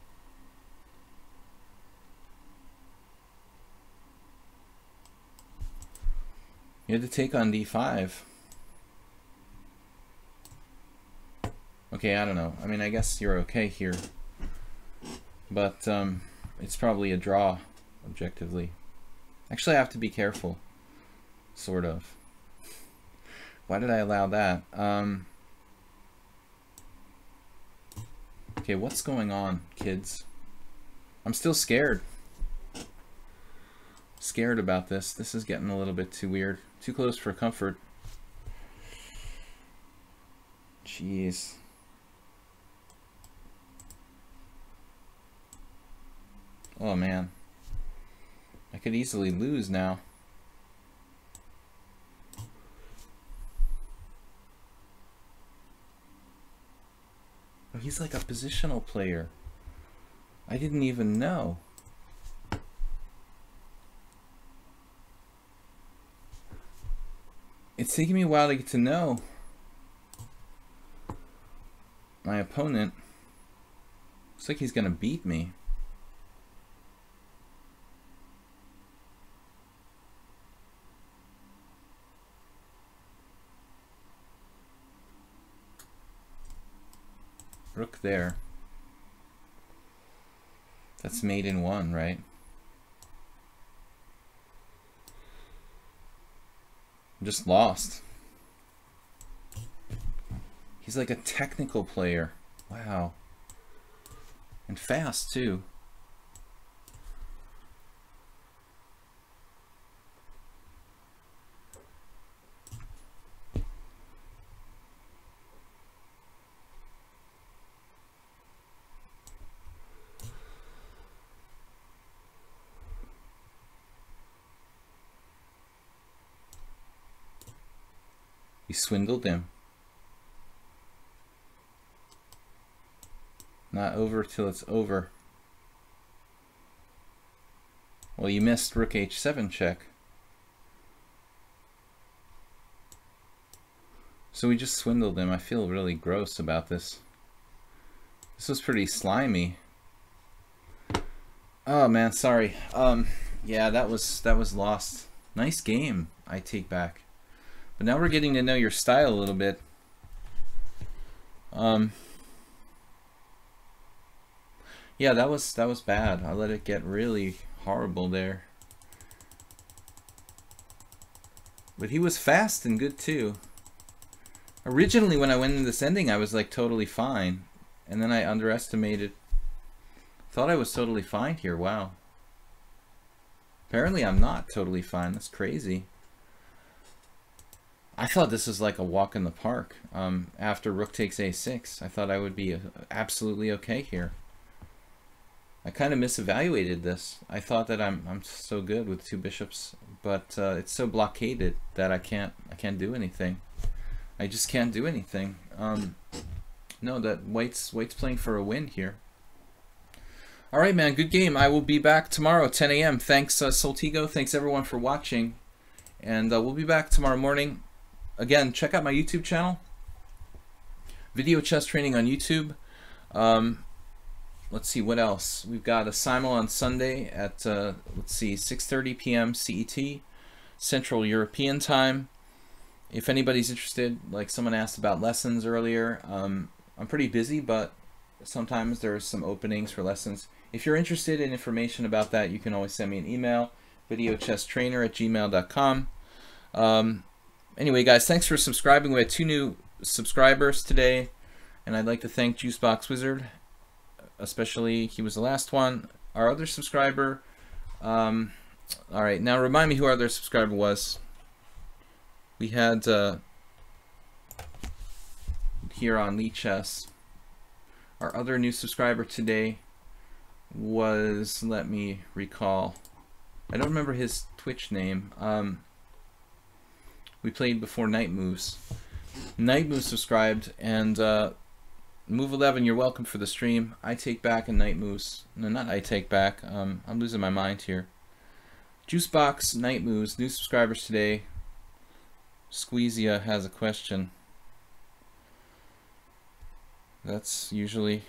Speaker 1: You had to take on d5. Okay, I don't know. I mean, I guess you're okay here. But it's probably a draw, objectively. Actually, I have to be careful. Sort of. Why did I allow that? Okay, what's going on, kids? I'm still scared. Scared about this. This is getting a little bit too weird. Too close for comfort. Jeez. Oh man. I could easily lose now. Oh, he's like a positional player. I didn't even know. It's taking me a while to get to know my opponent. Looks like he's gonna beat me. Rook there. That's mate in one, right? I'm just lost. He's like a technical player. Wow. And fast too. You swindled him. Not over till it's over. Well, you missed rook h7 check. So we just swindled him. I feel really gross about this. This was pretty slimy. Oh man, sorry. Yeah, that was lost. Nice game, I take back. But now we're getting to know your style a little bit. Yeah, that was bad. I let it get really horrible there. But he was fast and good too. Originally, when I went into this ending, I was like totally fine, and then I underestimated. Thought I was totally fine here. Wow. Apparently, I'm not totally fine. That's crazy. I thought this was like a walk in the park. After rook takes a6, I thought I would be absolutely okay here. I kind of misevaluated this. I thought that I'm so good with two bishops, but it's so blockaded that I can't do anything. I just can't do anything. No, that white's playing for a win here. All right, man. Good game. I will be back tomorrow, 10 a.m. Thanks, Soltigo. Thanks everyone for watching, and we'll be back tomorrow morning. Again, check out my YouTube channel. video chess training on YouTube. Let's see what else. We've got a simul on Sunday at let's see, 6:30 p.m. CET, Central European Time. If anybody's interested, like someone asked about lessons earlier, I'm pretty busy, but sometimes there's some openings for lessons. If you're interested in information about that, you can always send me an email, videochesstrainer@gmail.com. Anyway, guys, thanks for subscribing. We had 2 new subscribers today, and I'd like to thank Juicebox Wizard, especially he was the last one. Our other subscriber, all right, now remind me who our other subscriber was. We had here on lichess, our other new subscriber today was, let me recall, I don't remember his Twitch name. We played before Night Moves. Night Moves subscribed, and Move 11, you're welcome for the stream. I take back and Night Moves. No, not I take back. I'm losing my mind here. Juicebox, Night Moves, new subscribers today. Squeezia has a question. That's usually...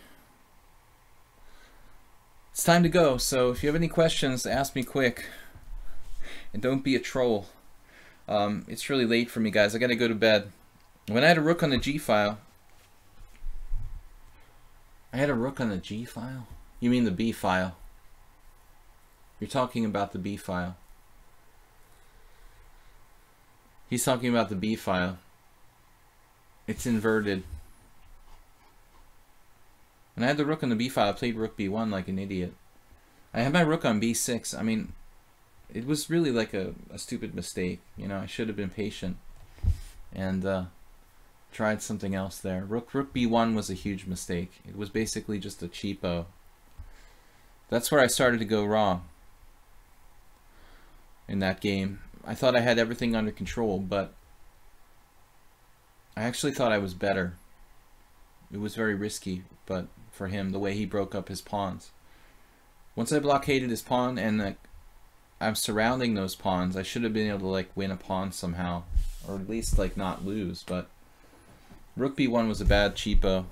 Speaker 1: It's time to go, so if you have any questions, ask me quick. And don't be a troll. It's really late for me, guys. I gotta go to bed. When I had a rook on the G file... I had a rook on the G file? You mean the B file? You're talking about the B file. He's talking about the B file. It's inverted. When I had the rook on the B file, I played rook B1 like an idiot. I had my rook on B6. I mean, it was really like a stupid mistake. You know, I should have been patient and tried something else there. Rook B1 was a huge mistake. It was basically just a cheapo. That's where I started to go wrong in that game. I thought I had everything under control, but I actually thought I was better. It was very risky, but for him, the way he broke up his pawns. Once I blockaded his pawn and I'm surrounding those pawns, I should have been able to like win a pawn somehow, or at least like not lose, but rook B1 was a bad cheapo.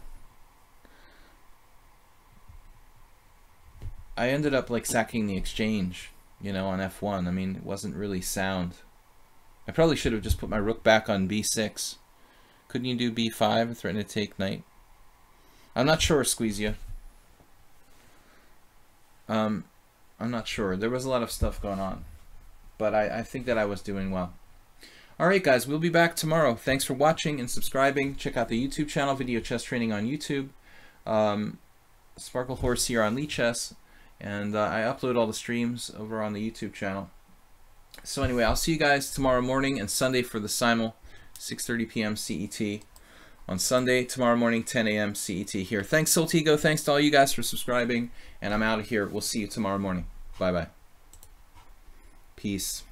Speaker 1: I ended up like sacking the exchange, you know, on F1. I mean, it wasn't really sound. I probably should have just put my rook back on B6. Couldn't you do B5 and threaten to take knight? I'm not sure, Squeezia. I'm not sure. There was a lot of stuff going on, but I think that I was doing well. Alright guys, we'll be back tomorrow. Thanks for watching and subscribing. Check out the YouTube channel, Video Chess Training on YouTube. Sparkle Horse here on lichess. And I upload all the streams over on the YouTube channel. So anyway, I'll see you guys tomorrow morning and Sunday for the simul, 6:30 p.m. CET. On Sunday, tomorrow morning, 10 a.m. CET here. Thanks, Soltigo. Thanks to all you guys for subscribing. And I'm out of here. We'll see you tomorrow morning. Bye-bye. Peace.